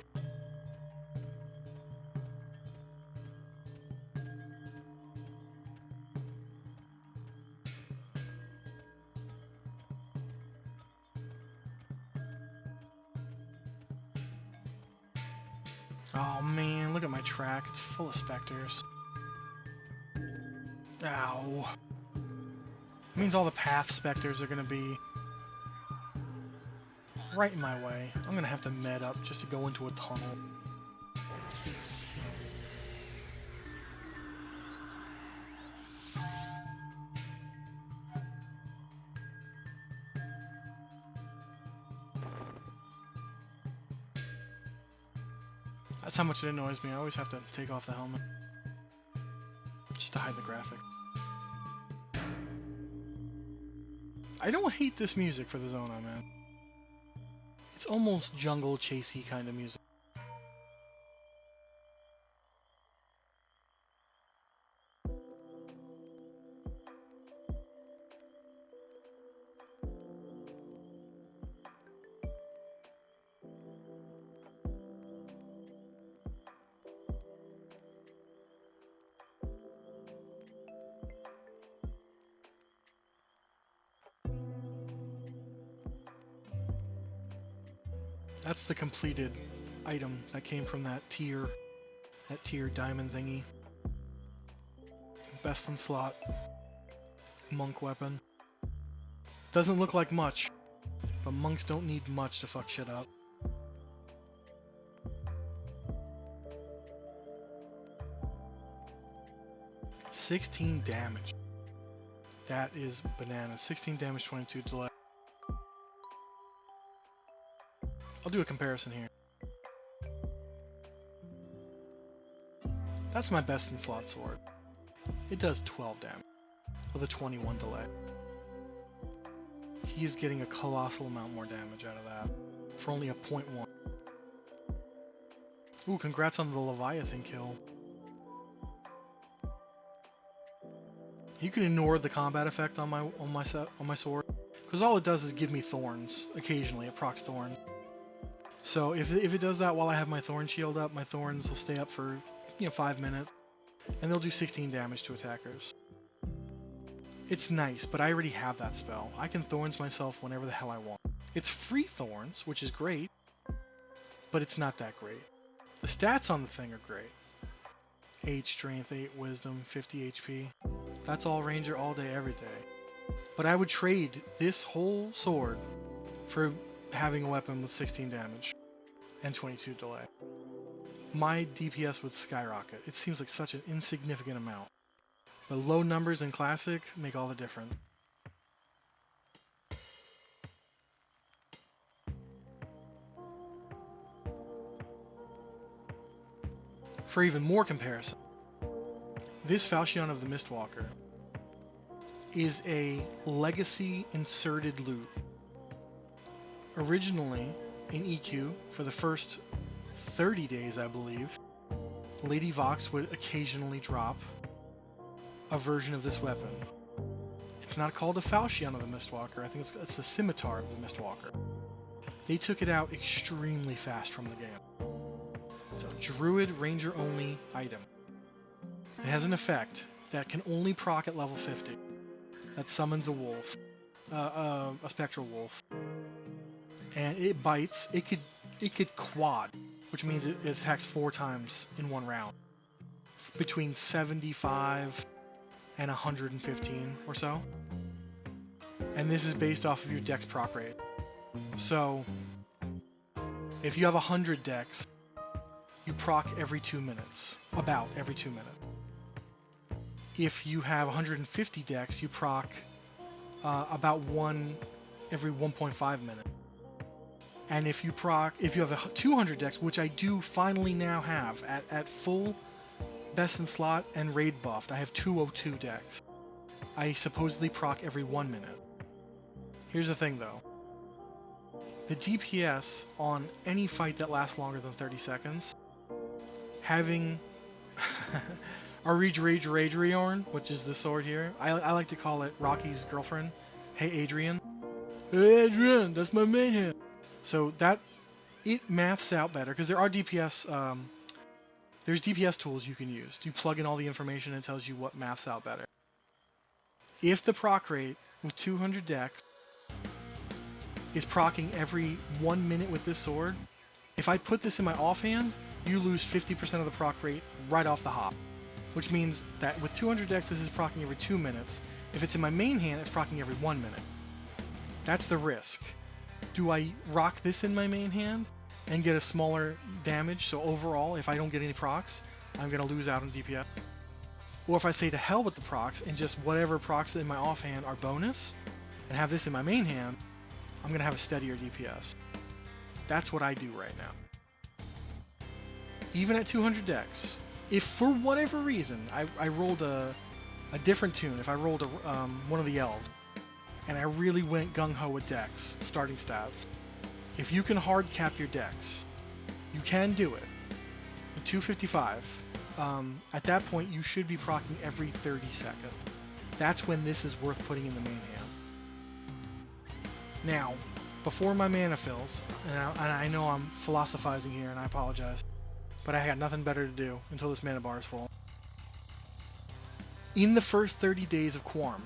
Oh man, look at my track. It's full of specters. Ow. It means all the path specters are gonna be right in my way. I'm gonna have to med up just to go into a tunnel. That's how much it annoys me. I always have to take off the helmet just to hide the graphic. I don't hate this music for the zone I'm in. It's almost jungle chasey kind of music. That's the completed item that came from that tier diamond thingy. Best in slot. Monk weapon. Doesn't look like much, but monks don't need much to fuck shit up. $16 damage. That is bananas. 16 damage, 22 delay. I'll do a comparison here. That's my best in slot sword. It does 12 damage with a 21 delay. He's getting a colossal amount more damage out of that for only a 0.1. Ooh, congrats on the Leviathan kill. You can ignore the combat effect on my sword, because all it does is give me thorns. Occasionally, it procs thorns. So if it does that while I have my thorn shield up, my thorns will stay up for 5 minutes, and they'll do 16 damage to attackers. It's nice, but I already have that spell. I can thorns myself whenever the hell I want. It's free thorns, which is great, but it's not that great. The stats on the thing are great. 8 strength, 8 wisdom, 50 HP. That's all ranger all day, every day. But I would trade this whole sword for having a weapon with 16 damage and 22 delay. My DPS would skyrocket. It seems like such an insignificant amount. But low numbers in Classic make all the difference. For even more comparison, this Falchion of the Mistwalker is a legacy inserted loot. Originally, in EQ, for the first 30 days, I believe, Lady Vox would occasionally drop a version of this weapon. It's not called a Falchion of the Mistwalker, I think it's a Scimitar of the Mistwalker. They took it out extremely fast from the game. It's a Druid Ranger only item. It has an effect that can only proc at level 50. That summons a wolf, a spectral wolf, and it bites. It could quad, which means it attacks 4 times in one round, between 75 and 115 or so. And this is based off of your dex proc rate. So if you have 100 dex, you proc every 2 minutes, about every 2 minutes. If you have 150 dex, you proc about one every 1.5 minutes. And if you have a 200 dex, which I do finally now have at full best in slot and raid buffed, I have 202 dex. I supposedly proc every 1 minute. Here's the thing though. The DPS on any fight that lasts longer than 30 seconds, having Adriorn, which is the sword here. I like to call it Rocky's girlfriend. Hey Adrian. Hey Adrian, that's my main hand. So that it maths out better because there are DPS. There's DPS tools you can use. You plug in all the information and it tells you what maths out better. If the proc rate with 200 dex is proccing every 1 minute with this sword, if I put this in my offhand, you lose 50% of the proc rate right off the hop. Which means that with 200 dex, this is proccing every 2 minutes. If it's in my main hand, it's proccing every 1 minute. That's the risk. Do I rock this in my main hand and get a smaller damage, so overall, if I don't get any procs, I'm going to lose out on DPS? Or if I say to hell with the procs and just whatever procs in my offhand are bonus, and have this in my main hand, I'm going to have a steadier DPS. That's what I do right now. Even at 200 dex, if for whatever reason I rolled a different tune, if I rolled one of the elves, and I really went gung-ho with dex, starting stats, if you can hard cap your dex, you can do it. At 255, at that point you should be proccing every 30 seconds. That's when this is worth putting in the main hand. Now, before my mana fills, and I know I'm philosophizing here and I apologize, but I got nothing better to do until this mana bar is full. In the first 30 days of Quarm,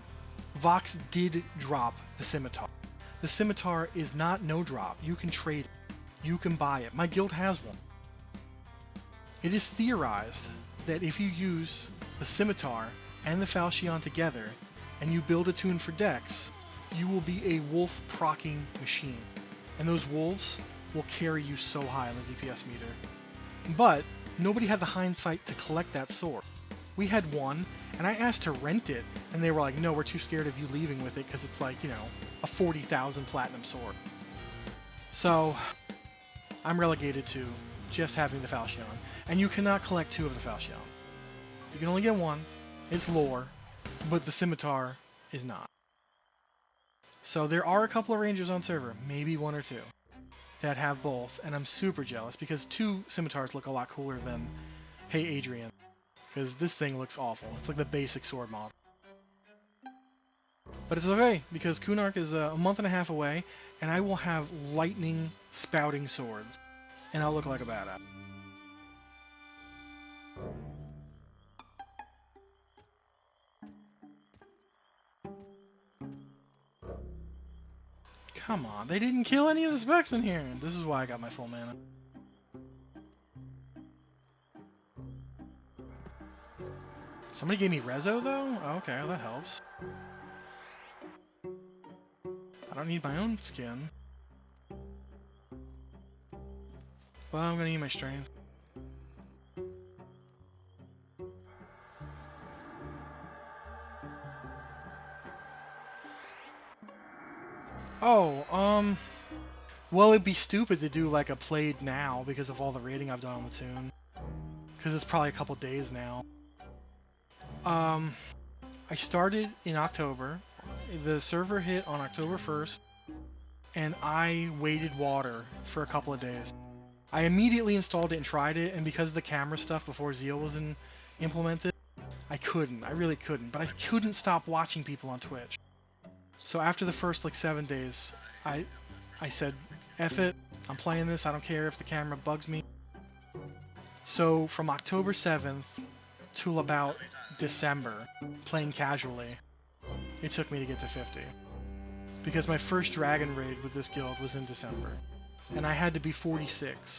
Vox did drop the Scimitar. The Scimitar is not no drop. You can trade it. You can buy it. My guild has one. It is theorized that if you use the Scimitar and the Falchion together, and you build a tune for Dex, you will be a wolf proccing machine. And those wolves will carry you so high on the DPS meter. But nobody had the hindsight to collect that sword. We had one, and I asked to rent it, and they were like, no, we're too scared of you leaving with it because it's like, you know, a 40,000 platinum sword. So, I'm relegated to just having the Falchion. And you cannot collect two of the Falchion. You can only get one. It's lore, but the Scimitar is not. So there are a couple of rangers on server, maybe one or two, that have both, and I'm super jealous because two Scimitars look a lot cooler than Hey Adrian. Because this thing looks awful. It's like the basic sword model. But it's okay, because Kunark is a month and a half away, and I will have lightning spouting swords. And I'll look like a badass. Come on, they didn't kill any of the specs in here. This is why I got my full mana. Somebody gave me Rezo, though? Oh, okay, well, that helps. I don't need my own skin. Well, I'm gonna need my strength. Oh, well, it'd be stupid to do like a played now because of all the raiding I've done on the tune. Because it's probably a couple days now. I started in October. The server hit on October 1st, and I waited water for a couple of days. I immediately installed it and tried it, and because of the camera stuff before Zeal was implemented, I really couldn't, but I couldn't stop watching people on Twitch. So after the first like 7 days, I said, F it, I'm playing this, I don't care if the camera bugs me. So from October 7th till about December, playing casually, it took me to get to 50. Because my first dragon raid with this guild was in December, and I had to be 46.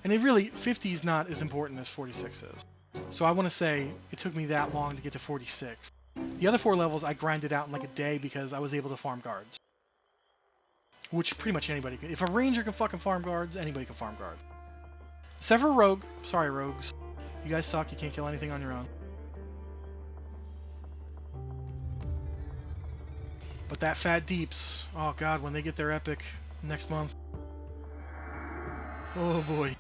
And it really, 50 is not as important as 46 is. So I want to say it took me that long to get to 46. The other 4 levels I grinded out in like a day because I was able to farm guards. Which pretty much anybody can. If a ranger can fucking farm guards, anybody can farm guards. Except for rogue. Sorry, rogues. You guys suck, you can't kill anything on your own. But that Fat Deeps, oh god, when they get their epic next month. Oh boy.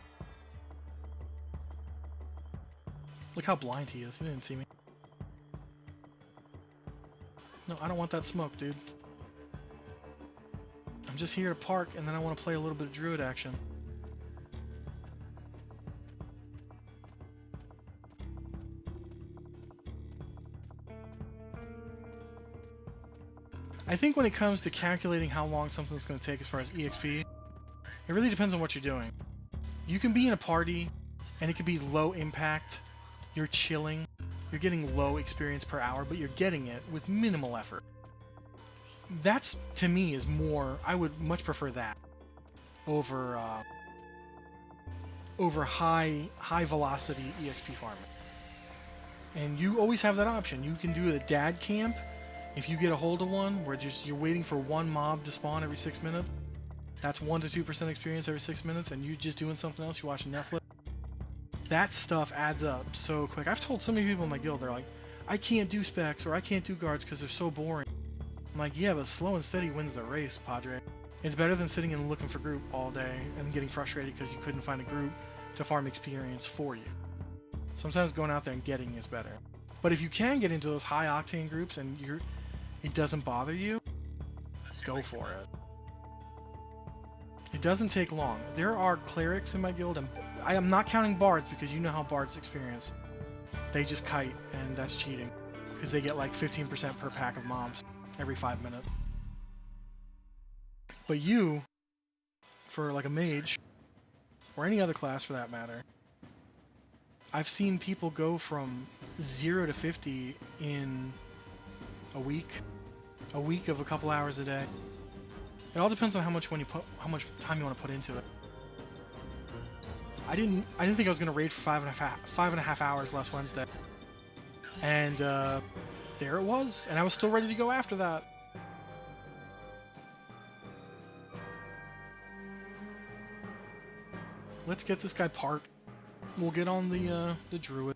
Look how blind he is, he didn't see me. No, I don't want that smoke, dude. I'm just here to park, and then I want to play a little bit of druid action. I think when it comes to calculating how long something's going to take as far as EXP, It really depends on what you're doing. You can be in a party, and it could be low impact. You're chilling. You're getting low experience per hour, but you're getting it with minimal effort. That's, to me, is more... I would much prefer that over high velocity EXP farming. And you always have that option. You can do a dad camp if you get a hold of one where just you're waiting for one mob to spawn every 6 minutes. That's 1 to 2% experience every 6 minutes, and you just doing something else. You're watching Netflix. That stuff adds up so quick. I've told so many people in my guild, they're like, I can't do specs or I can't do guards because they're so boring. I'm like, yeah, but slow and steady wins the race, Padre. It's better than sitting and looking for group all day and getting frustrated because you couldn't find a group to farm experience for you. Sometimes going out there and getting is better. But if you can get into those high octane groups and it doesn't bother you, go for it. It doesn't take long. There are clerics in my guild, and I am not counting bards because you know how bards experience. They just kite, and that's cheating because they get like 15% per pack of mobs every 5 minutes. But you, for like a mage, or any other class for that matter, I've seen people go from 0 to 50 in a week of a couple hours a day. It all depends on how much time you want to put into it. I didn't think I was gonna raid for 5.5 hours last Wednesday, and there it was, and I was still ready to go after that. Let's get this guy parked. We'll get on the druid.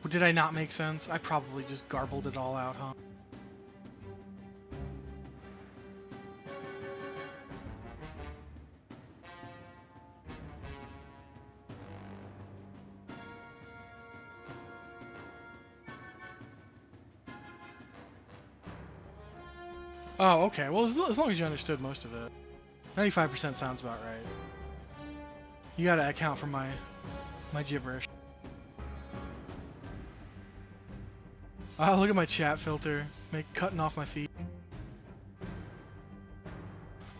Did I not make sense? I probably just garbled it all out, huh? Oh, okay. Well, as long as you understood most of it. 95% sounds about right. You gotta account for my gibberish. Oh, look at my chat filter. Cutting off my feet.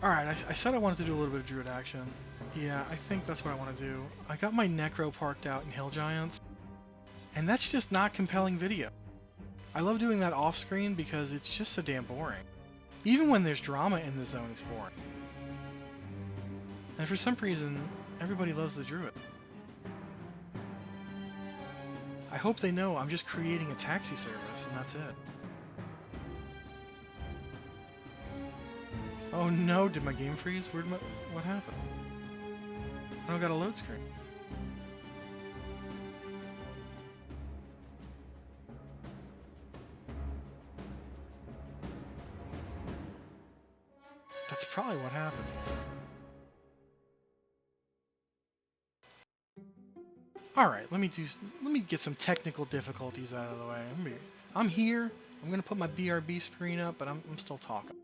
Alright, I said I wanted to do a little bit of druid action. Yeah, I think that's what I want to do. I got my Necro parked out in Hill Giants, and that's just not compelling video. I love doing that off screen because it's just so damn boring. Even when there's drama in the zone, it's boring. And for some reason, everybody loves the druid. I hope they know I'm just creating a taxi service, and that's it. Oh no, did my game freeze? What happened? I don't got a load screen. That's probably what happened. Alright, let me get some technical difficulties out of the way. I'm here. I'm gonna put my BRB screen up, but I'm still talking.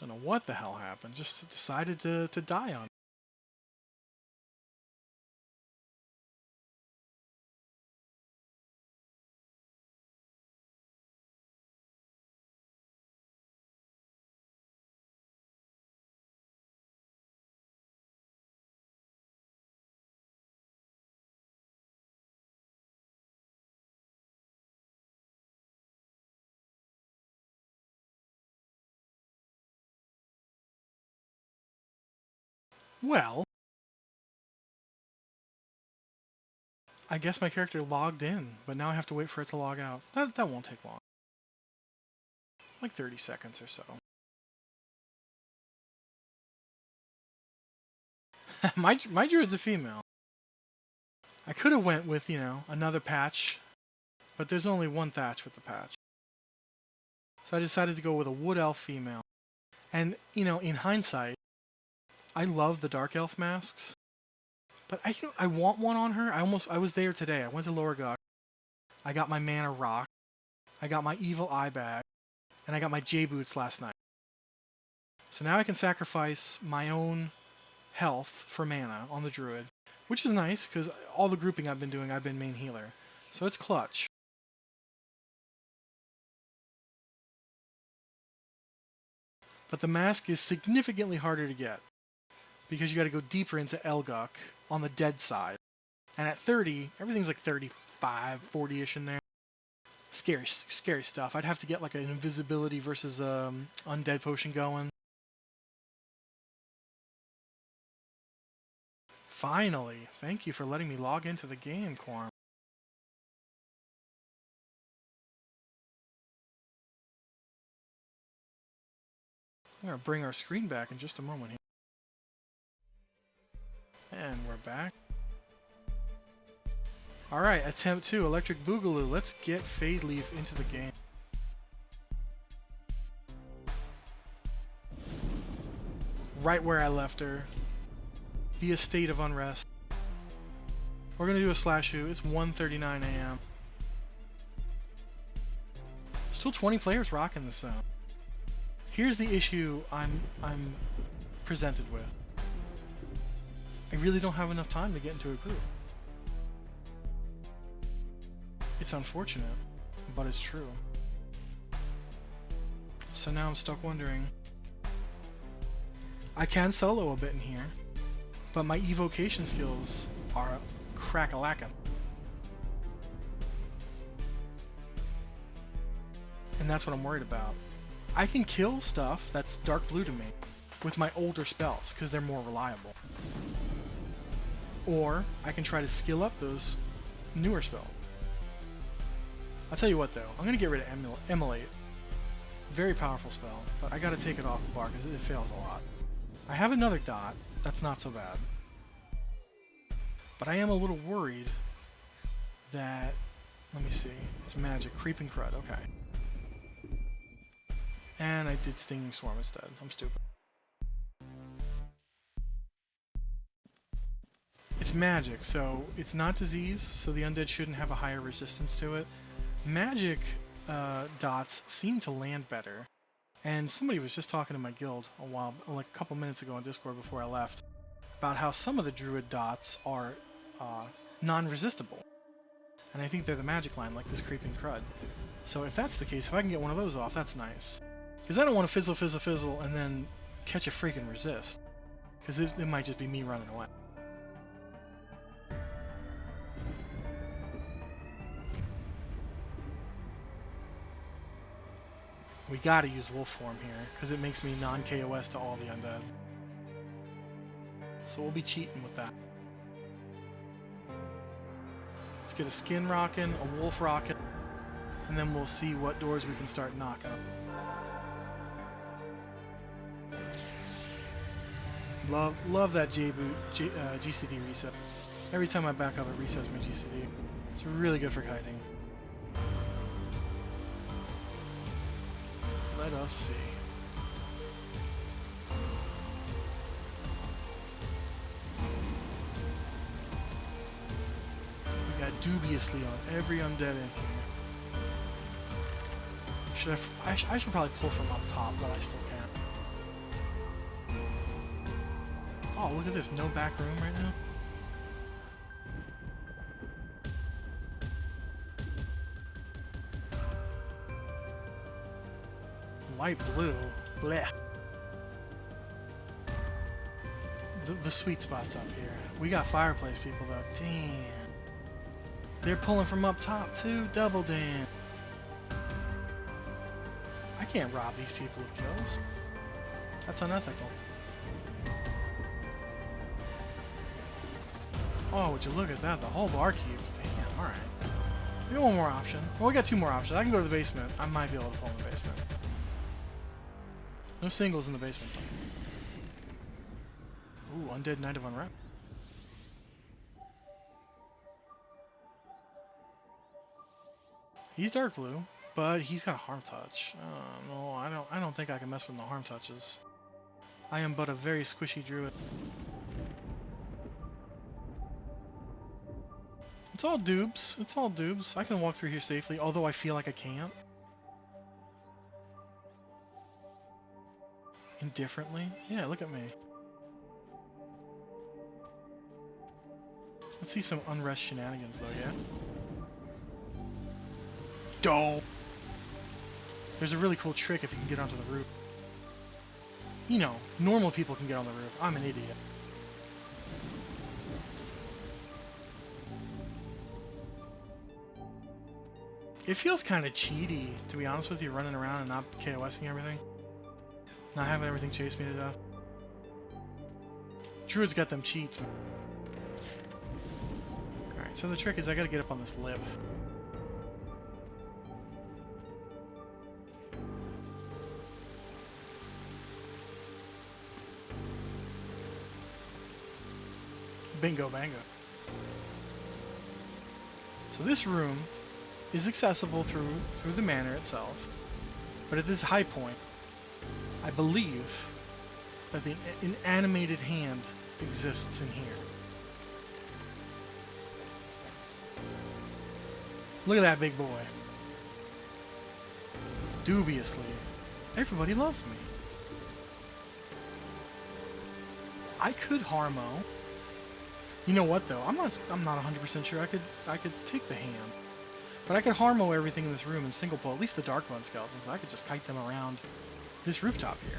Don't know what the hell happened. Just decided to die on me. Well, I guess my character logged in, but now I have to wait for it to log out. That won't take long. Like 30 seconds or so. my druid's a female. I could have went with, another patch, but there's only one thatch with the patch. So I decided to go with a wood elf female. And, in hindsight, I love the dark elf masks, but I want one on her. I was there today. I went to Lower Gok. I got my mana rock. I got my evil eye bag, and I got my J boots last night. So now I can sacrifice my own health for mana on the druid, which is nice because all the grouping I've been doing, I've been main healer. So it's clutch. But the mask is significantly harder to get because you got to go deeper into Elgok on the dead side. And at 30, everything's like 35, 40-ish in there. Scary, scary stuff. I'd have to get like an invisibility versus undead potion going. Finally, thank you for letting me log into the game, Quarm. I'm going to bring our screen back in just a moment here. And we're back. Alright, attempt 2, Electric Boogaloo. Let's get Fade Leaf into the game. Right where I left her. The Estate of Unrest. We're going to do a slash who. It's 1:39 a.m. Still 20 players rocking this zone. Here's the issue I'm presented with. I really don't have enough time to get into a group. It's unfortunate, but it's true. So now I'm stuck wondering. I can solo a bit in here, but my evocation skills are crack-a-lackin'. And that's what I'm worried about. I can kill stuff that's dark blue to me with my older spells because they're more reliable. Or I can try to skill up those newer spells. I'll tell you what though, I'm going to get rid of Emulate. Very powerful spell, but I got to take it off the bar because it fails a lot. I have another dot, that's not so bad. But I am a little worried that, let me see, it's magic, Creeping Crud, okay. And I did Stinging Swarm instead, I'm stupid. It's magic, so it's not disease, so the undead shouldn't have a higher resistance to it. Magic dots seem to land better. And somebody was just talking to my guild like a couple minutes ago on Discord before I left, about how some of the druid dots are non-resistible. And I think they're the magic line, like this Creeping Crud. So if that's the case, if I can get one of those off, that's nice. Because I don't want to fizzle, fizzle, fizzle, and then catch a freaking resist. Because it might just be me running away. We gotta use wolf form here, because it makes me non-KOS to all the undead. So we'll be cheating with that. Let's get a skin rockin', a wolf rockin', and then we'll see what doors we can start knocking. Love that GCD reset. Every time I back up, it resets my GCD. It's really good for kiting. Let us see. We got dubiously on every undead in here. I should probably pull from up top, but I still can't. Oh, look at this. No back room right now. Light blue. Blech. The sweet spot's up here. We got fireplace people though. Damn. They're pulling from up top too. Double damn. I can't rob these people of kills. That's unethical. Oh, would you look at that? The whole barkeep. Damn, alright. We got one more option. Well, we got two more options. I can go to the basement. I might be able to pull in the basement. No singles in the basement. Ooh, Undead Knight of Unwrap. He's dark blue, but he's got a harm touch. No, I don't think I can mess with the harm touches. I am but a very squishy druid. It's all dupes. It's all dupes. I can walk through here safely, although I feel like I can't. Indifferently? Yeah, look at me. Let's see some unrest shenanigans though, yeah? Dope. There's a really cool trick if you can get onto the roof. You know, normal people can get on the roof. I'm an idiot. It feels kind of cheaty, to be honest with you, running around and not KOSing everything. Not having everything chase me to death. Druid's got them cheats, man. Alright, so the trick is I gotta get up on this lip. Bingo bango. So this room is accessible through the manor itself, but at this high point, I believe that an animated hand exists in here. Look at that big boy. Dubiously, everybody loves me. I could Harmo. You know what though? I'm not 100% sure I could take the hand. But I could Harmo everything in this room and single pull at least the Darkbone skeletons. I could just kite them around this rooftop here.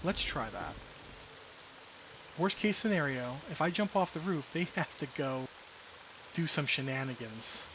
Let's try that. Worst case scenario, if I jump off the roof, they have to go do some shenanigans.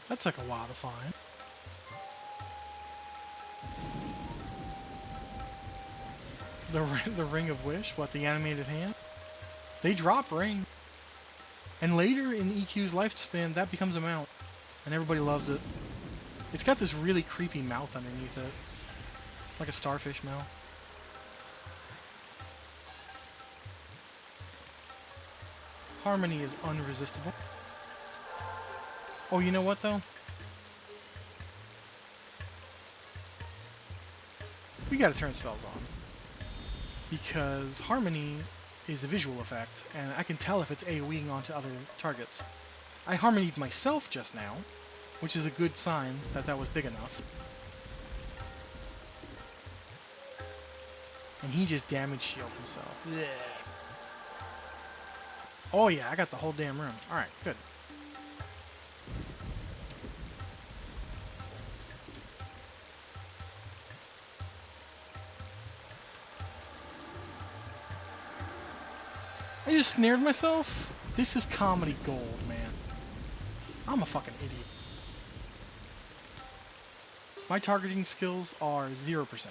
That took a while to find. The Ring of Wish? What, the animated hand? They drop ring. And later in EQ's lifespan, that becomes a mount. And everybody loves it. It's got this really creepy mouth underneath it. Like a starfish mouth. Harmony is unresistible. Oh, you know what, though? We gotta turn spells on. Because Harmony is a visual effect, and I can tell if it's AoEing onto other targets. I Harmonied myself just now, which is a good sign that that was big enough. And he just damage shielded himself. Blech. Oh yeah, I got the whole damn room. Alright, good. I just snared myself? This is comedy gold, man. I'm a fucking idiot. My targeting skills are 0%.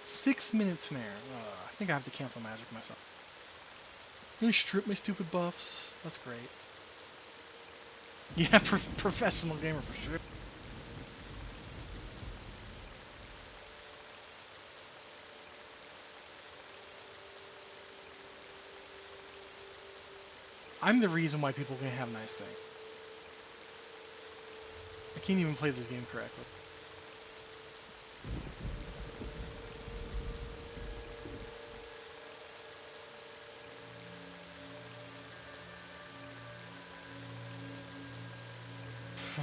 6-minute snare. I think I have to cancel magic myself. I'm gonna strip my stupid buffs. That's great. Yeah, professional gamer for sure. I'm the reason why people can have nice things. I can't even play this game correctly.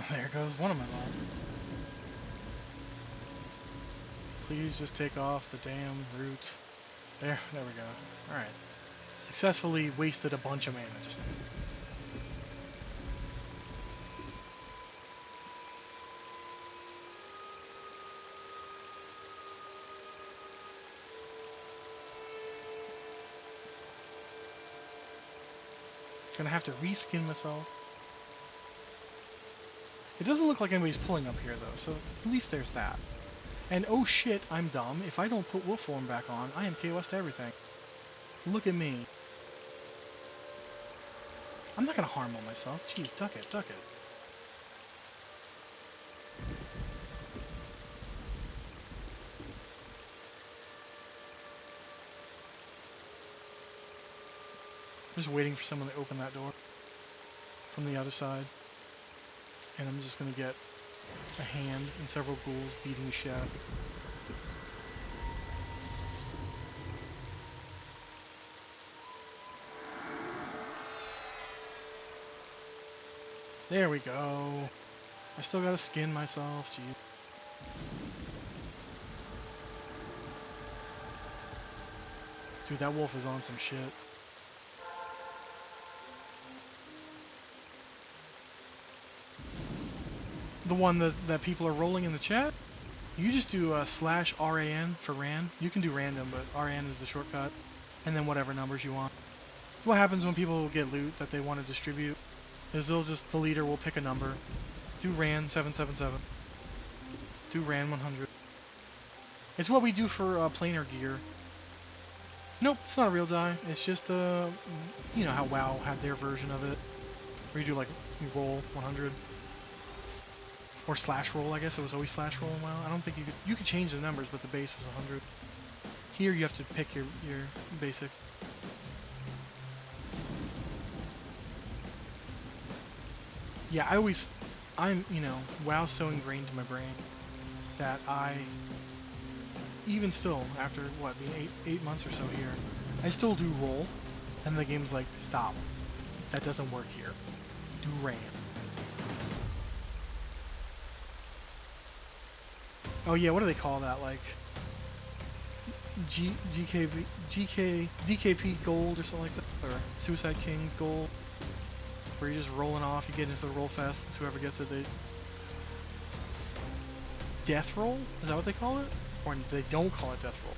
There goes one of my mobs. Please just take off the damn root. There we go. Alright. Successfully wasted a bunch of mana just now. Gonna have to reskin myself. It doesn't look like anybody's pulling up here though, so at least there's that. And oh shit, I'm dumb. If I don't put wolf form back on, I am KOS to everything. Look at me. I'm not gonna harm on myself. Jeez, duck it, duck it. Just waiting for someone to open that door from the other side. And I'm just gonna get a hand and several ghouls beating the shit out of me. There we go. I still gotta skin myself, gee. Dude, that wolf is on some shit. The one that people are rolling in the chat, you just do /RAN for RAN. You can do random, but RAN is the shortcut. And then whatever numbers you want. So what happens when people get loot that they want to distribute is the leader will pick a number. Do RAN 777. Do RAN 100. It's what we do for planar gear. Nope, it's not a real die. It's just you know how WoW had their version of it, where you do like you roll 100 or slash roll. I guess it was always slash roll in WoW. I don't think you could change the numbers, but the base was 100. Here you have to pick your basic. Yeah, I'm you know, WoW's so ingrained in my brain that even still, after what, being eight months or so here, I still do roll, and the game's like, stop. That doesn't work here. Do RAN. Oh yeah, what do they call that? Like DKP gold or something like that, or Suicide Kings gold, where you're just rolling off. You get into the roll fest. Whoever gets it, they death roll. Is that what they call it? Or they don't call it death roll.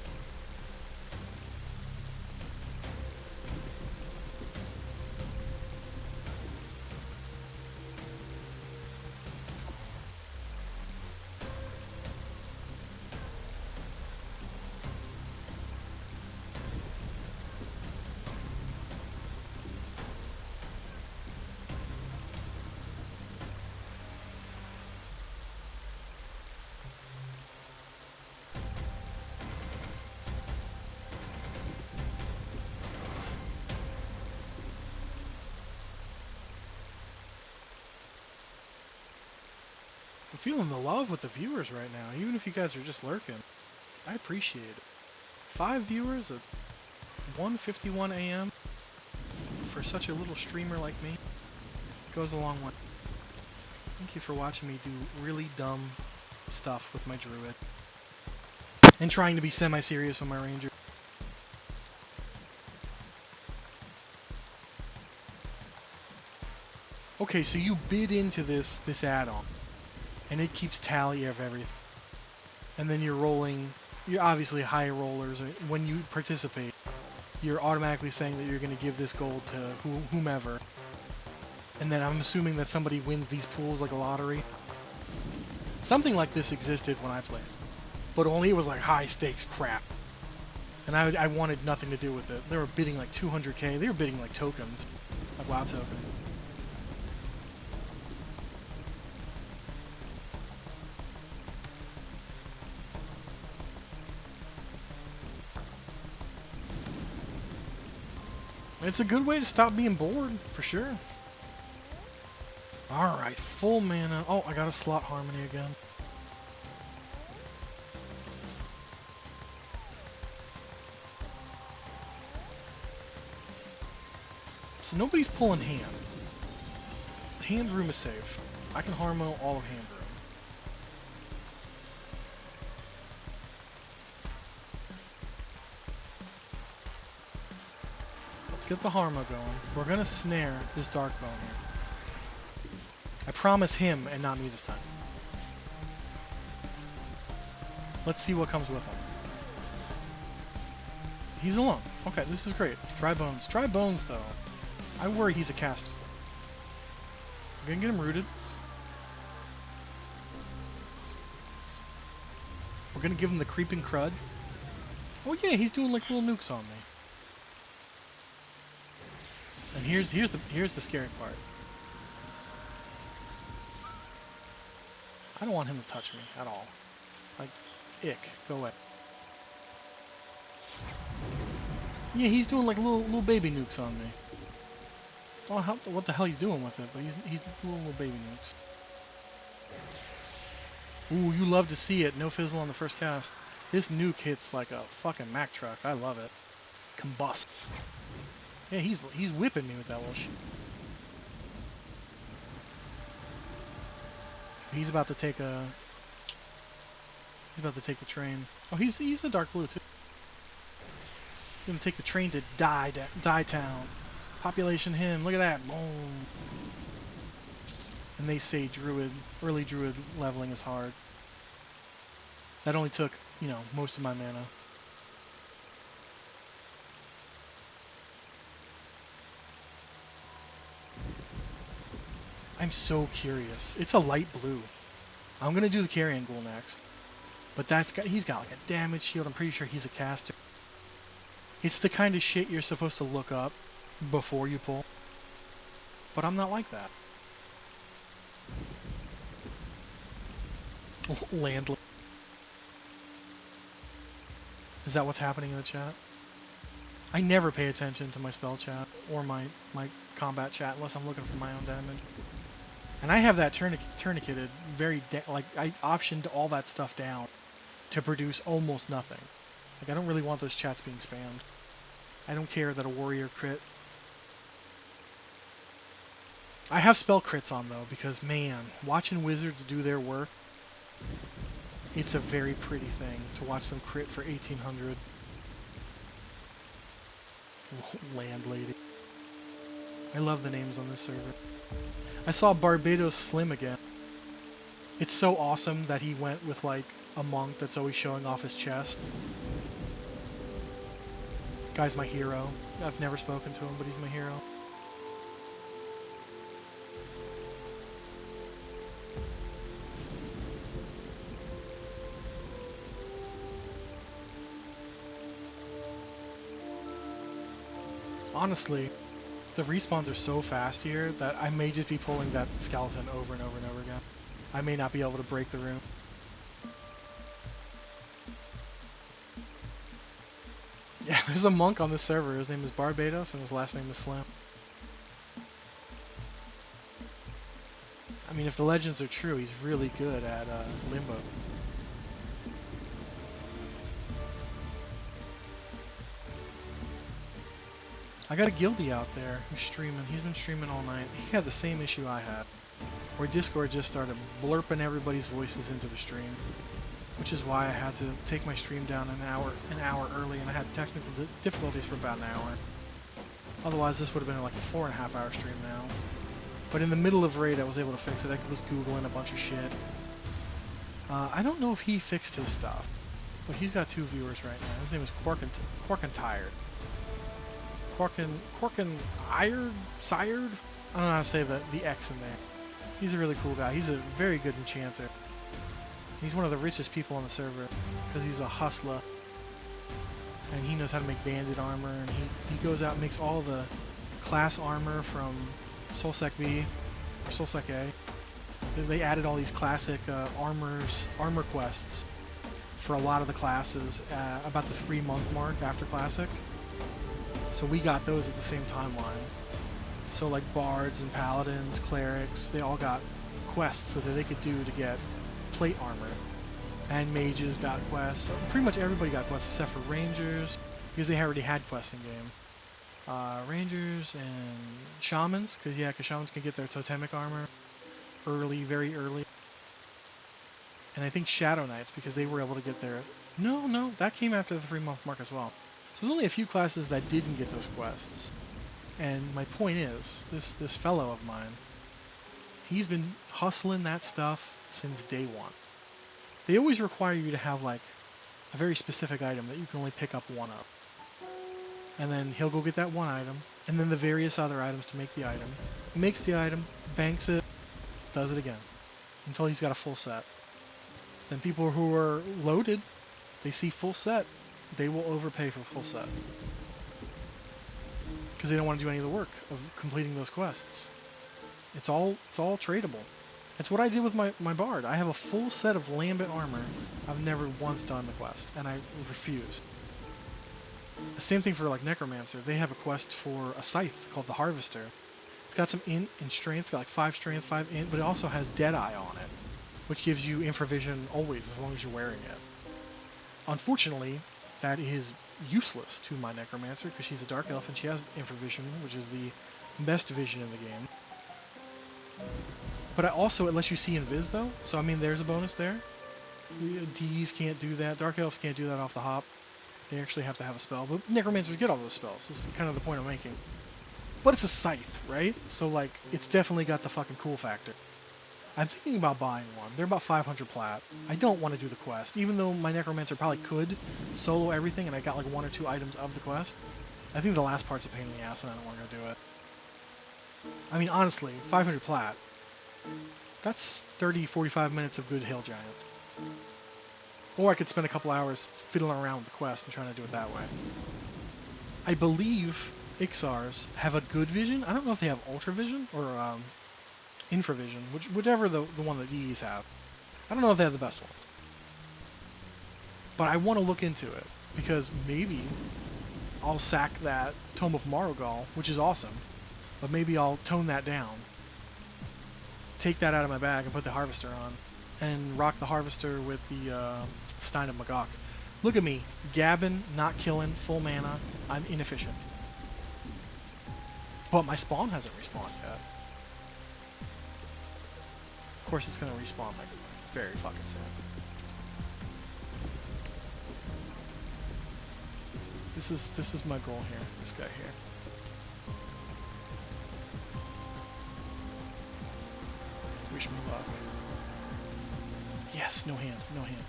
I'm feeling the love with the viewers right now, even if you guys are just lurking. I appreciate it. 5 viewers at 1:51 a.m. for such a little streamer like me goes a long way. Thank you for watching me do really dumb stuff with my druid and trying to be semi-serious with my ranger. Okay, so you bid into this add-on, and it keeps tally of everything. And then you're rolling, you're obviously high rollers. When you participate, you're automatically saying that you're going to give this gold to whomever. And then I'm assuming that somebody wins these pools like a lottery. Something like this existed when I played, but only it was like high stakes crap. And I wanted nothing to do with it. They were bidding like 200k. They were bidding like tokens, like WoW tokens. It's a good way to stop being bored, for sure. Alright, full mana. Oh, I got a slot harmony again. So nobody's pulling hand. Hand room is safe. I can harmo all of hand room. Let's get the Harma going. We're gonna snare this Darkbone here. I promise him and not me this time. Let's see what comes with him. He's alone. Okay, this is great. Dry bones. Dry bones, though. I worry he's a caster. We're gonna get him rooted. We're gonna give him the creeping crud. Oh yeah, he's doing like little nukes on me. And here's the scary part. I don't want him to touch me at all. Like, ick, go away. Yeah, he's doing like little baby nukes on me. Oh, what the hell he's doing with it, but he's little baby nukes. Ooh, you love to see it. No fizzle on the first cast. This nuke hits like a fucking Mack truck. I love it. Combust. Yeah, he's whipping me with that little shit. He's about to take a. He's about to take the train. Oh, he's a dark blue too. He's gonna take the train to Die Town. Population him. Look at that. Boom. And they say early druid leveling is hard. That only took, you know, most of my mana. I'm so curious. It's a light blue. I'm gonna do the Carrion Ghoul next. But he's got like a damage shield. I'm pretty sure he's a caster. It's the kind of shit you're supposed to look up before you pull. But I'm not like that. Land. Is that what's happening in the chat? I never pay attention to my spell chat or my combat chat unless I'm looking for my own damage. And I have that tourniqueted like I optioned all that stuff down to produce almost nothing. Like I don't really want those chats being spammed. I don't care that a warrior crit. I have spell crits on though because man, watching wizards do their work, it's a very pretty thing to watch them crit for 1800. Landlady. I love the names on this server. I saw Barbados Slim again. It's so awesome that he went with like a monk that's always showing off his chest. Guy's my hero. I've never spoken to him, but he's my hero. Honestly, the respawns are so fast here that I may just be pulling that skeleton over and over and over again. I may not be able to break the room. Yeah, there's a monk on this server. His name is Barbados and his last name is Slim. I mean, if the legends are true, he's really good at Limbo. I got a guildie out there who's streaming. He's been streaming all night. He had the same issue I had, where Discord just started blurping everybody's voices into the stream, which is why I had to take my stream down an hour early, and I had technical difficulties for about an hour. Otherwise, this would have been like a 4.5 hour stream now. But in the middle of raid, I was able to fix it. I was googling a bunch of shit. I don't know if he fixed his stuff, but he's got 2 viewers right now. His name is Quarkentired. Sired? I don't know how to say the X in there. He's a really cool guy. He's a very good enchanter. He's one of the richest people on the server because he's a hustler. And he knows how to make bandit armor, and he goes out and makes all the class armor from Soulsec B or Soulsec A. They added all these classic armor quests for a lot of the classes about the 3-month mark after Classic. So we got those at the same timeline. So like bards and paladins, clerics, they all got quests that they could do to get plate armor. And mages got quests. So pretty much everybody got quests except for rangers, because they already had quests in game. Rangers and shamans, because shamans can get their totemic armor early, very early. And I think Shadow Knights, because they were able to get their... No, that came after the 3-month mark as well. So there's only a few classes that didn't get those quests. And my point is, this fellow of mine, he's been hustling that stuff since day one. They always require you to have like a very specific item that you can only pick up one of. And then he'll go get that one item, and then the various other items to make the item. He makes the item, banks it, does it again, until he's got a full set. Then people who are loaded, they see full set, they will overpay for full set. Because they don't want to do any of the work of completing those quests. It's all tradable. It's what I did with my bard. I have a full set of Lambent armor. I've never once done the quest, and I refuse. The same thing for like Necromancer. They have a quest for a scythe called the Harvester. It's got some int and strength. It's got like 5 strength, 5 int, but it also has Deadeye on it, which gives you infravision always as long as you're wearing it. Unfortunately, that is useless to my Necromancer because she's a Dark Elf and she has infravision, which is the best vision in the game. But it lets you see invis though, so I mean there's a bonus there. Ds can't do that, Dark Elves can't do that off the hop. They actually have to have a spell, but Necromancers get all those spells. This is kind of the point I'm making. But it's a scythe, right? So like, it's definitely got the fucking cool factor. I'm thinking about buying one. They're about 500 plat. I don't want to do the quest, even though my Necromancer probably could solo everything and I got like 1 or 2 items of the quest. I think the last part's a pain in the ass and I don't want to do it. I mean, honestly, 500 plat. That's 30, 45 minutes of good Hail Giants. Or I could spend a couple hours fiddling around with the quest and trying to do it that way. I believe Ixars have a good vision. I don't know if they have ultra vision or infravision, whichever the one that EEs have. I don't know if they have the best ones. But I want to look into it, because maybe I'll sack that Tome of Marogal, which is awesome, but maybe I'll tone that down, take that out of my bag and put the Harvester on, and rock the Harvester with the Stein of Magok. Look at me, gabbing, not killing, full mana. I'm inefficient. But my spawn hasn't respawned yet. Of course it's going to respawn like very fucking soon. This is my goal here, this guy here. Wish me luck. Yes, no hand, no hand.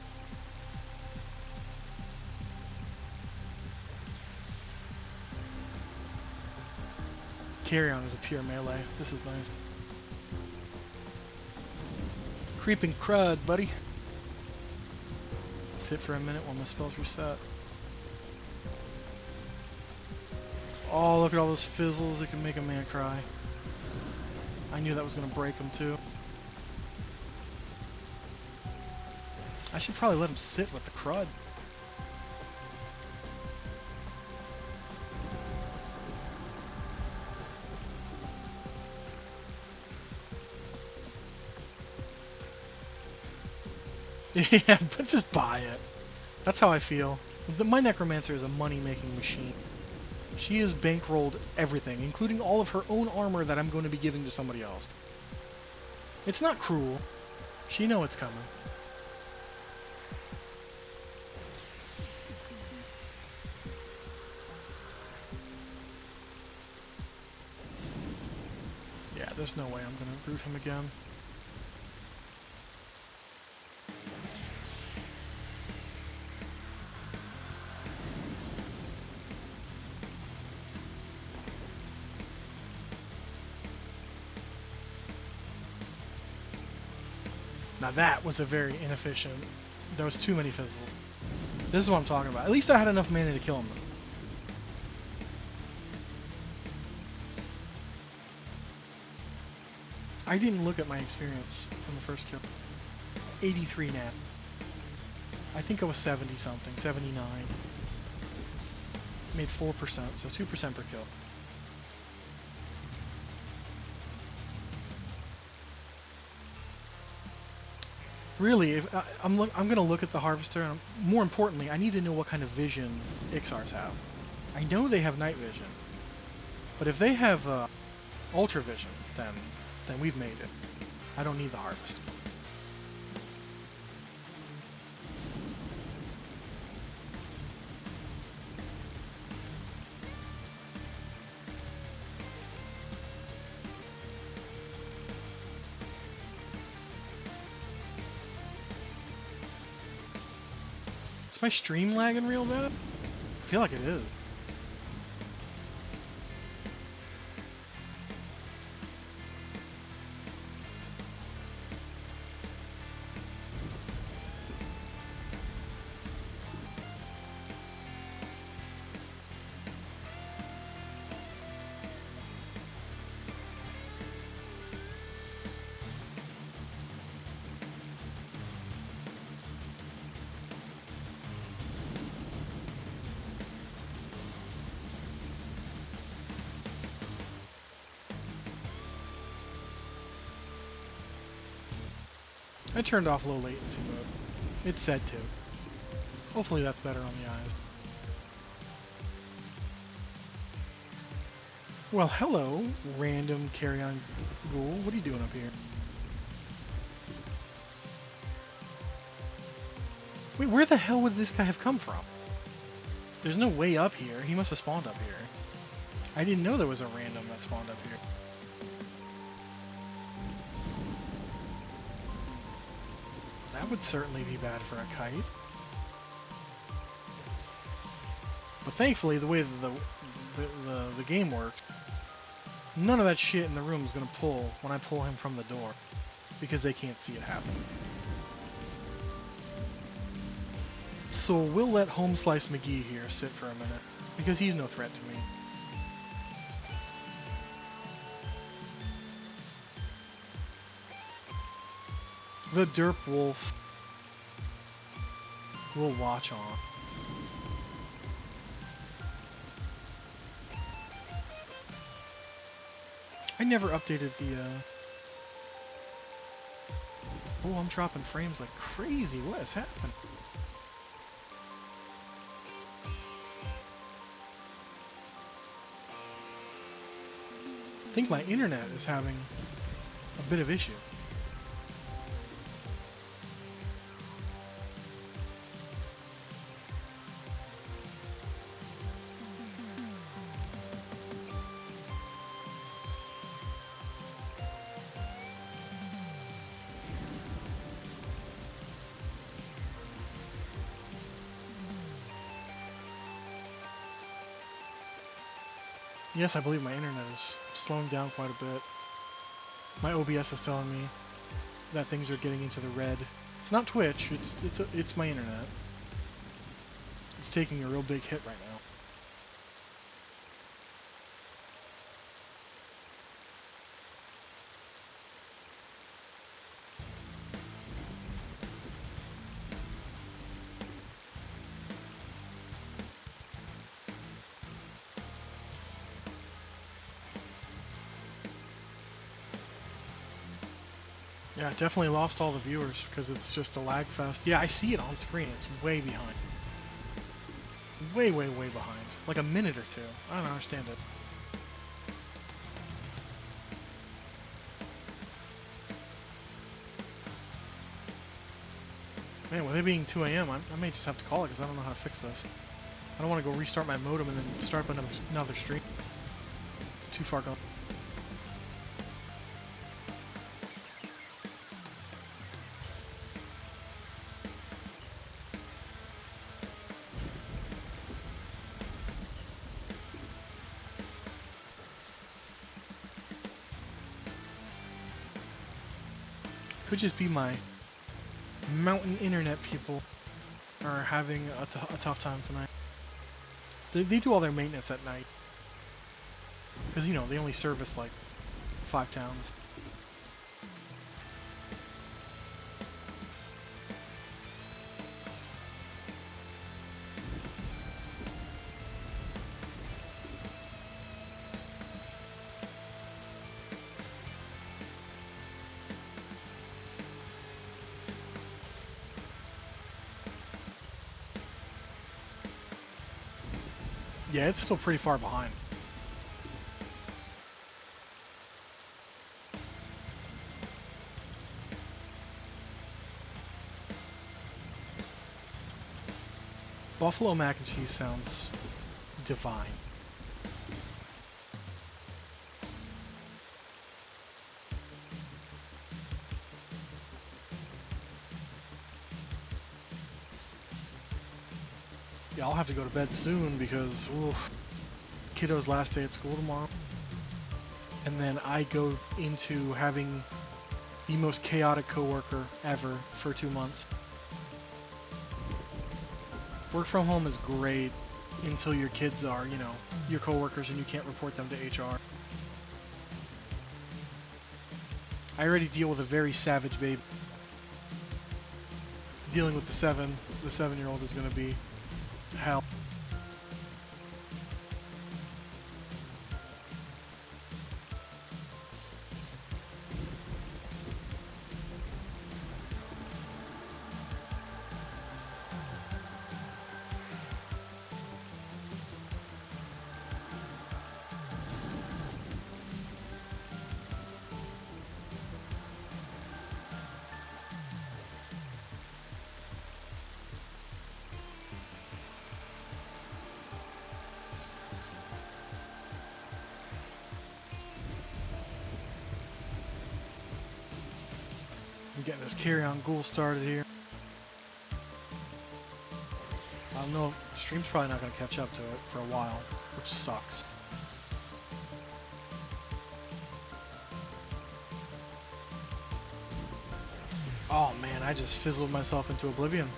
Carry-on is a pure melee. This is nice. Creeping crud, buddy. Sit for a minute while my spells reset. Oh, look at all those fizzles. It can make a man cry. I knew that was going to break him, too. I should probably let him sit with the crud. Yeah, but just buy it. That's how I feel. My Necromancer is a money-making machine. She has bankrolled everything, including all of her own armor that I'm going to be giving to somebody else. It's not cruel. She knows it's coming. Yeah, there's no way I'm going to root him again. Now that was a very inefficient. There was too many fizzles. This is what I'm talking about. At least I had enough mana to kill him. I didn't look at my experience from the first kill. 83 nat. I think I was 70 something, 79. Made 4%, so 2% per kill. Really, if I'm going to look at the Harvester, and more importantly, I need to know what kind of vision Ixars have. I know they have night vision, but if they have ultra vision, then we've made it. I don't need the Harvester. Is my stream lagging real bad? I feel like it is. I turned off low latency mode. It said to. Hopefully that's better on the eyes. Well, hello, random carry-on ghoul. What are you doing up here? Wait, where the hell would this guy have come from? There's no way up here. He must have spawned up here. I didn't know there was a random that spawned up here. That would certainly be bad for a kite. But thankfully, the way that the game works, none of that shit in the room is going to pull when I pull him from the door, because they can't see it happen. So we'll let Home Slice McGee here sit for a minute, because he's no threat to me. The Derp Wolf will watch on. I never updated the, Oh, I'm dropping frames like crazy. What has happened? I think my internet is having a bit of issue. Yes, I believe my internet is slowing down quite a bit. My OBS is telling me that things are getting into the red. It's not Twitch, it's my internet. It's taking a real big hit right now. Yeah, I definitely lost all the viewers because it's just a lag fest. Yeah, I see it on screen. It's way behind. Way, way, way behind. Like a minute or two. I don't understand it. Man, with it being 2 a.m., I may just have to call it because I don't know how to fix this. I don't want to go restart my modem and then start up another stream. It's too far gone. Could just be my mountain internet people are having a tough time tonight. They do all their maintenance at night. Because, you know, they only service like 5 towns. Yeah, it's still pretty far behind. Buffalo mac and cheese sounds divine. Yeah, I'll have to go to bed soon because, oof, kiddo's last day at school tomorrow. And then I go into having the most chaotic coworker ever for 2 months. Work from home is great until your kids are, you know, your coworkers and you can't report them to HR. I already deal with a very savage baby. Dealing with the 7-year-old is going to be hell. I'm getting this carry-on ghoul started here. I don't know, stream's probably not going to catch up to it for a while, which sucks. Oh man, I just fizzled myself into oblivion.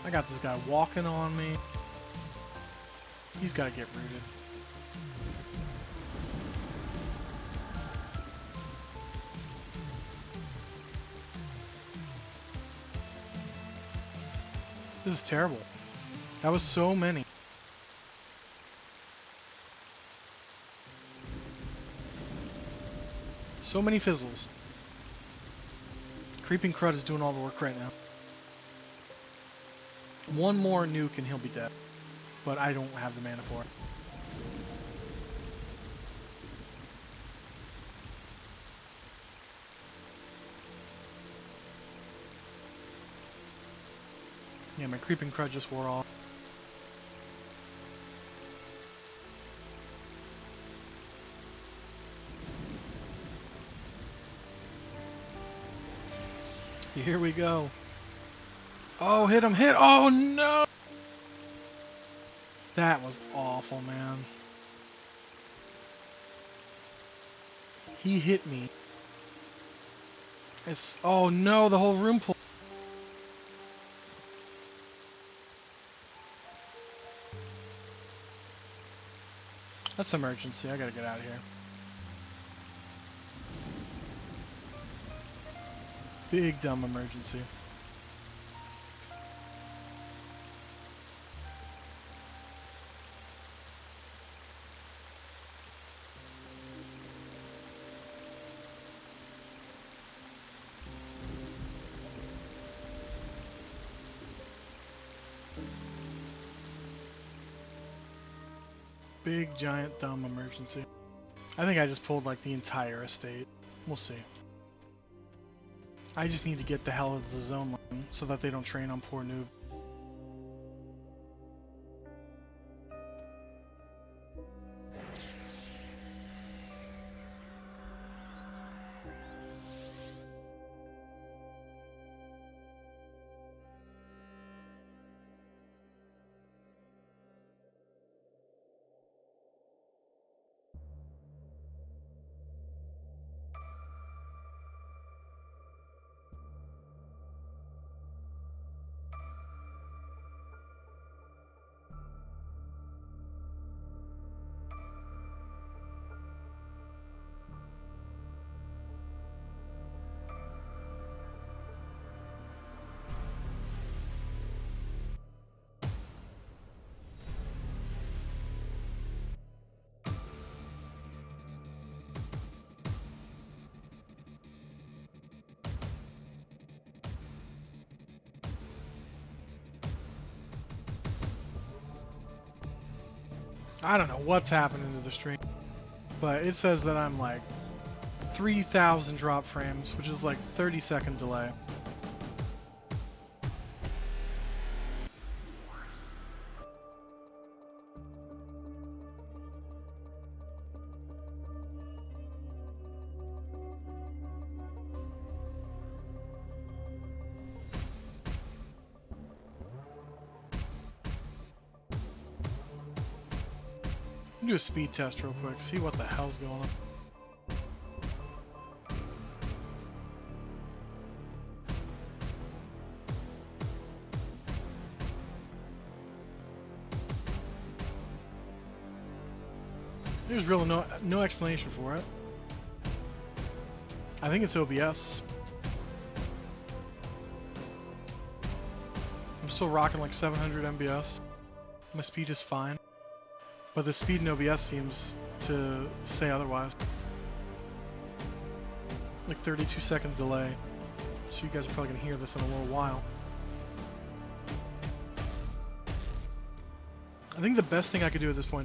I got this guy walking on me. He's got to get rooted. This is terrible. That was so many. So many fizzles. Creeping Crud is doing all the work right now. One more nuke and he'll be dead. But I don't have the mana for it. Yeah, my Creeping Crud just wore off. Here we go. Oh, hit him, hit! Oh no! That was awful, man. He hit me. Oh no, the whole room pulled. That's emergency. I gotta get out of here. Big dumb emergency. Big, giant, dumb emergency. I think I just pulled like the entire estate. We'll see. I just need to get the hell out of the zone line so that they don't train on poor noob. I don't know what's happening to the stream, but it says that I'm like 3,000 drop frames, which is like 30-second delay. Do a speed test real quick, see what the hell's going on. There's really no explanation for it. I think it's OBS. I'm still rocking like 700 MBS. My speed is fine. But the speed in OBS seems to say otherwise. Like 32-second delay. So you guys are probably going to hear this in a little while. I think the best thing I could do at this point